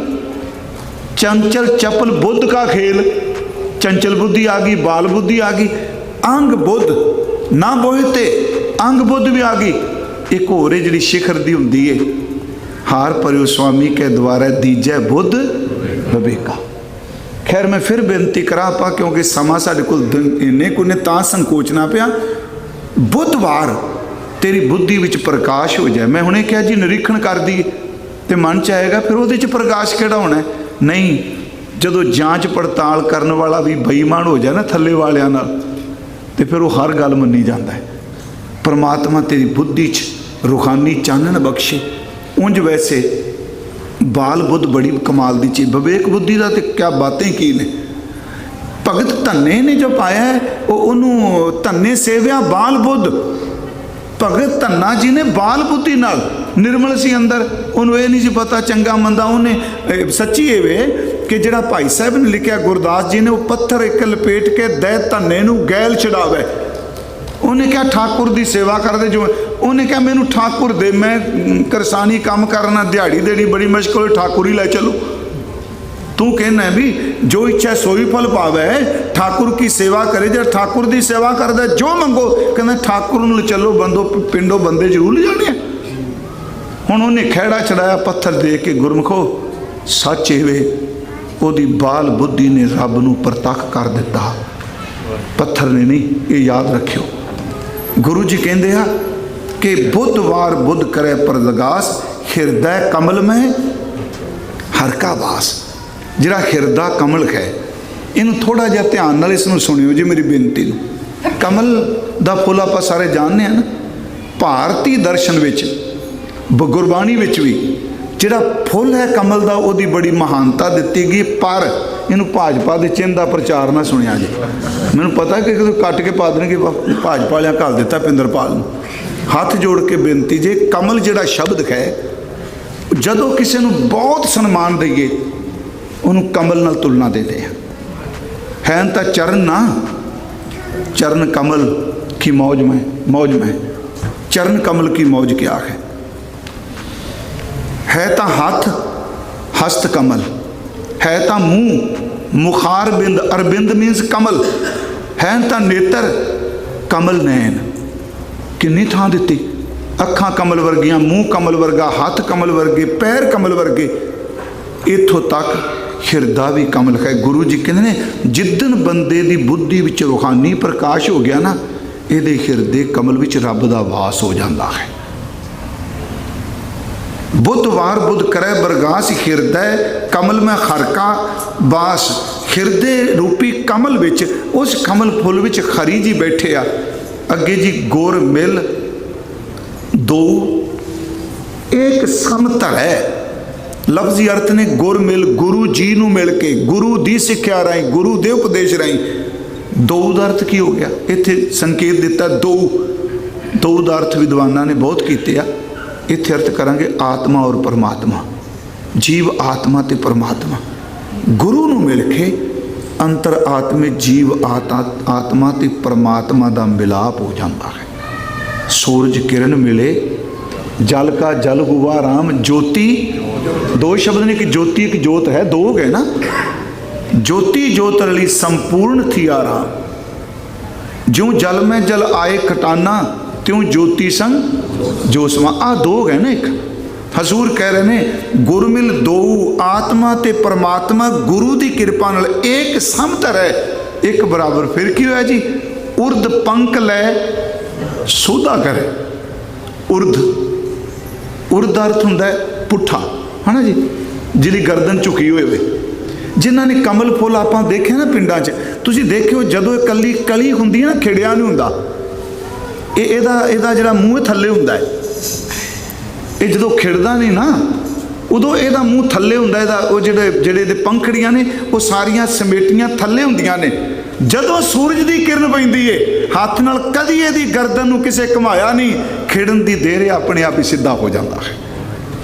ਚੰਚਲ ਚਪਲ ਬੁੱਧ ਕਾ ਖੇਲ, ਚੰਚਲ ਬੁੱਧੀ ਆ ਗਈ, ਬਾਲ ਬੁੱਧੀ ਆ ਗਈ। ਅੰਗ ਬੁੱਧ ਨਾ ਬੋਹਤੇ, ਅੰਗ ਬੁੱਧ ਵੀ ਆ ਗਈ। ਇੱਕ ਹੋਰ ਹੈ ਜਿਹੜੀ ਸ਼ਿਖਰ ਦੀ ਹੁੰਦੀ ਹੈ, ਹਾਰ ਭਰਿਓ ਸੁਆਮੀ ਕੇ ਦੁਆਰਾ ਦੀਜੈ ਬੁੱਧ ਵਿਵੇਕਾ। ਖੈਰ ਮੈਂ ਫਿਰ ਬੇਨਤੀ ਕਰਾਂ ਆਪਾਂ, ਕਿਉਂਕਿ ਸਮਾਂ ਸਾਡੇ ਕੋਲ ਇੰਨੇ ਕੁ ਨੇ ਤਾਂ ਸੰਕੋਚਣਾ ਪਿਆ। ਬੁੱਧਵਾਰ ਤੇਰੀ ਬੁੱਧੀ ਵਿੱਚ ਪ੍ਰਕਾਸ਼ ਹੋ ਜਾਏ। ਮੈਂ ਹੁਣੇ ਕਿਹਾ ਜੀ ਨਿਰੀਖਣ ਕਰਦੀ ਤੇ ਮਨ 'ਚ ਆਏਗਾ, ਫਿਰ ਉਹਦੇ 'ਚ ਪ੍ਰਕਾਸ਼ ਕਿਹੜਾ ਹੋਣਾ? ਨਹੀਂ, ਜਦੋਂ ਜਾਂਚ ਪੜਤਾਲ ਕਰਨ ਵਾਲਾ ਵੀ ਬੇਈਮਾਨ ਹੋ ਜਾਏ ਨਾ ਥੱਲੇ ਵਾਲਿਆਂ ਨਾਲ, ਤੇ ਫਿਰ ਉਹ ਹਰ ਗੱਲ ਮੰਨੀ ਜਾਂਦਾ ਹੈ। ਪਰਮਾਤਮਾ ਤੇਰੀ ਬੁੱਧੀ 'ਚ ਰੂਹਾਨੀ ਚਾਨਣ ਬਖਸ਼ੇ। ਉਂਝ ਵੈਸੇ ਬਾਲ ਬੁੱਧ ਬੜੀ ਕਮਾਲ ਦੀ ਚੀਜ਼, ਵਿਵੇਕ ਬੁੱਧੀ ਦਾ ਤੇ ਕਿਆ ਬਾਤਾਂ ਕੀ ਨੇ। ਭਗਤ ਧੰਨੇ ਨੇ ਜੋ ਪਾਇਆ ਹੈ, ਉਹਨੂੰ ਧੰਨੇ ਸੇਵਿਆ ਬਾਲ ਬੁੱਧ। ਭਗਤ ਧੰਨਾ ਜੀ ਨੇ ਬਾਲ ਬੁੱਧੀ ਨਾਲ ਨਿਰਮਲ ਸੀ ਅੰਦਰ, ਉਹਨੂੰ ਇਹ ਨਹੀਂ ਸੀ ਪਤਾ ਚੰਗਾ ਮੰਦਾ। ਉਹਨੇ ਸੱਚੀ ਇਹ ਵੇ ਕਿ ਜਿਹੜਾ ਭਾਈ ਸਾਹਿਬ ਨੇ ਲਿਖਿਆ, ਗੁਰਦਾਸ ਜੀ ਨੇ, ਉਹ ਪੱਥਰ ਇੱਕ ਲਪੇਟ ਕੇ ਦੇ ਧੰਨੇ ਨੂੰ ਗੈਲ ਚੜਾਵੇ। ਉਹਨੇ ਕਿਹਾ ਠਾਕੁਰ ਦੀ ਸੇਵਾ ਕਰਦੇ, ਜੋ ਉਹਨੇ ਕਿਹਾ ਮੈਨੂੰ ਠਾਕੁਰ ਦੇ, ਮੈਂ ਕਰਸਾਨੀ ਕੰਮ ਕਰਨਾ, ਦਿਹਾੜੀ ਦੇਣੀ ਬੜੀ ਮੁਸ਼ਕਿਲ, ਠਾਕੁਰ ਹੀ ਲੈ ਚਲੋ। ਤੂੰ कहना भी जो इच्छा सोई फल पावे, ठाकुर की सेवा करे। जब ठाकुर की सेवा करदा जो मंगो, कहना ठाकुर नूं चलो बंदो पिंडों बंदे जरूर ले जाने। हुण उन्हें खैड़ा चढ़ाया पत्थर दे के। गुरमुखो सच वे ओदी बाल बुद्धि ने रब नूं प्रतख कर दिता, पत्थर ने नहीं। ये याद रखियो। गुरु जी कहते हैं कि बुधवार बुध करे परदगास, हिरदय कमल में हर का वास। जिहड़ा हिरदा कमल है, इनू थोड़ा जिहा ध्यान नाल इसनूं सुनियो जी मेरी बेनती नूं। कमल दा फुल आपां सारे जानते हैं ना। भारती दर्शन विच गुरबाणी विच भी ਜਿਹੜਾ ਫੁੱਲ ਹੈ ਕਮਲ ਦਾ ਉਹਦੀ ਬੜੀ ਮਹਾਨਤਾ ਦਿੱਤੀ ਗਈ। ਪਰ ਇਹਨੂੰ ਭਾਜਪਾ ਦੇ ਚਿੰਨ੍ਹ ਦਾ ਪ੍ਰਚਾਰ ਨਾ ਸੁਣਿਆ ਜੀ। ਮੈਨੂੰ ਪਤਾ ਕਿ ਕਦੋਂ ਕੱਟ ਕੇ ਪਾ ਦੇਣਗੇ, ਭਾਜਪਾ ਵਾਲਿਆਂ ਘੱਲ ਦਿੱਤਾ ਪਿੰਦਰਪਾਲ ਨੂੰ। ਹੱਥ ਜੋੜ ਕੇ ਬੇਨਤੀ ਜੇ, ਕਮਲ ਜਿਹੜਾ ਸ਼ਬਦ ਹੈ, ਜਦੋਂ ਕਿਸੇ ਨੂੰ ਬਹੁਤ ਸਨਮਾਨ ਦਈਏ ਉਹਨੂੰ ਕਮਲ ਨਾਲ ਤੁਲਨਾ ਦੇਦੇ ਹੈ ਤਾਂ ਚਰਨ ਨਾ, चरण कमल की मौज में चरण कमल की मौज क्या है तो हाथ हस्त कमल है, तो मुंह मुखार बिंद, अरबिंद मीन्स कमल है, तो नेत्र कमल नैन। किन्नी थां दिती, अखां कमल वर्गियां, मूँह कमल वर्गा, हथ कमल वर्गे, पैर कमल वर्गे, इत्थों तक हिरदा भी कमल है। गुरु जी कहते ने जिदन बंदे की बुद्धि विच रूहानी प्रकाश हो गया ना, ये हिरदे कमल विच रब दा वास हो जाता है। बुधवार बुध करे बरगास, हिरदय कमल में खरका बास। हिरदे रूपी कमल विच, उस कमल फुल विच खरी जी बैठे आ। अगे जी गुर मिल दो एक समतर है। लफ्जी अर्थ ने गुर मिल, गुरु जी नूं मिल के, गुरु दी सिक्ख्या राही, गुरु दे उपदेश राही। दो दा अर्थ की हो गया, इत्थे संकेत दिता दो। दो दा अर्थ विद्वानां ने बहुत कीते आ। इत्थे अर्थ करांगे आत्मा और परमात्मा, जीव आत्मा ते परमात्मा। गुरु नूं मिल के अंतर आत्मे जीव आत्मा ते परमात्मा दा मिलाप हो जाता है। सूरज किरण मिले, जल का जल हुआ राम, ज्योति दो शब्द ने कि ज्योति एक जोत है, दो गए ना। ज्योति जोत रली संपूर्ण थी आराम, ज्यों जल में जल आए खटाना, त्यों ज्योति संग जोसवा। आ दो गए ना। एक हजूर कह रहे ने गुरमिल दो आत्मा ते परमात्मा गुरु की कृपा नाल एक समतर है, एक बराबर। फिर की होया जी, उर्द पंख लै सोधा करे। उर्द अर्थ हुंदा है पुट्ठा, है ना जी, जिहदी गर्दन झुकी होवे। जिन्हां ने कमल फुल आपां देखे ना पिंडां 'च, तुसीं देखिओ जदों कली कली हुंदी है ना, खिड़िया नहीं हुंदा, ਇਹਦਾ ਜਿਹੜਾ ਮੂੰਹ ਥੱਲੇ ਹੁੰਦਾ ਹੈ। ਇਹ ਜਦੋਂ ਖਿੜਦਾ ਨਹੀਂ ਨਾ, ਉਦੋਂ ਇਹਦਾ ਮੂੰਹ ਥੱਲੇ ਹੁੰਦਾ। ਇਹਦਾ ਉਹ ਜਿਹੜੇ ਇਹਦੇ ਪੰਖੜੀਆਂ ਨੇ ਉਹ ਸਾਰੀਆਂ ਸਮੇਟੀਆਂ ਥੱਲੇ ਹੁੰਦੀਆਂ ਨੇ। ਜਦੋਂ ਸੂਰਜ ਦੀ ਕਿਰਨ ਪੈਂਦੀ ਏ, ਹੱਥ ਨਾਲ ਕਦੀ ਇਹਦੀ ਗਰਦਨ ਨੂੰ ਕਿਸੇ ਘੁਮਾਇਆ ਨਹੀਂ, ਖਿੜਨ ਦੀ ਦੇਰ ਇਹ ਆਪਣੇ ਆਪ ਹੀ ਸਿੱਧਾ ਹੋ ਜਾਂਦਾ ਹੈ।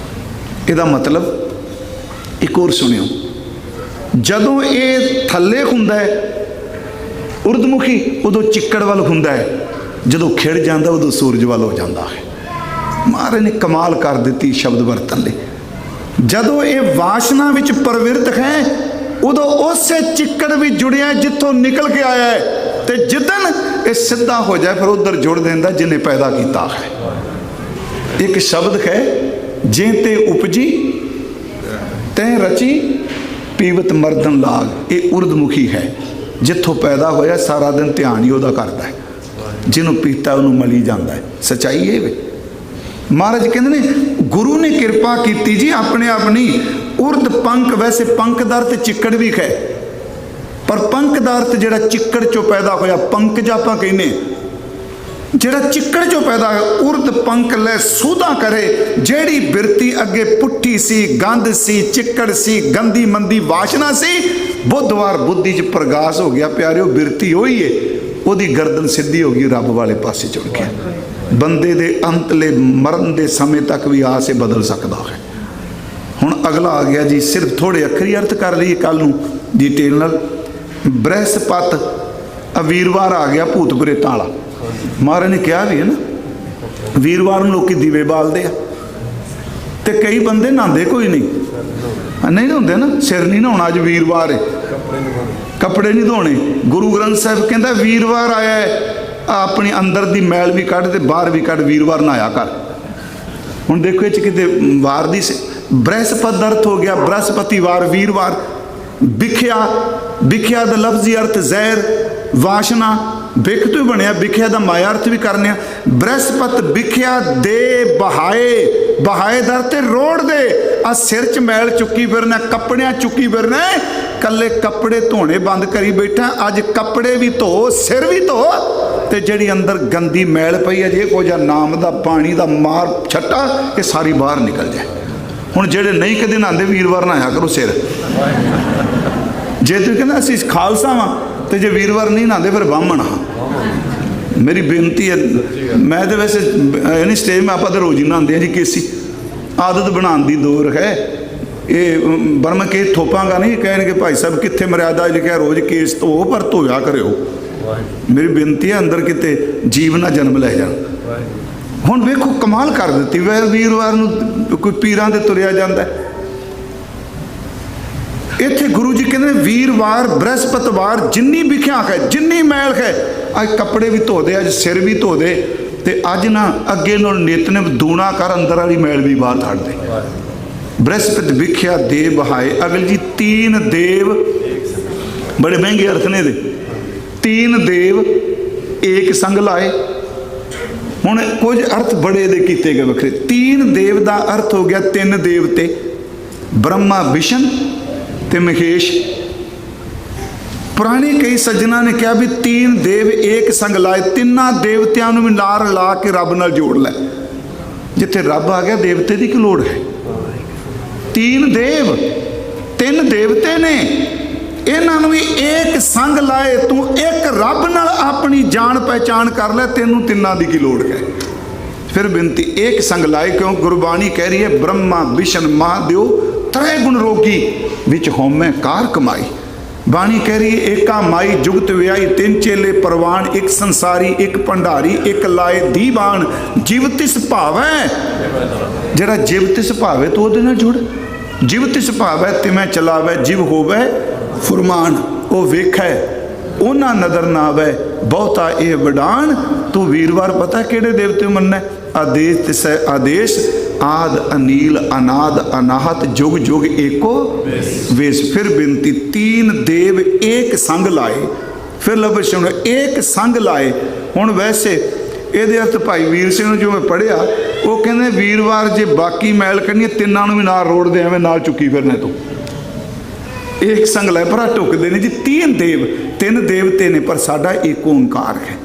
ਇਹਦਾ ਮਤਲਬ ਇੱਕ ਹੋਰ ਸੁਣਿਓ, ਜਦੋਂ ਇਹ ਥੱਲੇ ਹੁੰਦਾ ਹੈ ਉਰਦਮੁਖੀ, ਉਦੋਂ ਚਿੱਕੜ ਵੱਲ ਹੁੰਦਾ ਹੈ। ਜਦੋਂ ਖਿੜ ਜਾਂਦਾ ਉਦੋਂ ਸੂਰਜ ਵੱਲ ਹੋ ਜਾਂਦਾ ਹੈ। ਮਹਾਰਾਜ ਨੇ ਕਮਾਲ ਕਰ ਦਿੱਤੀ ਸ਼ਬਦ ਵਰਤਨ ਲਈ। ਜਦੋਂ ਇਹ ਵਾਸ਼ਨਾ ਵਿੱਚ ਪ੍ਰਵਿਰਤ ਹੈ, ਉਦੋਂ ਉਸੇ ਚਿੱਕੜ ਵੀ ਜੁੜਿਆ ਜਿੱਥੋਂ ਨਿਕਲ ਕੇ ਆਇਆ ਹੈ, ਤੇ ਜਿੱਦਣ ਇਹ ਸਿੱਧਾ ਹੋ ਜਾਏ ਫਿਰ ਉਧਰ ਜੁੜ ਦਿੰਦਾ ਜਿਹਨੇ ਪੈਦਾ ਕੀਤਾ ਹੈ। ਇੱਕ ਸ਼ਬਦ ਹੈ, ਜੇ ਤੇ ਉਪਜੀ ਤੈਂ ਰਚੀ ਪੀਵਤ ਮਰਦਨ ਲਾਗ। ਇਹ ਉਰਦਮੁਖੀ ਹੈ, ਜਿੱਥੋਂ ਪੈਦਾ ਹੋਇਆ ਸਾਰਾ ਦਿਨ ਧਿਆਨ ਹੀ ਉਹਦਾ ਕਰਦਾ ਹੈ, ਜਿਹਨੂੰ ਪੀਤਾ ਉਹਨੂੰ ਮਲੀ ਜਾਂਦਾ ਹੈ। ਸੱਚਾਈ ਇਹ ਵੇ। महाराज कहते ने गुरु ने कृपा की जी, अपने आप नहीं। उर्द पंख, वैसे पंख का अर्थ चिक्कड़ भी है, पर पंख का अर्थ जो चिक्कड़ चो पैदा होया, पंकज आप कहने, ਜਿਹੜਾ ਚਿੱਕੜ ਚੋਂ ਪੈਦਾ ਹੋਇਆ। ਉਰਦ ਪੰਖ ਲੈ ਸੋਧਾ ਕਰੇ, ਜਿਹੜੀ ਬਿਰਤੀ ਅੱਗੇ ਪੁੱਠੀ ਸੀ, ਗੰਦ ਸੀ, ਚਿੱਕੜ ਸੀ, ਗੰਦੀ ਮੰਦੀ ਵਾਸ਼ਨਾ ਸੀ, ਬੁੱਧਵਾਰ ਬੁੱਧੀ 'ਚ ਪ੍ਰਗਾਸ ਹੋ ਗਿਆ। ਪਿਆਰਿਓ, ਬਿਰਤੀ ਉਹੀ ਏ, ਉਹਦੀ ਗਰਦਨ ਸਿੱਧੀ ਹੋ ਗਈ, ਰੱਬ ਵਾਲੇ ਪਾਸੇ ਚੁੜ ਗਿਆ। ਬੰਦੇ ਦੇ ਅੰਤਲੇ ਮਰਨ ਦੇ ਸਮੇਂ ਤੱਕ ਵੀ ਆਸ ਇਹ ਬਦਲ ਸਕਦਾ ਹੈ। ਹੁਣ ਅਗਲਾ ਆ ਗਿਆ ਜੀ, ਸਿਰਫ ਥੋੜੇ ਅੱਖਰੀ ਅਰਥ ਕਰ ਲਈਏ ਕੱਲ ਨੂੰ ਡਿਟੇਲ ਨਾਲ। ਬ੍ਰਹਿਸਪਤ ਵੀਰਵਾਰ ਆ ਗਿਆ, ਭੂਤ ਪ੍ਰੇਤਾਂ ਵਾਲਾ। ਮਹਾਰਾਜ ਨੇ ਕਿਹਾ ਵੀ ਹੈ ਨਾ, ਵੀਰਵਾਰ ਨੂੰ ਲੋਕੀ ਦੀਵੇ ਬਾਲਦੇ ਆ, ਤੇ ਕਈ ਬੰਦੇ ਨਹਾਉਂਦੇ ਕੋਈ ਨਹੀਂ ਨਹਾਉਂਦੇ ਨਾ, ਸਿਰ ਨਹੀਂ ਨਹਾਉਣਾ, ਅੱਜ ਵੀਰਵਾਰ ਹੈ, ਕੱਪੜੇ ਨਹੀਂ ਧੋਣੇ। ਗੁਰੂ ਗ੍ਰੰਥ ਸਾਹਿਬ ਕਹਿੰਦਾ ਵੀਰਵਾਰ ਆਇਆ ਹੈ, ਆਪਣੀ ਅੰਦਰ ਦੀ ਮੈਲ ਵੀ ਕੱਢ ਤੇ ਬਾਹਰ ਵੀ ਕੱਢ, ਵੀਰਵਾਰ ਨਹਾਇਆ ਕਰ। ਹੁਣ ਦੇਖੋ ਇਹ 'ਚ ਕਿਤੇ ਵਾਰ ਦੀ ਬ੍ਰਹਿਸਪਤ ਦਾ ਅਰਥ ਹੋ ਗਿਆ ਬ੍ਰਹਸਪਤੀਵਾਰ, ਵੀਰਵਾਰ। ਵਿਖਿਆ ਦਾ ਲਫ਼ਜ਼ੀ ਅਰਥ ਜ਼ਹਿਰ, ਵਾਸ਼ਨਾ, ਬਿਖ ਤੋਂ ਬਣਿਆ। ਵਿਖਿਆ ਦਾ ਮਾਇਆ ਅਰਥ ਵੀ ਕਰਨੇ ਆ। ਬ੍ਰਹਸਪਤ ਵਿਖਿਆ ਦੇ ਬਹਾਏ ਦਰ ਤੇ ਰੋੜ ਦੇ। ਆ ਸਿਰ 'ਚ ਮੈਲ ਚੁੱਕੀ ਫਿਰਨਾ, ਕੱਪੜਿਆਂ ਚੁੱਕੀ ਫਿਰਨਾ, ਕੱਲੇ ਕੱਪੜੇ ਧੋਣੇ ਬੰਦ ਕਰੀ ਬੈਠਾ। ਅੱਜ ਕੱਪੜੇ ਵੀ ਧੋ, ਸਿਰ ਵੀ ਧੋ, ਤੇ ਜਿਹੜੀ ਅੰਦਰ ਗੰਦੀ ਮੈਲ ਪਈ ਹੈ, ਜੇ ਕੋ ਜਾਂ ਨਾਮ ਦਾ ਪਾਣੀ ਦਾ ਮਾਰ ਛੱਟਾ, ਇਹ ਸਾਰੀ ਬਾਹਰ ਨਿਕਲ ਜਾਏ। ਹੁਣ ਜਿਹੜੇ ਨਹੀਂ ਕਦੇ ਨਹਾਉਂਦੇ ਵੀਰਵਾਰ ਨਹਾਇਆ ਕਰੋ ਸਿਰ। ਜੇ ਤੁਸੀਂ ਕਹਿੰਦੇ ਅਸੀਂ ਖਾਲਸਾ ਵਾਂ ਤੇ ਜੇ ਵੀਰਵਾਰ ਨਹੀਂ ਨਹਾਉਂਦੇ ਫਿਰ ਬਾਹਮਣ ਹਾਂ। ਮੇਰੀ ਬੇਨਤੀ ਹੈ, ਮੈਂ ਤਾਂ ਵੈਸੇ ਨਹੀਂ ਸਟੇਜ ਮੈਂ ਆਪਾਂ ਤਾਂ ਰੋਜ਼ ਹੀ ਨਹਾਉਂਦੇ ਹਾਂ ਜੀ, ਕੇਸੀ ਆਦਤ ਬਣਾਉਣ ਦੀ ਦੌਰ ਹੈ ਇਹ। ਬਰਮ ਕੇ ਥੋਪਾਂਗਾ ਨਹੀਂ, ਕਹਿਣਗੇ ਭਾਈ ਸਾਹਿਬ ਕਿੱਥੇ ਮਰਿਆਦਾ ਲਿਖਿਆ ਰੋਜ਼ ਕੇਸ ਧੋ, ਪਰ ਧੋਇਆ ਕਰਿਓ। ਮੇਰੀ ਬੇਨਤੀ ਹੈ ਅੰਦਰ ਕਿਤੇ ਜੀਵ ਨਾ ਜਨਮ ਲੈ ਜਾਣ। ਹੁਣ ਵੇਖੋ ਕਮਾਲ ਕਰ ਦਿੱਤੀ, ਵੀਰਵਾਰ ਨੂੰ ਕੋਈ ਪੀਰਾਂ ਦੇ ਤੁਰਿਆ ਜਾਂਦਾ। ਇੱਥੇ ਗੁਰੂ ਜੀ ਕਹਿੰਦੇ ਵੀਰਵਾਰ ਬ੍ਰਹਸਪਤਵਾਰ ਜਿੰਨੀ ਵਿਖਿਆ ਹੈ, ਜਿੰਨੀ ਮੈਲ ਹੈ, ਅੱਜ ਕੱਪੜੇ ਵੀ ਧੋ ਦੇ, ਅੱਜ ਸਿਰ ਵੀ ਧੋ ਦੇ, ਤੇ ਅੱਜ ਨਾ ਅੱਗੇ ਨਾਲ ਨਿਤਨੇਮ ਦੂਣਾ ਕਰ, ਅੰਦਰ ਵਾਲੀ ਮੈਲ ਵੀ ਬਾਹਰ ਕੱਢ ਦੇ। ਬ੍ਰਹਸਪਤ ਵਿਖਿਆ ਦੇਵ ਬਹਾਏ। ਅਗਲ ਜੀ तीन देव, बड़े महंगे अर्थ ने दे, 3 देव एक संग लाए। हुण कुछ अर्थ बड़े दे कीते गए वखरे। 3 देव का अर्थ हो गया 3 देवते, ब्रह्मा विष्णु ते महेश। पुराने कई सज्जना ने कहा भी 3 देव एक संग लाए, 3 देवतियां नूं भी नाल ला के रब नाल जोड़ लै। जिथे रब आ गया देवते की लोड़ है। 3 देव 3 देवते ने, इन्हों भी एक संग लाए। तू एक रब नाल अपनी जान पहचान कर ले, तेनू तिन्ना दी की लोड़ है। फिर बिनती एक संग लाए, क्यों गुरबाणी कह रही है ब्रह्मा विष्णु महादेव त्रै गुण रोगी विच होमै कार कमाई। बाणी कह रही है एका माई जुगत व्याई, 3 चेले परवान, एक संसारी एक भंडारी, एक लाए दीवान। जीव तिस भावै, जरा जीव तिस भावे तो उहदे नाल जुड़। जीव तिस भावै तिवें चलावै, जीव होवै फुरमान। वो वेखै ओना नदर ना आवे, बहुता ये वडान। तू वीरवार पता किहड़े देवते मनना? आदेश तिसै आदेश, आद अनील अनाद अनाहत, जुग जुग एको वेश। फिर बिनती 3 देव एक संग लाए। फिर लफ्ज़ सुनो, एक संग लाए। हुण वैसे ਇਹਦੇ अर्थ भाई वीर सिंह जो मैं पढ़िया, वो कहते वीरवार जे बाकी मैल कढ़नी तिन्ना भी नाल रोड़ दे, एवें नाल चुकी फिरने तो एक संग लै भरा टुकते ने जी। 3 देव 3 देवते ने, पर साडा एक ओंकार है।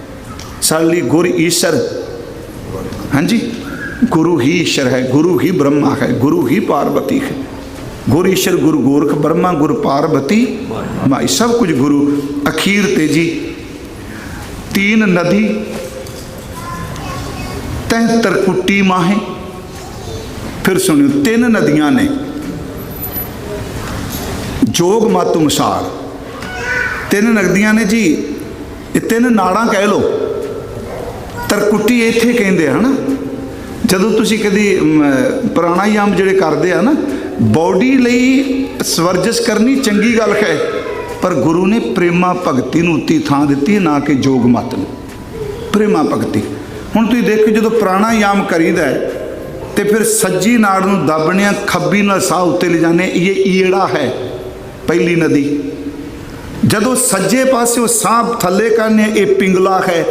साडे लई गुर ईश्वर, हाँ जी, गुरु ही ईश्वर है, गुरु ही ब्रह्मा है, गुरु ही पार्वती है। गुर ईश्वर गुरु गोरख ब्रह्मा, गुरु पार्वती माई, सब कुछ गुरु। अखीर ते जी 3 नदी 73 कुट्टी माहे। फिर सुनियो 3 नदियां ने जोग मत अनुसार, 3 नदियां ने जी, ये 3 नाड़ा कह लो। तरकुट्टी इत्थे कहंदे हैं ना, जदों तुसीं कदी प्राणायाम जिहड़े करदे आ ना, बॉडी लई सवरजिश करनी चंगी गल है, पर गुरु ने प्रेमा भगती नूं उत्ती थां दित्ती, ना कि जोग मत नूं। प्रेमा भगती हुण तुसीं देखो जो प्राणायाम करीदा तो फिर सज्जी नाड़ नूं दबने, खब्बी नाल साह उत्ते ले जाने, ये ईड़ा है पहली नदी। जदों सज्जे पासे साह थले करने, ये पिंगला है।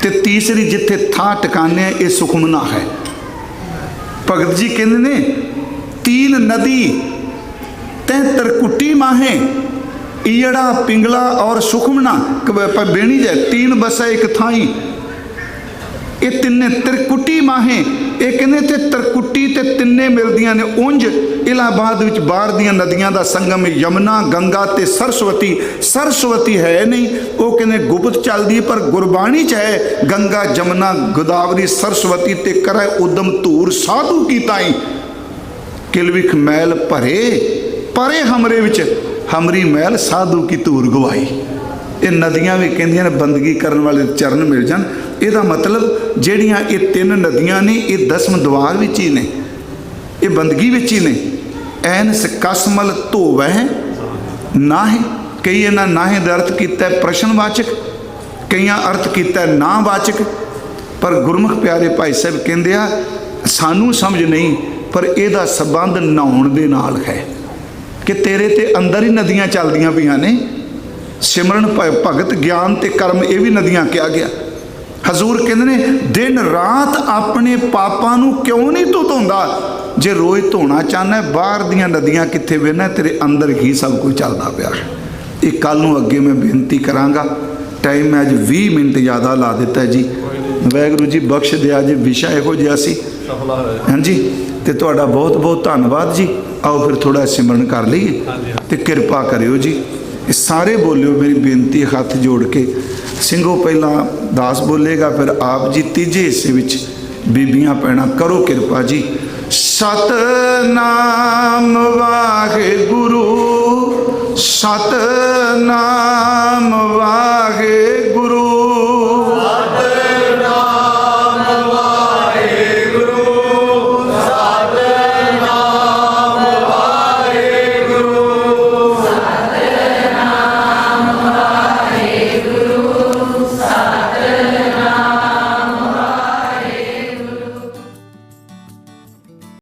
तो तीसरी जिथे थां टिकाने, ये सुखमना है। भगत जी कहते ने 3 नदी 73 कुट्टी माहे, ईड़ा पिंगला और सुखमना बेणी जाए, 3 बसा एक थाई। ये 3 त्रिकुटी माहे, ये कहने ते त्रिकुटी ते 3 मिलदियां ने। उंज इलाहाबाद विच बाहर दियां नदियां दा संगम यमुना गंगा ते सरस्वती। सरस्वती है नहीं, वो कहने गुप्त चलदी, पर गुरबाणी च है गंगा जमुना गोदावरी सरस्वती ते करे उदम धूर साधु की ताई। किलविख मैल भरे परे हमरे विच, हमरी मैल साधु की धूर गवाई। ये नदियां भी कहंदियां ने बंदगी करने वाले चरण मिल जान। ਇਹਦਾ मतलब ਜਿਹੜੀਆਂ ਇਹ 3 नदियां ने, ये 10वें द्वार विच ही ने, ये बंदगी विच ही ने। ऐनस कसमल धोवै नाहे, कई इन्हां नाहे का अर्थ किया प्रश्नवाचक, कई अर्थ किया नावाचक। पर गुरमुख प्यारे भाई साहब कहंदे आ सानू समझ नहीं, पर ਇਹਦਾ संबंध नहाउण दे नाल है कि तेरे ते अंदर ही नदियां चलदियां पईयां ने। सिमरन भगत ज्ञान ते कर्म, ये भी नदियां कहा गया। हजूर कहते ने दिन रात अपने पापां नूं क्यों नहीं तू धोंदा? जे रोज़ धोना चाहना है, बाहर दियां नदियां कित्थे वेना, तेरे अंदर ही सब कुछ चलता पिया। ये कल नूं अगे मैं बेनती करांगा, टाइम मैं अज 20 मिनट ज़्यादा ला दिता जी। ਵਾਹਿਗੁਰੂ ਜੀ ਬਖਸ਼ ਦਿਆ ਜੇ ਵਿਸ਼ਾ ਇਹੋ ਜਿਹਾ ਸੀ। ਹਾਂਜੀ, ਤੇ ਤੁਹਾਡਾ ਬਹੁਤ ਬਹੁਤ ਧੰਨਵਾਦ ਜੀ। ਆਓ ਫਿਰ ਥੋੜਾ ਸਿਮਰਨ ਕਰ ਲਈਏ ਤੇ ਕਿਰਪਾ ਕਰਿਓ ਜੀ। ਇਹ ਸਾਰੇ ਬੋਲਿਓ, ਮੇਰੀ ਬੇਨਤੀ ਹੱਥ ਜੋੜ ਕੇ। ਸਿੰਘੋ ਪਹਿਲਾਂ ਦਾਸ ਬੋਲੇਗਾ, ਫਿਰ ਆਪ ਜੀ ਤੀਜੇ ਹਿੱਸੇ ਵਿੱਚ ਬੀਬੀਆਂ ਪੈਣਾ। ਕਰੋ ਕਿਰਪਾ ਜੀ। ਸਤਨਾਮ ਵਾਹਿਗੁਰੂ, ਸਤਨਾਮ ਵਾਹਿਗੁਰੂ।